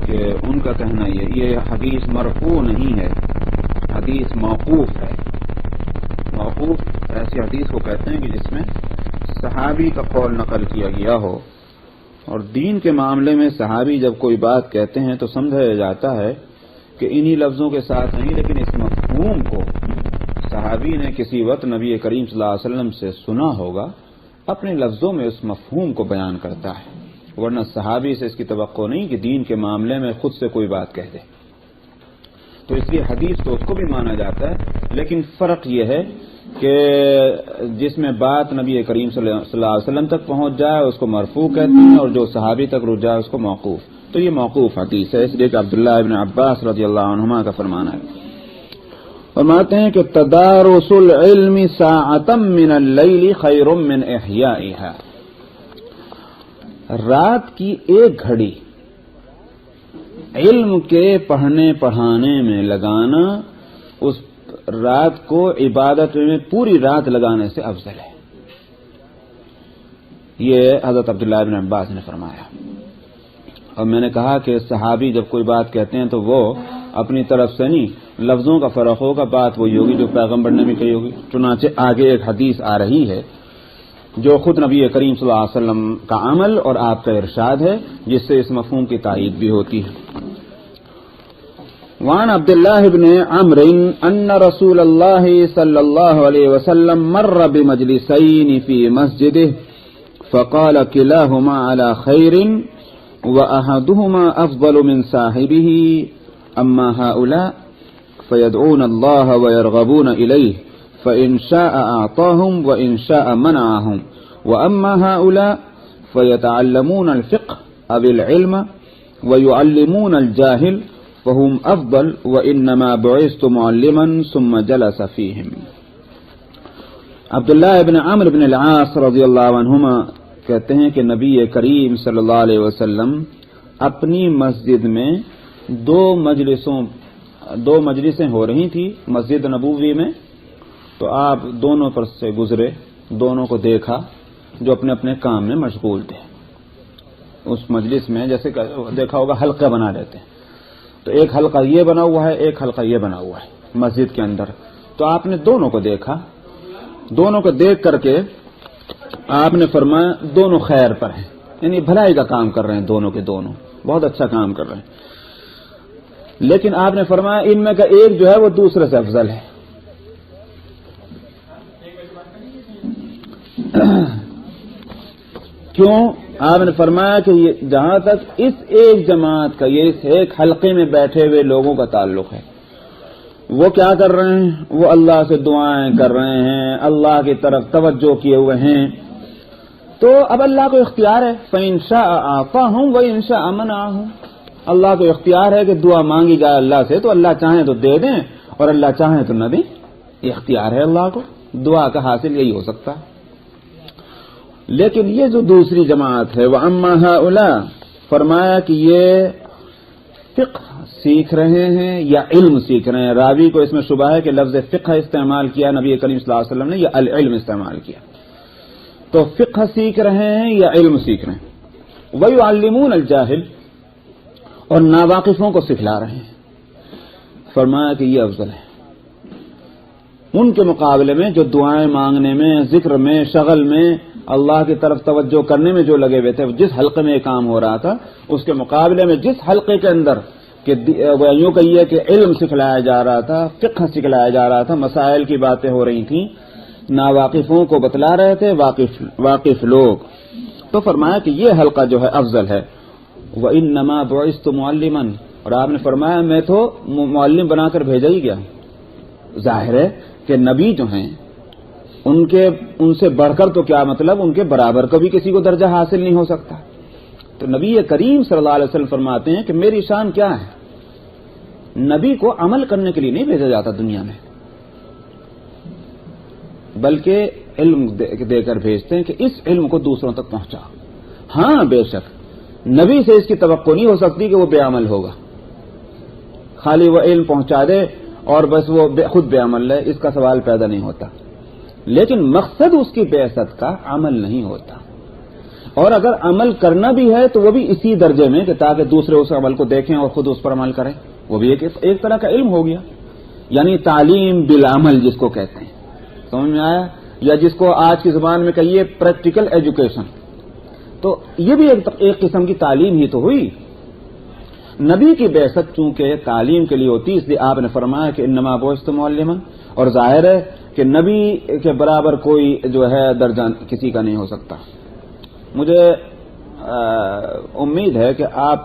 کہ ان کا کہنا یہ حدیث مرفوع نہیں ہے، حدیث موقوف ہے. موقوف ایسی حدیث کو کہتے ہیں کہ جس میں صحابی کا قول نقل کیا گیا ہو. اور دین کے معاملے میں صحابی جب کوئی بات کہتے ہیں تو سمجھا جاتا ہے کہ انہی لفظوں کے ساتھ نہیں، لیکن اس مفہوم کو صحابی نے کسی وقت نبی کریم صلی اللہ علیہ وسلم سے سنا ہوگا، اپنے لفظوں میں اس مفہوم کو بیان کرتا ہے. ورنہ صحابی سے اس کی توقع نہیں کہ دین کے معاملے میں خود سے کوئی بات کہہ دے. تو اس لیے حدیث تو اس کو بھی مانا جاتا ہے، لیکن فرق یہ ہے کہ جس میں بات نبی کریم صلی اللہ علیہ وسلم تک پہنچ جائے اس کو مرفوع کہتے ہیں، اور جو صحابی تک رک جائے اس کو موقوف. تو یہ موقوف حدیث ہے، اس لیے کہ عبداللہ ابن عباس رضی اللہ عنہما کا فرمان ہے. فرماتے ہیں کہ تدارس العلم ساعۃ من اللیل خیر من احیائها، رات کی ایک گھڑی علم کے پڑھنے پڑھانے میں لگانا اس رات کو عبادت میں پوری رات لگانے سے افضل ہے. یہ حضرت عبداللہ ابن عباس نے فرمایا. اور میں نے کہا کہ صحابی جب کوئی بات کہتے ہیں تو وہ اپنی طرف سے نہیں، لفظوں کا فرق ہوگا، بات وہی ہوگی جو پیغمبر نے بھی کہی ہوگی۔ چنانچہ آگے ایک حدیث آ رہی ہے جو خود نبی کریم صلی اللہ علیہ وسلم کا عمل اور آپ کا ارشاد ہے، جس سے اس مفہوم کی تائید بھی ہوتی ہے۔ وعن عبد الله بن عمرو ان رسول الله صلى الله عليه وسلم مر بمجلسين في مسجده فقال كلاهما على خير واحدهما افضل من صاحبه اما هؤلاء فيدعون الله ويرغبون اليه فان شاء اعطاهم وان شاء منعهم واما هؤلاء فيتعلمون الفقه او العلم ويعلمون الجاهل فهم افضل وانما بعثت معلما ثم جلس فيهم۔ عبداللہ ابن عمرو بن العاص رضی اللہ عنہما کہتے ہیں کہ نبی کریم صلی اللہ علیہ وسلم اپنی مسجد میں دو مجلسیں ہو رہی تھی مسجد نبوی میں، تو آپ دونوں پر سے گزرے، دونوں کو دیکھا جو اپنے اپنے کام میں مشغول تھے۔ اس مجلس میں جیسے دیکھا ہوگا حلقے بنا لیتے ہیں، تو ایک حلقہ یہ بنا ہوا ہے، ایک حلقہ یہ بنا ہوا ہے مسجد کے اندر، تو آپ نے دونوں کو دیکھا، دونوں کو دیکھ کر کے آپ نے فرمایا دونوں خیر پر ہیں، یعنی بھلائی کا کام کر رہے ہیں، دونوں کے دونوں بہت اچھا کام کر رہے ہیں، لیکن آپ نے فرمایا ان میں کا ایک جو ہے وہ دوسرے سے افضل ہے۔ کیوں؟ آپ نے فرمایا کہ یہ جہاں تک اس ایک جماعت کا، یہ اس ایک حلقے میں بیٹھے ہوئے لوگوں کا تعلق ہے، وہ کیا کر رہے ہیں؟ وہ اللہ سے دعائیں کر رہے ہیں، اللہ کی طرف توجہ کیے ہوئے ہیں، تو اب اللہ کو اختیار ہے، فَإِن شَاءَ أَعْطَاهُمْ وَإِن شَاءَ مَنَعَهُمْ، اللہ کو اختیار ہے کہ دعا مانگی جائے اللہ سے تو اللہ چاہیں تو دے دیں اور اللہ چاہیں تو نہ دیں، یہ اختیار ہے اللہ کو، دعا کا حاصل یہی ہو سکتا ہے۔ لیکن یہ جو دوسری جماعت ہے وَأَمَّا هَؤُلَاء، فرمایا کہ یہ فقہ سیکھ رہے ہیں یا علم سیکھ رہے ہیں۔ راوی کو اس میں شبہ ہے کہ لفظ فقہ استعمال کیا نبی کریم صلی اللہ علیہ وسلم نے یا العلم استعمال کیا، تو فقہ سیکھ رہے ہیں یا علم سیکھ رہے ہیں۔ وَيُعَلِّمُونَ الْجَاهِلَ، اور ناواقفوں کو سکھلا رہے ہیں۔ فرمایا کہ یہ افضل ہے ان کے مقابلے میں جو دعائیں مانگنے میں، ذکر میں، شغل میں، اللہ کی طرف توجہ کرنے میں جو لگے ہوئے تھے، جس حلقے میں یہ کام ہو رہا تھا اس کے مقابلے میں جس حلقے کے اندر کہ یوں کہیے کہ علم سکھلایا جا رہا تھا، فقہ سکھلایا جا رہا تھا، مسائل کی باتیں ہو رہی تھیں، ناواقفوں کو بتلا رہے تھے واقف لوگ، تو فرمایا کہ یہ حلقہ جو ہے افضل ہے۔ وَإِنَّمَا بُعِثْتُ مُعَلِّمًا، اور آپ نے فرمایا میں تو معلم بنا کر بھیجا ہی گیا۔ ظاہر ہے کہ نبی جو ہیں ان سے بڑھ کر تو کیا مطلب ان کے برابر کبھی کسی کو درجہ حاصل نہیں ہو سکتا، تو نبی کریم صلی اللہ علیہ وسلم فرماتے ہیں کہ میری شان کیا ہے؟ نبی کو عمل کرنے کے لیے نہیں بھیجا جاتا دنیا میں، بلکہ علم دے کر بھیجتے ہیں کہ اس علم کو دوسروں تک پہنچا۔ ہاں بے شک نبی سے اس کی توقع نہیں ہو سکتی کہ وہ بے عمل ہوگا، خالی وہ علم پہنچا دے اور بس وہ خود بے عمل ہے، اس کا سوال پیدا نہیں ہوتا، لیکن مقصد اس کی بعثت کا عمل نہیں ہوتا، اور اگر عمل کرنا بھی ہے تو وہ بھی اسی درجے میں کہ تاکہ دوسرے اس عمل کو دیکھیں اور خود اس پر عمل کریں، وہ بھی ایک طرح کا علم ہو گیا، یعنی تعلیم بالعمل جس کو کہتے ہیں، سمجھ میں آیا؟ یا جس کو آج کی زبان میں کہیے پریکٹیکل ایجوکیشن، تو یہ بھی ایک قسم کی تعلیم ہی تو ہوئی۔ نبی کی بعثت چونکہ تعلیم کے لیے ہوتی، اس لیے آپ نے فرمایا کہ انما بعثت معلما، اور ظاہر ہے کہ نبی کے برابر کوئی جو ہے درجہ کسی کا نہیں ہو سکتا۔ مجھے امید ہے کہ آپ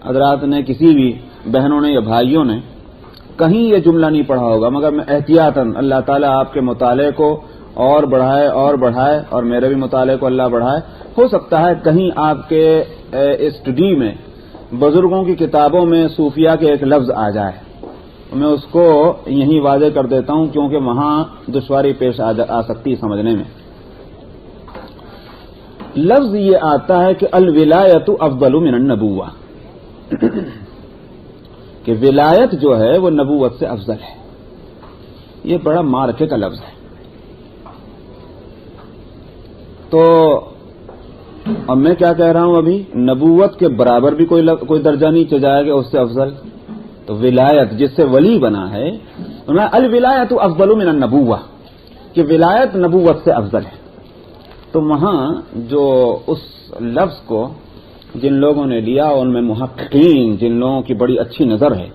حضرات نے کسی بھی بہنوں نے یا بھائیوں نے کہیں یہ جملہ نہیں پڑھا ہوگا، مگر میں احتیاطاً اللہ تعالیٰ آپ کے مطالعے کو اور بڑھائے اور میرے بھی مطالعے کو اللہ بڑھائے، ہو سکتا ہے کہیں آپ کے اسٹڈی میں بزرگوں کی کتابوں میں صوفیہ کے ایک لفظ آ جائے، میں اس کو یہیں واضح کر دیتا ہوں کیونکہ وہاں دشواری پیش آ سکتی سمجھنے میں۔ لفظ یہ آتا ہے کہ الولایت افضل من النبوہ، کہ ولایت جو ہے وہ نبوت سے افضل ہے، یہ بڑا مارکے کا لفظ ہے۔ تو اب میں کیا کہہ رہا ہوں ابھی، نبوت کے برابر بھی کوئی درجہ نہیں چل جائے گا اس سے افضل، تو ولایت جس سے ولی بنا ہے الولایت افضل من النبوہ کہ ولایت نبوت سے افضل ہے. تو وہاں جو اس لفظ کو جن لوگوں نے لیا ان میں محققین جن لوگوں کی بڑی اچھی نظر ہے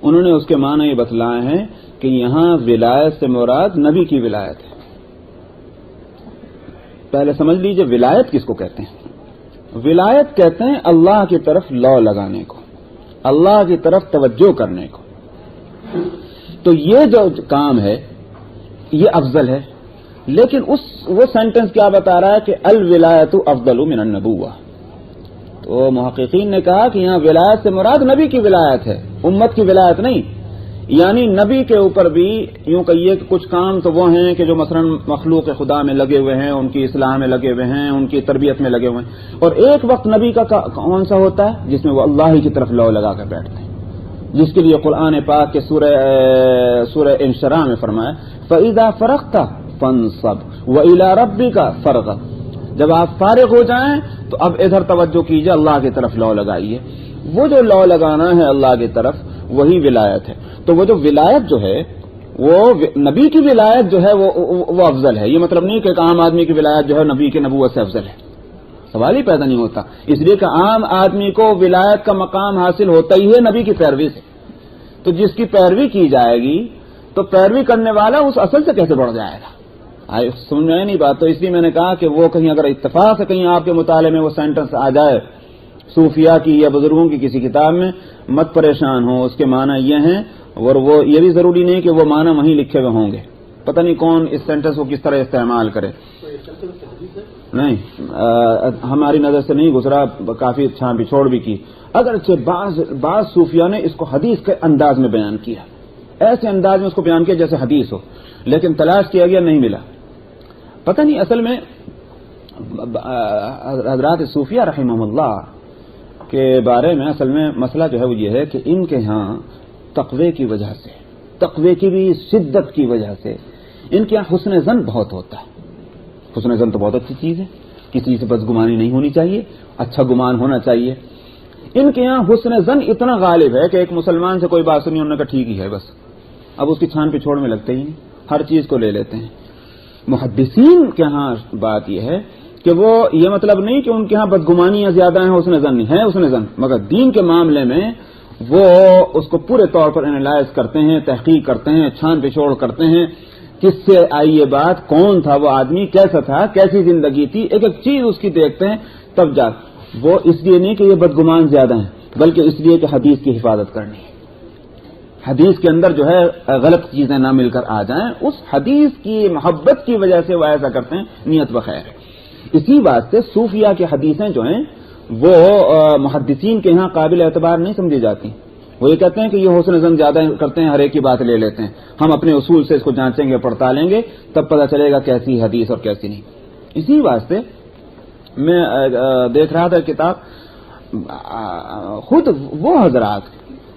انہوں نے اس کے معنی یہ بتلائے ہیں کہ یہاں ولایت سے مراد نبی کی ولایت ہے. پہلے سمجھ لیجئے ولایت کس کو کہتے ہیں. ولایت کہتے ہیں اللہ کی طرف لو لگانے کو، اللہ کی طرف توجہ کرنے کو. تو یہ جو کام ہے یہ افضل ہے. لیکن وہ سینٹنس کیا بتا رہا ہے کہ الولایت افضل من النبوہ. تو محققین نے کہا کہ یہاں ولایت سے مراد نبی کی ولایت ہے، امت کی ولایت نہیں. یعنی نبی کے اوپر بھی یوں کہیے کہ کچھ کام تو وہ ہیں کہ جو مثلا مخلوق خدا میں لگے ہوئے ہیں، ان کی اصلاح میں لگے ہوئے ہیں، ان کی تربیت میں لگے ہوئے ہیں. اور ایک وقت نبی کا کون سا ہوتا ہے جس میں وہ اللہ کی طرف لو لگا کر بیٹھتے ہیں، جس کے لیے قرآن پاک کے سورہ انشراح میں فرمایا فَإِذَا فَرَغْتَ فَانصَبْ وَإِلَىٰ رَبِّكَ فَارْغَب. جب آپ فارغ ہو جائیں تو اب ادھر توجہ کیجئے، اللہ کی طرف لو لگائیے. وہ جو لو لگانا ہے اللہ کی طرف وہی ولایت ہے. تو وہ جو ولایت جو ہے وہ نبی کی ولایت جو ہے وہ افضل ہے. یہ مطلب نہیں کہ ایک عام آدمی کی ولایت جو ہے نبی کے نبوت سے افضل ہے، سوال ہی پیدا نہیں ہوتا. اس لیے کہ عام آدمی کو ولایت کا مقام حاصل ہوتا ہی ہے نبی کی پیروی سے. تو جس کی پیروی کی جائے گی تو پیروی کرنے والا اس اصل سے کیسے بڑھ جائے گا. سمجھ میں نہیں بات. تو اس لیے میں نے کہا کہ وہ کہیں اگر اتفاق سے کہیں آپ کے مطالعے میں وہ سینٹنس آ جائے صوفیاء کی یا بزرگوں کی کسی کتاب میں، مت پریشان ہو. اس کے معنی یہ ہیں، اور وہ یہ بھی ضروری نہیں کہ وہ معنی وہیں لکھے ہوئے ہوں گے. پتہ نہیں کون اس سینٹنس کو کس طرح استعمال کرے. نہیں ہماری نظر سے نہیں گزرا، کافی چھان بچھوڑ بھی کی. اگرچہ بعض صوفیاء نے اس کو حدیث کے انداز میں بیان کیا، ایسے انداز میں اس کو بیان کیا جیسے حدیث ہو، لیکن تلاش کیا گیا نہیں ملا. پتہ نہیں اصل میں حضرات صوفیہ رحمہم اللہ کے بارے میں اصل میں مسئلہ جو ہے وہ یہ ہے کہ ان کے ہاں تقوی کی وجہ سے، تقوی کی بھی شدت کی وجہ سے ان کے یہاں حسن ظن بہت ہوتا ہے. حسن ظن تو بہت اچھی چیز ہے، کسی سے بدگمانی نہیں ہونی چاہیے، اچھا گمان ہونا چاہیے. ان کے یہاں حسن ظن اتنا غالب ہے کہ ایک مسلمان سے کوئی بات سنی انہوں نے کہا ٹھیک ہی ہے بس، اب اس کی چھان پچھوڑ میں لگتے ہی نہیں، ہر چیز کو لے لیتے ہیں. محدثین کے ہاں بات یہ ہے کہ وہ یہ مطلب نہیں کہ ان کے ہاں بدگمانیاں زیادہ ہیں، حسن ظن نہیں ہے، حسن ظن، مگر دین کے معاملے میں وہ اس کو پورے طور پر انالائز کرتے ہیں، تحقیق کرتے ہیں، چھان پچھوڑ کرتے ہیں. کس سے آئی یہ بات، کون تھا وہ آدمی، کیسا تھا، کیسی زندگی تھی، ایک ایک چیز اس کی دیکھتے ہیں. تب جا وہ اس لیے نہیں کہ یہ بدگمان زیادہ ہیں، بلکہ اس لیے کہ حدیث کی حفاظت کرنی ہے. حدیث کے اندر جو ہے غلط چیزیں نہ مل کر آ جائیں، اس حدیث کی محبت کی وجہ سے وہ ایسا کرتے ہیں، نیت بخیر ہے. اسی بات سے صوفیہ کی حدیثیں جو ہیں وہ محدثین کے ہاں قابل اعتبار نہیں سمجھی جاتی. وہ یہ کہتے ہیں کہ یہ حسن ظن زیادہ کرتے ہیں، ہر ایک کی بات لے لیتے ہیں، ہم اپنے اصول سے اس کو جانچیں گے، پڑتالیں گے، تب پتہ چلے گا کیسی حدیث اور کیسی نہیں. اسی واسطے میں دیکھ رہا تھا کتاب، خود وہ حضرات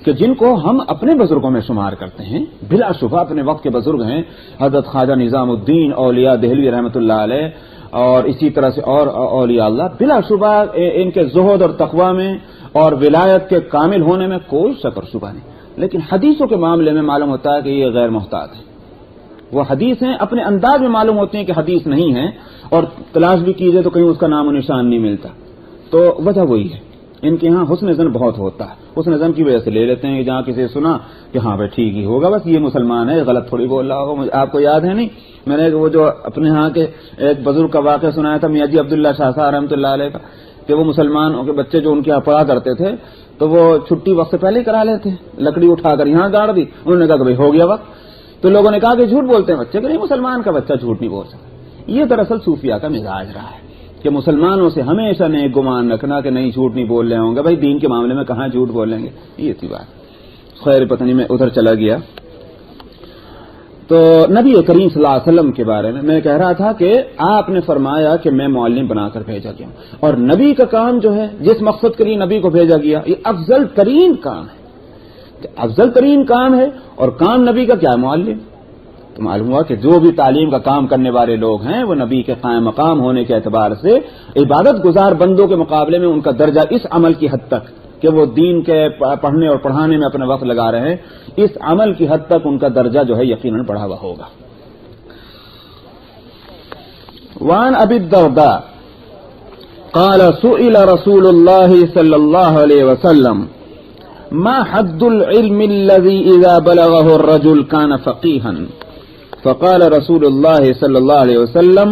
کہ جن کو ہم اپنے بزرگوں میں شمار کرتے ہیں، بلا شبہ اپنے وقت کے بزرگ ہیں، حضرت خواجہ نظام الدین اولیاء دہلوی رحمۃ اللہ علیہ، اور اسی طرح سے اور اولیاء اللہ، بلا شبہ ان کے زہد اور تقوی میں اور ولایت کے کامل ہونے میں کوئی شک اور شبہ نہیں. لیکن حدیثوں کے معاملے میں معلوم ہوتا ہے کہ یہ غیر محتاط ہیں. وہ حدیث ہیں، اپنے انداز میں معلوم ہوتے ہیں کہ حدیث نہیں ہے، اور تلاش بھی کیجئے تو کہیں اس کا نام و نشان نہیں ملتا. تو وجہ وہی ہے، ان کے ہاں حسن ظن بہت ہوتا ہے. حسن ظن کی وجہ سے لے لیتے ہیں کہ جہاں کسی سنا کہ ہاں بھائی ٹھیک ہی ہوگا، بس یہ مسلمان ہے، غلط تھوڑی بول رہا ہوگا. آپ کو یاد ہے نہیں، میں نے وہ جو اپنے ہاں کے ایک بزرگ کا واقعہ سنایا تھا، میاں جی عبداللہ شاہ صاحب رحمۃ اللہ علیہ کا، کہ وہ مسلمانوں کے بچے جو ان کے یہاں پڑھا کرتے تھے تو وہ چھٹی وقت سے پہلے ہی کرا لیتے، لکڑی اٹھا کر یہاں گاڑ دی. انہوں نے کہا کہ بھائی ہو گیا وقت. تو لوگوں نے کہا کہ جھوٹ بولتے ہیں بچے، کہ نہیں مسلمان کا بچہ جھوٹ نہیں بول سکتا. یہ دراصل صوفیہ کا مزاج رہا ہے کہ مسلمانوں سے ہمیشہ نہیں گمان رکھنا کہ نہیں جھوٹ نہیں بول رہے ہوں گے. بھائی دین کے معاملے میں کہاں جھوٹ بولیں گے، یہ تھی بات. خیر پتہ نہیں میں ادھر چلا گیا. تو نبی کریم صلی اللہ علیہ وسلم کے بارے میں کہہ رہا تھا کہ آپ نے فرمایا کہ میں معلم بنا کر بھیجا گیا ہوں، اور نبی کا کام جو ہے جس مقصد کے لیے نبی کو بھیجا گیا یہ افضل ترین کام ہے. افضل ترین کام ہے، اور کام نبی کا کیا ہے؟ معلم. تو معلوم ہوا کہ جو بھی تعلیم کا کام کرنے والے لوگ ہیں وہ نبی کے قائم مقام ہونے کے اعتبار سے عبادت گزار بندوں کے مقابلے میں ان کا درجہ اس عمل کی حد تک کہ کہ وہ دین کے پڑھنے اور پڑھانے میں اپنا وقت لگا رہے ہیں، اس عمل کی حد تک ان کا درجہ جو ہے یقیناً بڑھا ہوا ہوگا۔ وعن ابی الدرداء قال سئل رسول الله صلى الله عليه وسلم ما حد العلم الذي اذا بلغه الرجل كان فقيها فقال رسول الله صلى الله عليه وسلم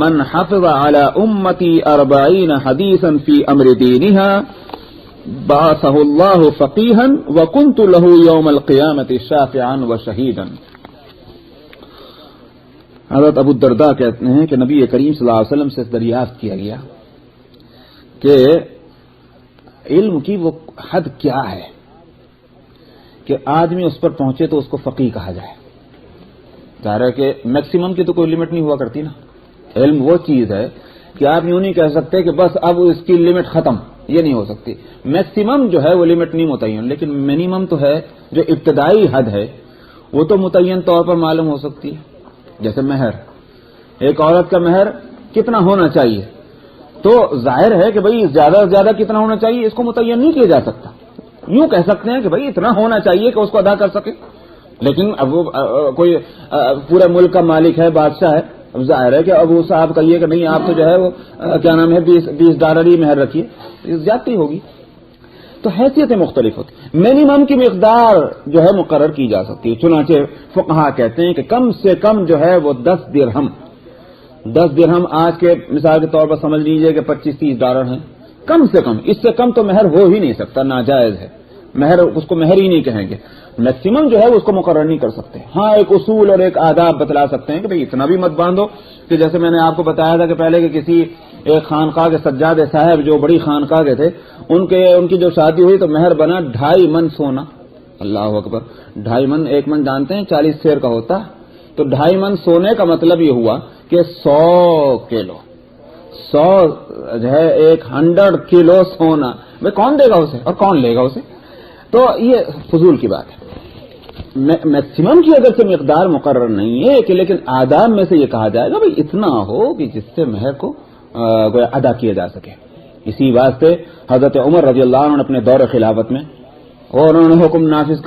من حفظ على امتي 40 حديثا في امر دينها بعثه الله فقيها وكنت له يوم القيامة شافعا وشهيدا۔ حضرت ابو الدرداء کہتے ہیں کہ نبی کریم صلی اللہ علیہ وسلم سے دریافت کیا گیا کہ علم کی وہ حد کیا ہے کہ آدمی اس پر پہنچے تو اس کو فقیہ کہا جائے۔ ظاہر ہے کہ میکسیمم کی تو کوئی لمٹ نہیں ہوا کرتی نا۔ علم وہ چیز ہے کہ آپ یوں نہیں کہہ سکتے کہ بس اب اس کی لمٹ ختم، یہ نہیں ہو سکتی۔ میکسیمم جو ہے وہ لمٹ نہیں متعین، لیکن منیمم تو ہے، جو ابتدائی حد ہے وہ تو متعین طور پر معلوم ہو سکتی ہے۔ جیسے مہر، ایک عورت کا مہر کتنا ہونا چاہیے، تو ظاہر ہے کہ بھئی زیادہ سے زیادہ کتنا ہونا چاہیے اس کو متعین نہیں کیا جا سکتا۔ یوں کہہ سکتے ہیں کہ بھئی اتنا ہونا چاہیے کہ اس کو ادا کر سکے، لیکن اب وہ کوئی پورے ملک کا مالک ہے، بادشاہ ہے، اب ظاہر ہے کہ اب وہ صاحب کہیے کہ نہیں آپ تو جو ہے وہ کیا نام ہے $20 ہی مہر رکھیے، زیادتی ہوگی۔ تو حیثیتیں مختلف ہوتی، منیمم کی مقدار جو ہے مقرر کی جا سکتی ہے۔ چنانچہ فقہا کہتے ہیں کہ کم سے کم جو ہے وہ 10 درہم آج کے مثال کے طور پر سمجھ لیجئے کہ $25-30 ہیں، کم سے کم۔ اس سے کم تو مہر ہو ہی نہیں سکتا، ناجائز ہے مہر، اس کو مہر ہی نہیں کہیں گے۔ میکسیمم جو ہے اس کو مقرر نہیں کر سکتے۔ ہاں ایک اصول اور ایک آداب بتلا سکتے ہیں کہ بھئی اتنا بھی مت باندھو کہ جیسے میں نے آپ کو بتایا تھا کہ پہلے کہ کسی ایک خانقاہ کے سجاد صاحب جو بڑی خانقاہ کے تھے، ان کی جو شادی ہوئی تو مہر بنا 2.5 من سونا۔ اللہ اکبر، 2.5 من، 1 من جانتے ہیں 40 سیر کا ہوتا، تو 2.5 من سونے کا مطلب یہ ہوا کہ 100 کلو، 100 جو ہے 100 کلو سونا، بھئی کون دے گا اسے اور کون لے گا اسے؟ تو یہ فضول کی بات ہے۔ میکسیمم کی اگر سے مقدار مقرر نہیں ہے کہ، لیکن آداب میں سے یہ کہا جائے گا بھئی اتنا ہو کہ جس سے مہر کو ادا کیا جا سکے۔ اسی واسطے حضرت عمر رضی اللہ عنہ نے اپنے دور خلافت میں اور انہوں نے حکم نافذ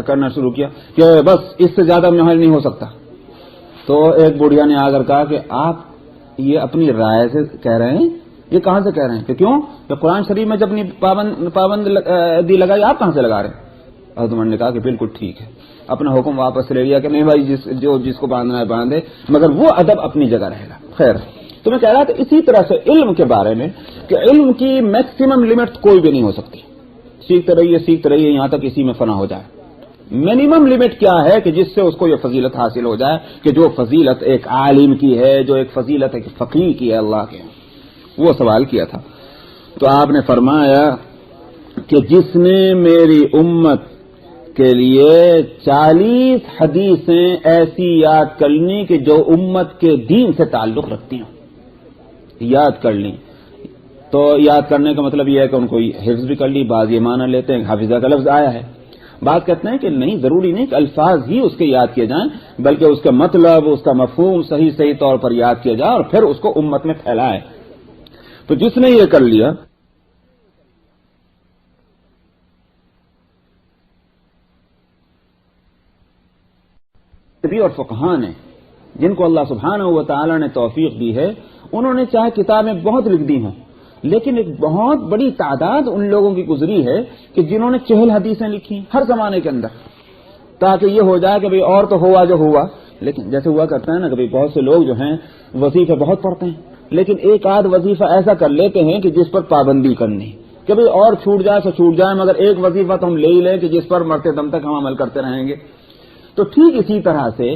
کرنا شروع کیا کہ بس اس سے زیادہ مہر نہیں ہو سکتا۔ تو ایک بڑھیا نے آ کر کہا کہ آپ یہ اپنی رائے سے کہہ رہے ہیں، یہ کہاں سے کہہ رہے ہیں؟ کہ کیوں؟ کہ قرآن شریف میں جب پابندی لگائی آپ کہاں سے لگا رہے ہیں؟ حضرت عمر نے کہا کہ بالکل ٹھیک ہے، اپنا حکم واپس لے لیا کہ نہیں بھائی جس کو باندھنا ہے باندھے، مگر وہ ادب اپنی جگہ رہے گا۔ خیر، تو میں کہہ رہا تھا اسی طرح سے علم کے بارے میں کہ علم کی میکسیمم لمٹ کوئی بھی نہیں ہو سکتی۔ سیکھتے رہیے یہاں تک اسی میں فنا ہو جائے۔ منیمم لمٹ کیا ہے کہ جس سے اس کو یہ فضیلت حاصل ہو جائے کہ جو فضیلت ایک عالم کی ہے، جو ایک فضیلت ایک فقیہ کی ہے اللہ کے، وہ سوال کیا تھا۔ تو آپ نے فرمایا کہ جس نے میری امت کے لیے 40 حدیثیں ایسی یاد کر لیں کہ جو امت کے دین سے تعلق رکھتی ہیں، یاد کر لیں، تو یاد کرنے کا مطلب یہ ہے کہ ان کو حفظ بھی کر لی۔ بعض یہ معنی لیتے ہیں حافظہ کا لفظ آیا ہے، بعض کہتے ہیں کہ نہیں، ضروری نہیں کہ الفاظ ہی اس کے یاد کیے جائیں، بلکہ اس کا مطلب، اس کا مفہوم صحیح طور پر یاد کیا جائے اور پھر اس کو امت میں پھیلائے۔ تو جس نے یہ کر لیا، اور فقہاء نے جن کو اللہ سبحانہ و تعالی نے توفیق دی ہے، انہوں نے چاہے کتابیں بہت لکھ دی ہوں، لیکن ایک بہت بڑی تعداد ان لوگوں کی گزری ہے کہ جنہوں نے 40 حدیثیں لکھی ہر زمانے کے اندر، تاکہ یہ ہو جائے کہ بھئی اور تو ہوا جو ہوا، لیکن جیسے ہوا کرتا ہے نا کہ بھئی بہت سے لوگ جو ہیں وظیفے بہت پڑھتے ہیں، لیکن ایک آدھ وظیفہ ایسا کر لیتے ہیں کہ جس پر پابندی کرنی کہ بھئی اور چھوٹ جائے تو چھوٹ جائے، مگر ایک وظیفہ تو ہم لے ہی لیں کہ جس پر مرتے دم تک ہم عمل کرتے رہیں گے۔ تو ٹھیک اسی طرح سے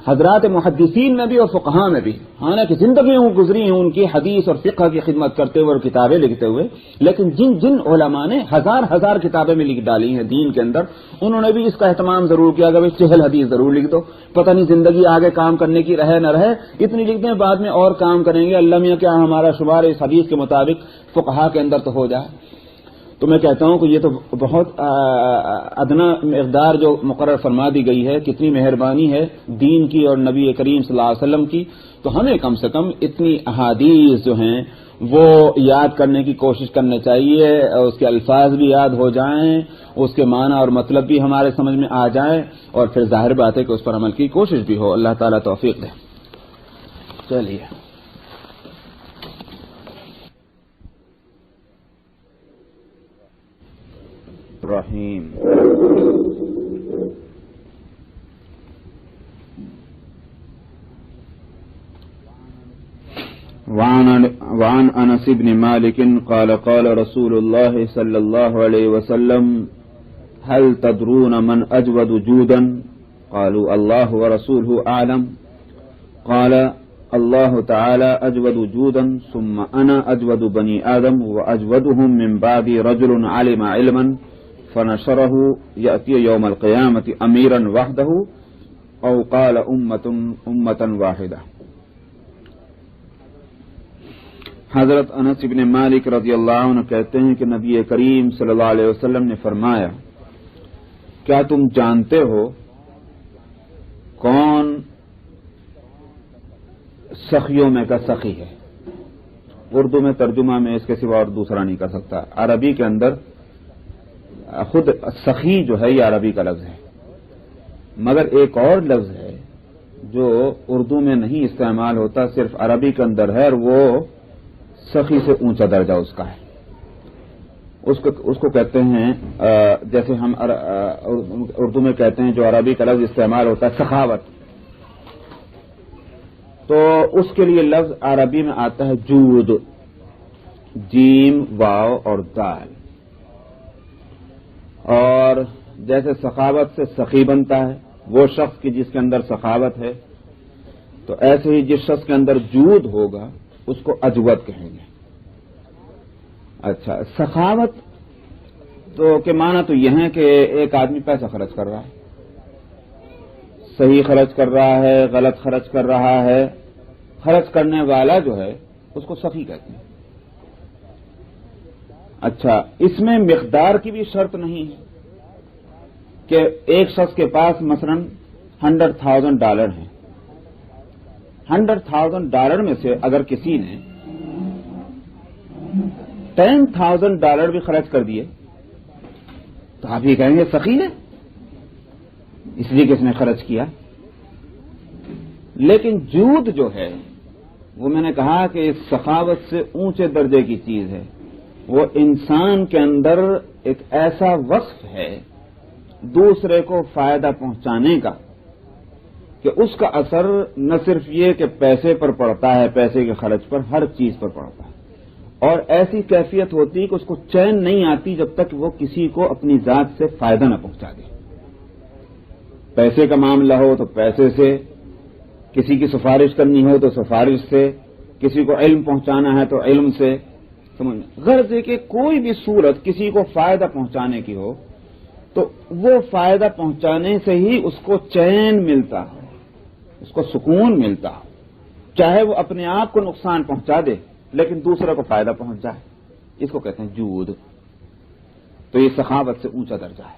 حضرات محدثین میں بھی اور فقہاء میں بھی، حالانکہ زندگیوں گزری ہیں ان کی حدیث اور فقہ کی خدمت کرتے ہوئے اور کتابیں لکھتے ہوئے، لیکن جن علماء نے ہزار کتابیں میں لکھ ڈالی ہیں دین کے اندر، انہوں نے بھی اس کا اہتمام ضرور کیا کہ 40 حدیث ضرور لکھ دو، پتہ نہیں زندگی آگے کام کرنے کی رہے نہ رہے، اتنی لکھ دیں بعد میں اور کام کریں گے، اللہ میاں کیا ہمارا شمار اس حدیث کے مطابق فقہاء کے اندر تو ہو جائے۔ تو میں کہتا ہوں کہ یہ تو بہت ادنا مقدار جو مقرر فرما دی گئی ہے، کتنی مہربانی ہے دین کی اور نبی کریم صلی اللہ علیہ وسلم کی۔ تو ہمیں کم سے کم اتنی احادیث جو ہیں وہ یاد کرنے کی کوشش کرنے چاہیے، اس کے الفاظ بھی یاد ہو جائیں، اس کے معنی اور مطلب بھی ہمارے سمجھ میں آ جائیں، اور پھر ظاہر بات ہے کہ اس پر عمل کی کوشش بھی ہو۔ اللہ تعالیٰ توفیق دے۔ چلیے رحیم وعن انس بن مالك قال قال رسول الله صلى الله عليه وسلم هل تدرون من اجود جودا قالوا الله ورسوله اعلم قال الله تعالى اجود جودا ثم انا اجود بني ادم واجودهم من بعدي رجل علم علما فنشره يأتي يوم القيامة اميرا وحده او قال امة واحدة۔ حضرت انس بن مالک رضی اللہ عنہ کہتے ہیں کہ نبی کریم صلی اللہ علیہ وسلم نے فرمایا، کیا تم جانتے ہو کون سخیوں میں کا سخی ہے؟ اردو میں ترجمہ میں اس کے سوا اور دوسرا نہیں کر سکتا۔ عربی کے اندر خود سخی جو ہے یہ عربی کا لفظ ہے، مگر ایک اور لفظ ہے جو اردو میں نہیں استعمال ہوتا، صرف عربی کے اندر ہے، اور وہ سخی سے اونچا درجہ اس کا ہے۔ اس کو کہتے ہیں جیسے ہم اردو میں کہتے ہیں جو عربی کا لفظ استعمال ہوتا ہے سخاوت، تو اس کے لیے لفظ عربی میں آتا ہے جود، جیم واو اور دال، اور جیسے سخاوت سے سخی بنتا ہے وہ شخص کی جس کے اندر سخاوت ہے، تو ایسے ہی جس شخص کے اندر جود ہوگا اس کو اجود کہیں گے۔ اچھا، سخاوت تو کے معنی تو یہ ہے کہ ایک آدمی پیسہ خرچ کر رہا ہے، صحیح خرچ کر رہا ہے، غلط خرچ کر رہا ہے، خرچ کرنے والا جو ہے اس کو سخی کہتے ہیں۔ اچھا، اس میں مقدار کی بھی شرط نہیں ہے کہ ایک شخص کے پاس مثلا $100,000 ہیں، $100,000 میں سے اگر کسی نے $10,000 بھی خرچ کر دیے تو آپ یہ کہیں گے سخی ہے، اس لیے کہ اس نے خرچ کیا۔ لیکن جود جو ہے وہ میں نے کہا کہ اس سخاوت سے اونچے درجے کی چیز ہے، وہ انسان کے اندر ایک ایسا وصف ہے دوسرے کو فائدہ پہنچانے کا کہ اس کا اثر نہ صرف یہ کہ پیسے پر پڑتا ہے، پیسے کے خرچ پر، ہر چیز پر پڑتا ہے، اور ایسی کیفیت ہوتی کہ اس کو چین نہیں آتی جب تک وہ کسی کو اپنی ذات سے فائدہ نہ پہنچا دے۔ پیسے کا معاملہ ہو تو پیسے سے، کسی کی سفارش کرنی ہو تو سفارش سے، کسی کو علم پہنچانا ہے تو علم سے، سمجھ غرض ہے کہ کوئی بھی صورت کسی کو فائدہ پہنچانے کی ہو تو وہ فائدہ پہنچانے سے ہی اس کو چین ملتا ہے، اس کو سکون ملتا ہے، چاہے وہ اپنے آپ کو نقصان پہنچا دے لیکن دوسرے کو فائدہ پہنچ جائے، اس کو کہتے ہیں جود۔ تو یہ سخاوت سے اونچا درجہ ہے۔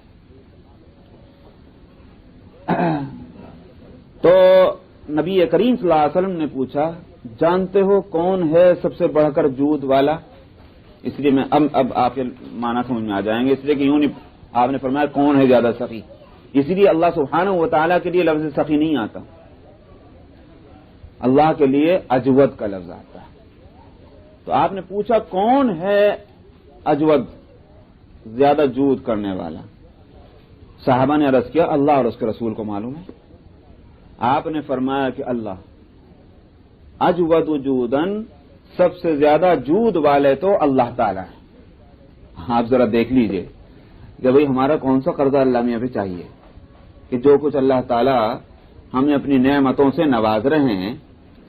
تو نبی کریم صلی اللہ علیہ وسلم نے پوچھا، جانتے ہو کون ہے سب سے بڑھ کر جود والا؟ اس لیے میں اب آپ کے معنی سمجھ میں آ جائیں گے، اس لیے کہ یوں نہیں آپ نے فرمایا کون ہے زیادہ سخی، اسی لیے اللہ سبحانہ و تعالیٰ کے لیے لفظ سخی نہیں آتا، اللہ کے لیے اجود کا لفظ آتا ہے۔ تو آپ نے پوچھا کون ہے اجود، زیادہ جود کرنے والا؟ صحابہ نے عرض کیا اللہ اور اس کے رسول کو معلوم ہے۔ آپ نے فرمایا کہ اللہ اجود جودن، سب سے زیادہ جود والے تو اللہ تعالیٰ ہیں۔ آپ ذرا دیکھ لیجئے کہ بھئی ہمارا کون سا قرضہ اللہ میاں پہ چاہیے کہ جو کچھ اللہ تعالیٰ ہمیں اپنی نعمتوں سے نواز رہے ہیں،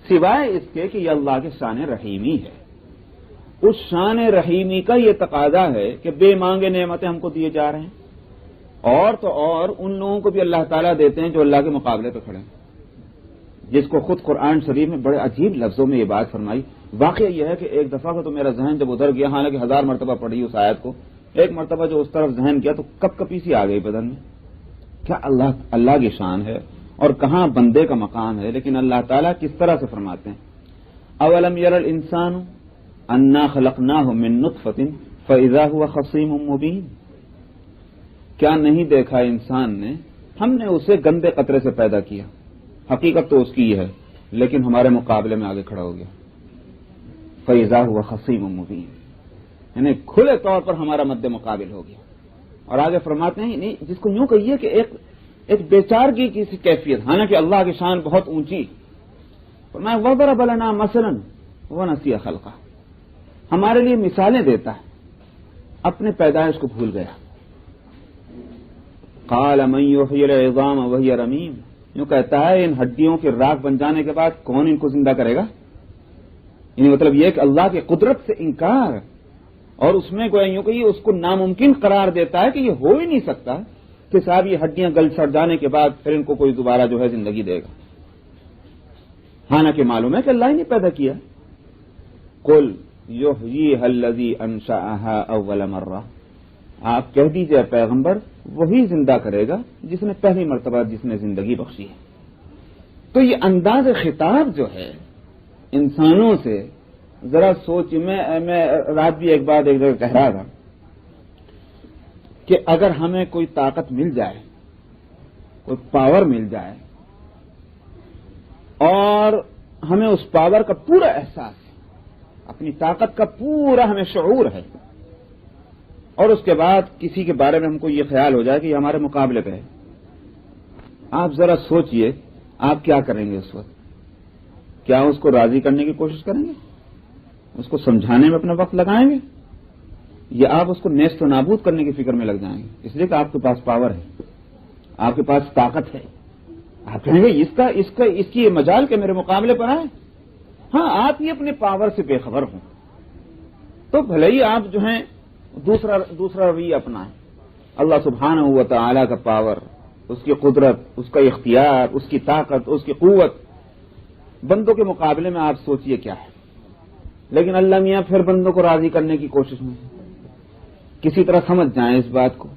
سوائے اس کے کہ یہ اللہ کے شان رحیمی ہے۔ اس شان رحیمی کا یہ تقاضا ہے کہ بے مانگے نعمتیں ہم کو دیے جا رہے ہیں، اور تو اور ان لوگوں کو بھی اللہ تعالیٰ دیتے ہیں جو اللہ کے مقابلے پہ کھڑے ہیں، جس کو خود قرآن شریف میں بڑے عجیب لفظوں میں یہ بات فرمائی۔ واقعہ یہ ہے کہ ایک دفعہ کو تو میرا ذہن جب ادھر گیا، حالانکہ 1000 مرتبہ پڑھی اس آیت کو، ایک مرتبہ جو اس طرف ذہن گیا تو کپ کپی سی آ گئی بدن میں، کیا اللہ کی شان ہے اور کہاں بندے کا مقام ہے، لیکن اللہ تعالیٰ کس طرح سے فرماتے ہیں اولم یر الانسان انا خلقناہ من نطفۃ فاذا هو خصیم مبین، کیا نہیں دیکھا انسان نے، ہم نے اسے گندے قطرے سے پیدا کیا، حقیقت تو اس کی یہ ہے لیکن ہمارے مقابلے میں آگے کھڑا ہو گیا، فاذا هو خصیم مبین، یعنی کھلے طور پر ہمارا مد مقابل ہو گیا۔ اور آگے فرماتے ہیں نہیں، جس کو یوں کہیے کہ ایک بیچارگی کی سی کیفیت، حالانکہ اللہ کی شان بہت اونچی، فرمایا وضرب لنا مثلا ونسی خلقہ، ہمارے لیے مثالیں دیتا ہے، اپنے پیدائش کو بھول گیا۔ قال من یحیی العظام وہی رمیم، یوں کہتا ہے ان ہڈیوں کے راکھ بن جانے کے بعد کون ان کو زندہ کرے گا؟ یعنی مطلب یہ کہ اللہ کی قدرت سے انکار، اور اس میں کوئی یوں کہ اس کو ناممکن قرار دیتا ہے کہ یہ ہو ہی نہیں سکتا کہ صاحب یہ ہڈیاں گل سڑ جانے کے بعد پھر ان کو کوئی دوبارہ جو ہے زندگی دے گا، حالانکہ معلوم ہے کہ اللہ ہی نے پیدا کیا۔ قل یحییھا الذی انشأھا اول مرہ، آپ کہہ دیجئے پیغمبر وہی زندہ کرے گا جس نے پہلی مرتبہ جس نے زندگی بخشی ہے۔ تو یہ انداز خطاب جو ہے انسانوں سے، ذرا سوچ، میں رات بھی ایک بات ایک جگہ کہہ رہا تھا کہ اگر ہمیں کوئی طاقت مل جائے، کوئی پاور مل جائے، اور ہمیں اس پاور کا پورا احساس ہے، اپنی طاقت کا پورا ہمیں شعور ہے، اور اس کے بعد کسی کے بارے میں ہم کو یہ خیال ہو جائے کہ یہ ہمارے مقابلے پہ ہے، آپ ذرا سوچئے آپ کیا کریں گے اس وقت؟ کیا اس کو راضی کرنے کی کوشش کریں گے؟ اس کو سمجھانے میں اپنا وقت لگائیں گے؟ یا آپ اس کو نیست و نابود کرنے کی فکر میں لگ جائیں گے؟ اس لیے کہ آپ کے پاس پاور ہے، آپ کے پاس طاقت ہے، آپ کہیں گے اس کی یہ مجال کہ میرے مقابلے پر آئے؟ ہاں، آپ ہی اپنے پاور سے بے خبر ہوں تو بھلے ہی آپ جو ہیں دوسرا رویہ اپنائیں۔ اللہ سبحانہ و تعالی کا پاور، اس کی قدرت، اس کا اختیار، اس کی طاقت، اس کی قوت بندوں کے مقابلے میں آپ سوچئے کیا ہے۔ لیکن اللہ میاں پھر بندوں کو راضی کرنے کی کوشش میں کسی طرح سمجھ جائیں اس بات کو،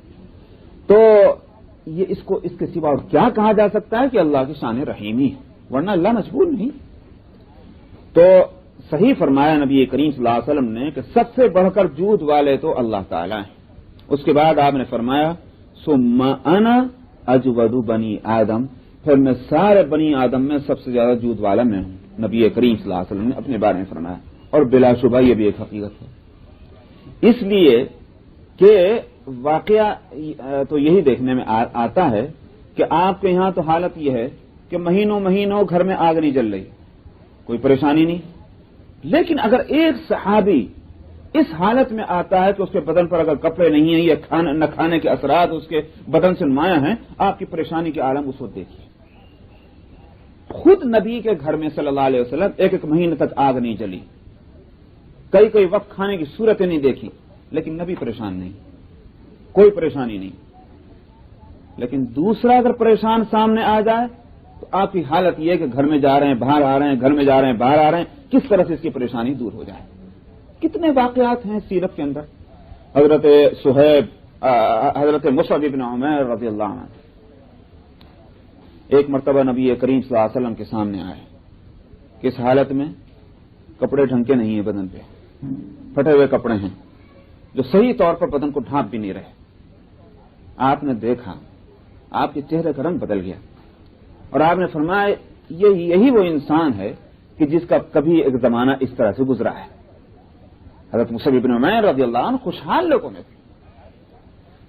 تو یہ اس کے سوا اور کیا کہا جا سکتا ہے کہ اللہ کی شان رحیمی ہے، ورنہ اللہ مجبور نہیں۔ تو صحیح فرمایا نبی کریم صلی اللہ علیہ وسلم نے کہ سب سے بڑھ کر جود والے تو اللہ تعالیٰ ہیں۔ اس کے بعد آپ نے فرمایا ثم انا اجود بنی آدم، پھر میں سارے بنی آدم میں سب سے زیادہ جود والا میں ہوں، نبی کریم صلی اللہ علیہ وسلم نے اپنے بارے میں فرمایا، اور بلا شبہ یہ بھی ایک حقیقت ہے۔ اس لیے کہ واقعہ تو یہی دیکھنے میں آتا ہے کہ آپ کے یہاں تو حالت یہ ہے کہ مہینوں گھر میں آگ نہیں جل رہی، کوئی پریشانی نہیں، لیکن اگر ایک صحابی اس حالت میں آتا ہے کہ اس کے بدن پر اگر کپڑے نہیں ہیں یا نہ کھانے کے اثرات اس کے بدن سے نمایاں ہیں، آپ کی پریشانی کے عالم اس وقت دیکھیے۔ خود نبی کے گھر میں صلی اللہ علیہ وسلم ایک مہینے تک آگ نہیں جلی، کئی وقت کھانے کی صورتیں نہیں دیکھی، لیکن نبی پریشان نہیں، کوئی پریشانی نہیں۔ لیکن دوسرا اگر پریشان سامنے آ جائے تو آپ کی حالت یہ ہے کہ گھر میں جا رہے ہیں باہر آ رہے ہیں، گھر میں جا رہے ہیں باہر آ رہے ہیں، کس طرح سے اس کی پریشانی دور ہو جائے۔ کتنے واقعات ہیں سیرت کے اندر۔ حضرت صہیب، حضرت مصعب بن عمیر رضی اللہ عنہ ایک مرتبہ نبی کریم صلی اللہ علیہ وسلم کے سامنے آئے، کس حالت میں؟ کپڑے ڈھنگ کے نہیں ہیں، بدن پہ پھٹے ہوئے کپڑے ہیں جو صحیح طور پر بدن کو ڈھانپ بھی نہیں رہے۔ آپ نے دیکھا، آپ کے چہرے کا رنگ بدل گیا، اور آپ نے فرمایا یہی وہ انسان ہے کہ جس کا کبھی ایک زمانہ اس طرح سے گزرا ہے۔ حضرت مصعب بن عمیر رضی اللہ عنہ خوشحال لوگوں میں تھے،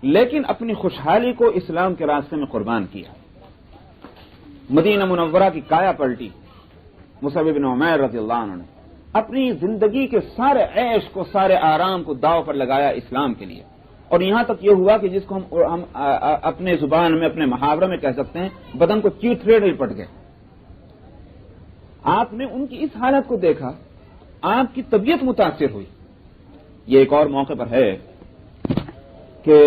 لیکن اپنی خوشحالی کو اسلام کے راستے میں قربان کیا، مدینہ منورہ کی کایا پلٹی۔ مصعب بن عمیر رضی اللہ عنہ نے اپنی زندگی کے سارے عیش کو، سارے آرام کو داؤ پر لگایا اسلام کے لیے، اور یہاں تک یہ ہوا کہ جس کو ہم اپنے زبان میں، اپنے محاورہ میں کہہ سکتے ہیں، بدن کو چیٹ ریڑ لپٹ گئے۔ آپ نے ان کی اس حالت کو دیکھا، آپ کی طبیعت متاثر ہوئی۔ یہ ایک اور موقع پر ہے کہ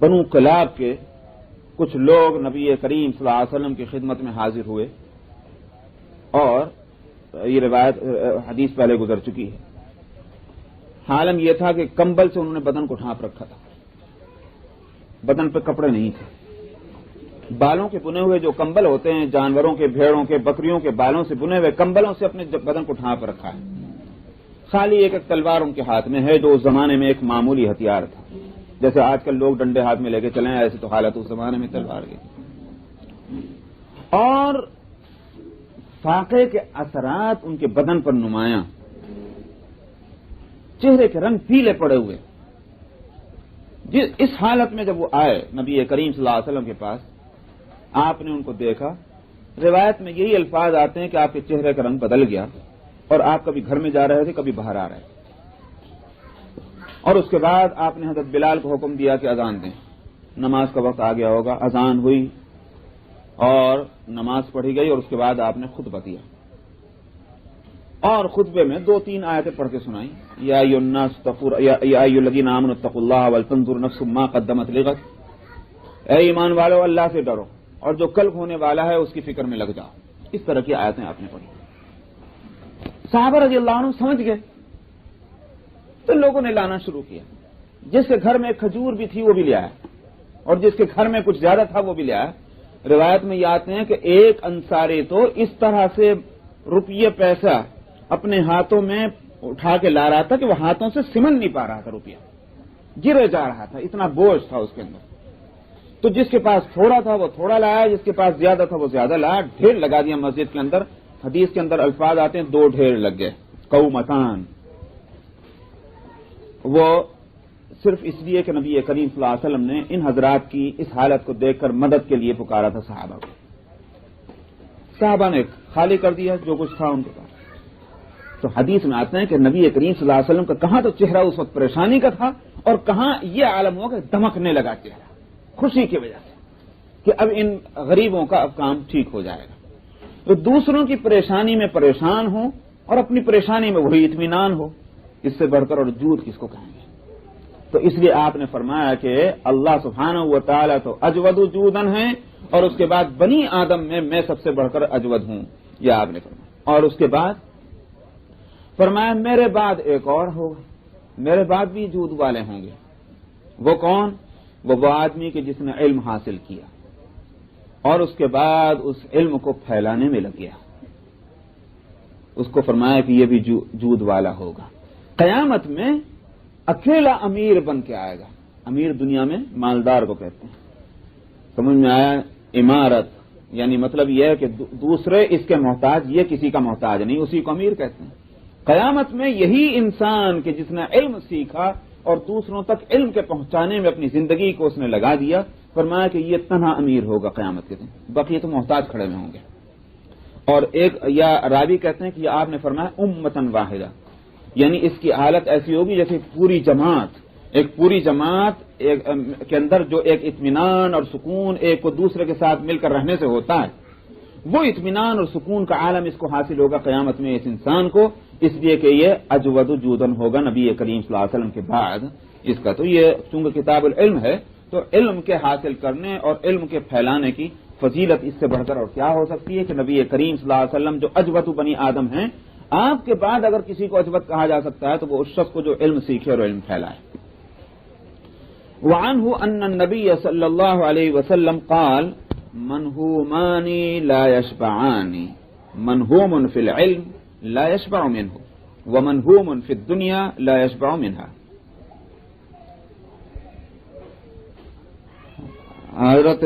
بنو کلاب کے کچھ لوگ نبی کریم صلی اللہ علیہ وسلم کی خدمت میں حاضر ہوئے، اور یہ روایت حدیث پہلے گزر چکی ہے۔ حالم یہ تھا کہ کمبل سے انہوں نے بدن کو ڈھانپ رکھا تھا، بدن پہ کپڑے نہیں تھے، بالوں کے بنے ہوئے جو کمبل ہوتے ہیں جانوروں کے، بھیڑوں کے، بکریوں کے بالوں سے بنے ہوئے کمبلوں سے اپنے بدن کو ڈھانپ رکھا ہے. خالی ایک تلوار ان کے ہاتھ میں ہے جو اس زمانے میں ایک معمولی ہتھیار تھا. جیسے آج کل لوگ ڈنڈے ہاتھ میں لے کے چلیں، ایسی تو حالت اس زمانے میں تلوار کی. اور فاقے کے اثرات ان کے بدن پر نمایاں، چہرے کے رنگ پیلے پڑے ہوئے. اس حالت میں جب وہ آئے نبی کریم صلی اللہ علیہ وسلم کے پاس، آپ نے ان کو دیکھا. روایت میں یہی الفاظ آتے ہیں کہ آپ کے چہرے کا رنگ بدل گیا اور آپ کبھی گھر میں جا رہے تھے، کبھی باہر آ رہے تھے. اور اس کے بعد آپ نے حضرت بلال کو حکم دیا کہ اذان دیں. نماز کا وقت آ گیا ہوگا، اذان ہوئی اور نماز پڑھی گئی، اور اس کے بعد آپ نے خطبہ دیا اور خطبے میں 2-3 آیتیں پڑھ کے سنائیں. یا ایھا الذین آمنوا اتقوا اللہ ولتنظر نفس ما قدمت لغد. اے ایمان والو، اللہ سے ڈرو اور جو کل ہونے والا ہے اس کی فکر میں لگ جاؤ. اس طرح کی آیتیں آپ نے پڑھی. صحابہ رضی اللہ عنہ سمجھ گئے تو لوگوں نے لانا شروع کیا. جس کے گھر میں ایک کھجور بھی تھی وہ بھی لے آیا، اور جس کے گھر میں کچھ زیادہ تھا وہ بھی لے آیا. روایت میں یہ آتے ہیں کہ ایک انصاری تو اس طرح سے روپیے پیسہ اپنے ہاتھوں میں اٹھا کے لا رہا تھا کہ وہ ہاتھوں سے سمن نہیں پا رہا تھا، روپیہ گرے جا رہا تھا، اتنا بوجھ تھا اس کے اندر. تو جس کے پاس تھوڑا تھا وہ تھوڑا لایا، جس کے پاس زیادہ تھا وہ زیادہ لایا. ڈھیر لگا دیا مسجد کے اندر. حدیث کے اندر الفاظ آتے ہیں 2 ڈھیر لگ گئے، قومتان. وہ صرف اس لیے کہ نبی کریم صلی اللہ علیہ وسلم نے ان حضرات کی اس حالت کو دیکھ کر مدد کے لیے پکارا تھا صحابہ کو. صحابہ نے خالی کر دیا جو کچھ تھا ان کے پاس. تو حدیث میں آتے ہیں کہ نبی کریم صلی اللہ علیہ وسلم کا کہاں تو چہرہ اس وقت پریشانی کا تھا اور کہاں یہ عالم ہوا کہ دمکنے لگا چہرہ خوشی کی وجہ سے کہ اب ان غریبوں کا اب کام ٹھیک ہو جائے گا. تو دوسروں کی پریشانی میں پریشان ہوں اور اپنی پریشانی میں وہی اطمینان ہو، اس سے بڑھ کر اور جود کس کو کہیں گے. تو اس لیے آپ نے فرمایا کہ اللہ سبحانہ و تعالی تو اجود جودن ہیں، اور اس کے بعد بنی آدم میں سب سے بڑھ کر اجود ہوں، یہ آپ نے فرمایا. اور اس کے بعد فرمایا میرے بعد ایک اور ہوگا، میرے بعد بھی جود والے ہوں گے. وہ کون؟ وہ آدمی کہ جس نے علم حاصل کیا اور اس کے بعد اس علم کو پھیلانے میں لگ گیا. اس کو فرمایا کہ یہ بھی جود والا ہوگا. قیامت میں اکیلا امیر بن کے آئے گا. امیر دنیا میں مالدار کو کہتے ہیں. سمجھ میں آیا؟ عمارت یعنی مطلب یہ ہے کہ دوسرے اس کے محتاج، یہ کسی کا محتاج نہیں، اسی کو امیر کہتے ہیں. قیامت میں یہی انسان کہ جس نے علم سیکھا اور دوسروں تک علم کے پہنچانے میں اپنی زندگی کو اس نے لگا دیا، فرمایا کہ یہ تنہا امیر ہوگا قیامت کے دن، بقیہ تو محتاج کھڑے میں ہوں گے. اور ایک یا راوی کہتے ہیں کہ یہ آپ نے فرمایا امتن واحدہ، یعنی اس کی حالت ایسی ہوگی جیسے پوری جماعت کے اندر جو ایک اطمینان اور سکون ایک کو دوسرے کے ساتھ مل کر رہنے سے ہوتا ہے، وہ اطمینان اور سکون کا عالم اس کو حاصل ہوگا قیامت میں اس انسان کو. اس لیے کہ یہ اجود جودن ہوگا نبی کریم صلی اللہ علیہ وسلم کے بعد اس کا. تو یہ چونکہ کتاب العلم ہے تو علم کے حاصل کرنے اور علم کے پھیلانے کی فضیلت اس سے بڑھ کر اور کیا ہو سکتی ہے کہ نبی کریم صلی اللہ علیہ وسلم جو اجود بنی آدم ہیں، آپ کے بعد اگر کسی کو اجود کہا جا سکتا ہے تو وہ اس شخص کو جو علم سیکھے اور علم پھیلائے. وعنہ ان النبی صلی اللہ علیہ وسلم قال منہومان لا یشبعان، منہوم فی العلم لا یشبع منہ ومنہوم فی الدنیا لا یشبع منہا. حضرت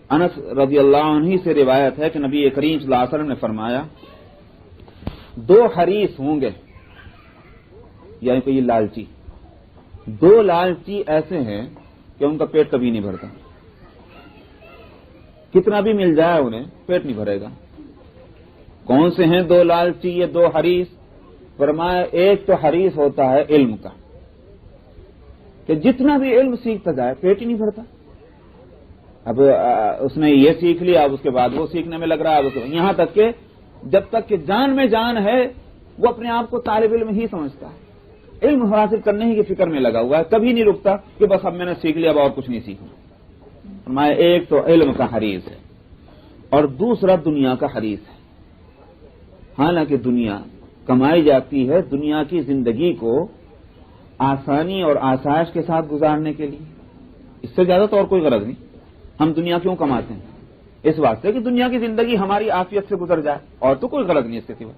انس رضی اللہ عنہ سے روایت ہے کہ نبی کریم صلی اللہ علیہ وسلم نے فرمایا 2 حریص ہوں گے، یعنی کہ یہ لالچی، 2 لالچی ایسے ہیں کہ ان کا پیٹ کبھی نہیں بھرتا، کتنا بھی مل جائے انہیں پیٹ نہیں بھرے گا. کون سے ہیں 2 لالچی یہ 2 حریص؟ فرمایا ایک تو حریص ہوتا ہے علم کا کہ جتنا بھی علم سیکھتا جائے پیٹ ہی نہیں بھرتا. اب اس نے یہ سیکھ لیا، اب اس کے بعد وہ سیکھنے میں لگ رہا ہے، یہاں تک کہ جب تک کہ جان میں جان ہے وہ اپنے آپ کو طالب علم ہی سمجھتا ہے، علم حاصل کرنے ہی کی فکر میں لگا ہوا ہے، کبھی نہیں رکتا کہ بس اب میں نے سیکھ لیا اب اور کچھ نہیں سیکھنا. فرمایا ایک تو علم کا حریص ہے اور دوسرا دنیا کا حریص ہے. حالانکہ دنیا کمائی جاتی ہے دنیا کی زندگی کو آسانی اور آسائش کے ساتھ گزارنے کے لیے، اس سے زیادہ تو اور کوئی غرض نہیں. ہم دنیا کیوں کماتے ہیں؟ اس واسطے کہ دنیا کی زندگی ہماری عافیت سے گزر جائے، اور تو کوئی غرض نہیں اس کے سوا۔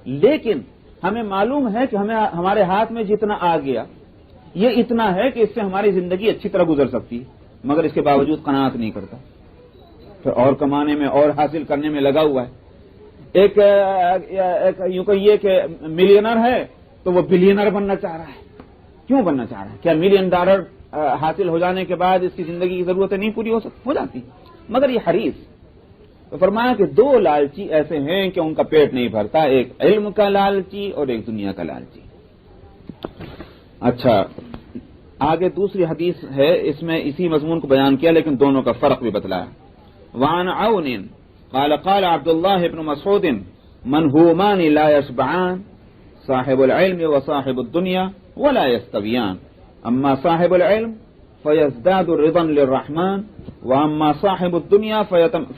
لیکن ہمیں معلوم ہے کہ ہمارے ہاتھ میں جتنا آ گیا یہ اتنا ہے کہ اس سے ہماری زندگی اچھی طرح گزر سکتی ہے، مگر اس کے باوجود قناعت نہیں کرتا، پھر اور کمانے میں اور حاصل کرنے میں لگا ہوا ہے۔ ایک یوں کہیے کہ ملینر ہے تو وہ بلینر بننا چاہ رہا ہے۔ کیوں بننا چاہ رہا ہے؟ کیا $1,000,000 حاصل ہو جانے کے بعد اس کی زندگی کی ضرورتیں نہیں پوری ہو جاتی؟ مگر یہ حریص۔ تو فرمایا کہ دو لالچی ایسے ہیں کہ ان کا پیٹ نہیں بھرتا، ایک علم کا لالچی اور ایک دنیا کا لالچی۔ اچھا، آگے دوسری حدیث ہے، اس میں اسی مضمون کو بیان کیا لیکن دونوں کا فرق بھی بتلایا۔ وعن عون قال قال عبد الله بن مسعود منهومان لا يشبعان صاحب العلم وصاحب الدنيا ولا يستويان اما صاحب العلم فيزداد رضا للرحمن واما صاحب الدنيا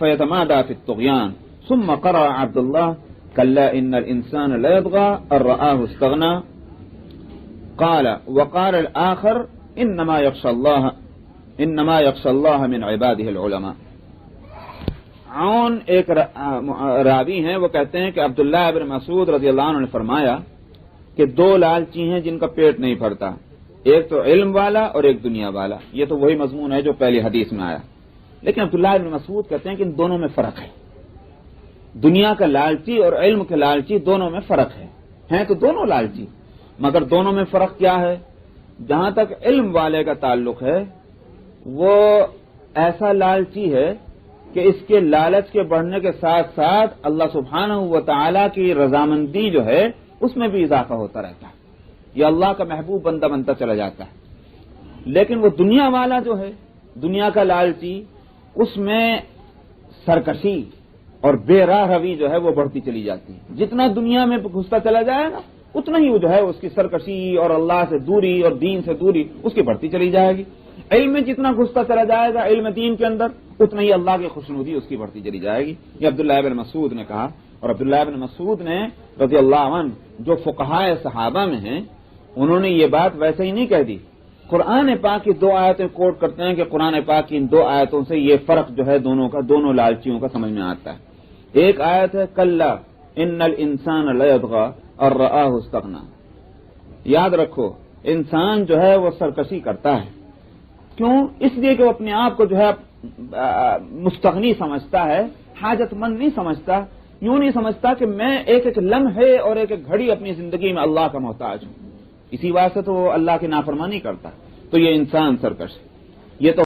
فيتمادى في الطغيان ثم قرأ عبد الله كلا ان الانسان لا يطغى ان رآه استغنى قال وقال الآخر انما يخشى الله من عباده العلماء۔ عون ایک راوی ہیں، وہ کہتے ہیں کہ عبداللہ ابن مسعود رضی اللہ عنہ نے فرمایا کہ دو لالچی ہیں جن کا پیٹ نہیں بھرتا، ایک تو علم والا اور ایک دنیا والا۔ یہ تو وہی مضمون ہے جو پہلی حدیث میں آیا، لیکن عبداللہ ابن مسعود کہتے ہیں کہ ان دونوں میں فرق ہے۔ دنیا کا لالچی اور علم کے لالچی دونوں میں فرق ہے، ہیں تو دونوں لالچی، مگر دونوں میں فرق کیا ہے؟ جہاں تک علم والے کا تعلق ہے وہ ایسا لالچی ہے کہ اس کے لالچ کے بڑھنے کے ساتھ ساتھ اللہ سبحانہ و تعالی کی رضامندی جو ہے اس میں بھی اضافہ ہوتا رہتا ہے، یہ اللہ کا محبوب بندہ بنتا چلا جاتا ہے۔ لیکن وہ دنیا والا جو ہے، دنیا کا لالچی، اس میں سرکشی اور بے راہ روی جو ہے وہ بڑھتی چلی جاتی ہے۔ جتنا دنیا میں گھستا چلا جائے گا اتنا ہی وہ جو ہے اس کی سرکشی اور اللہ سے دوری اور دین سے دوری اس کی بڑھتی چلی جائے گی۔ علم میں جتنا گھستا چلا جائے گا علم دین کے اندر اتنا ہی اللہ کی خوشنودی اس کی بڑھتی چلی جائے گی۔ یہ عبداللہ ابن مسعود نے کہا، اور عبداللہ ابن مسعود نے رضی اللہ عنہ جو فقہائے صحابہ میں ہیں انہوں نے یہ بات ویسے ہی نہیں کہہ دی۔ قرآن پاک کی دو آیتیں کوٹ کرتے ہیں کہ قرآن پاک کی ان دو آیتوں سے یہ فرق جو ہے دونوں لالچیوں کا سمجھ میں آتا ہے۔ ایک آیت ہے کلا ان الانسان لیطغی ان رآہ استغنی، یاد رکھو انسان جو ہے وہ سرکشی کرتا ہے، کیوں؟ اس لیے کہ وہ اپنے آپ کو جو ہے مستغنی سمجھتا ہے، حاجت مند نہیں سمجھتا، یوں نہیں سمجھتا کہ میں ایک ایک لمحے اور ایک ایک گھڑی اپنی زندگی میں اللہ کا محتاج ہوں، اسی واسطے تو وہ اللہ کی نافرمانی کرتا ہے۔ تو یہ انسان سرکش ہے، یہ تو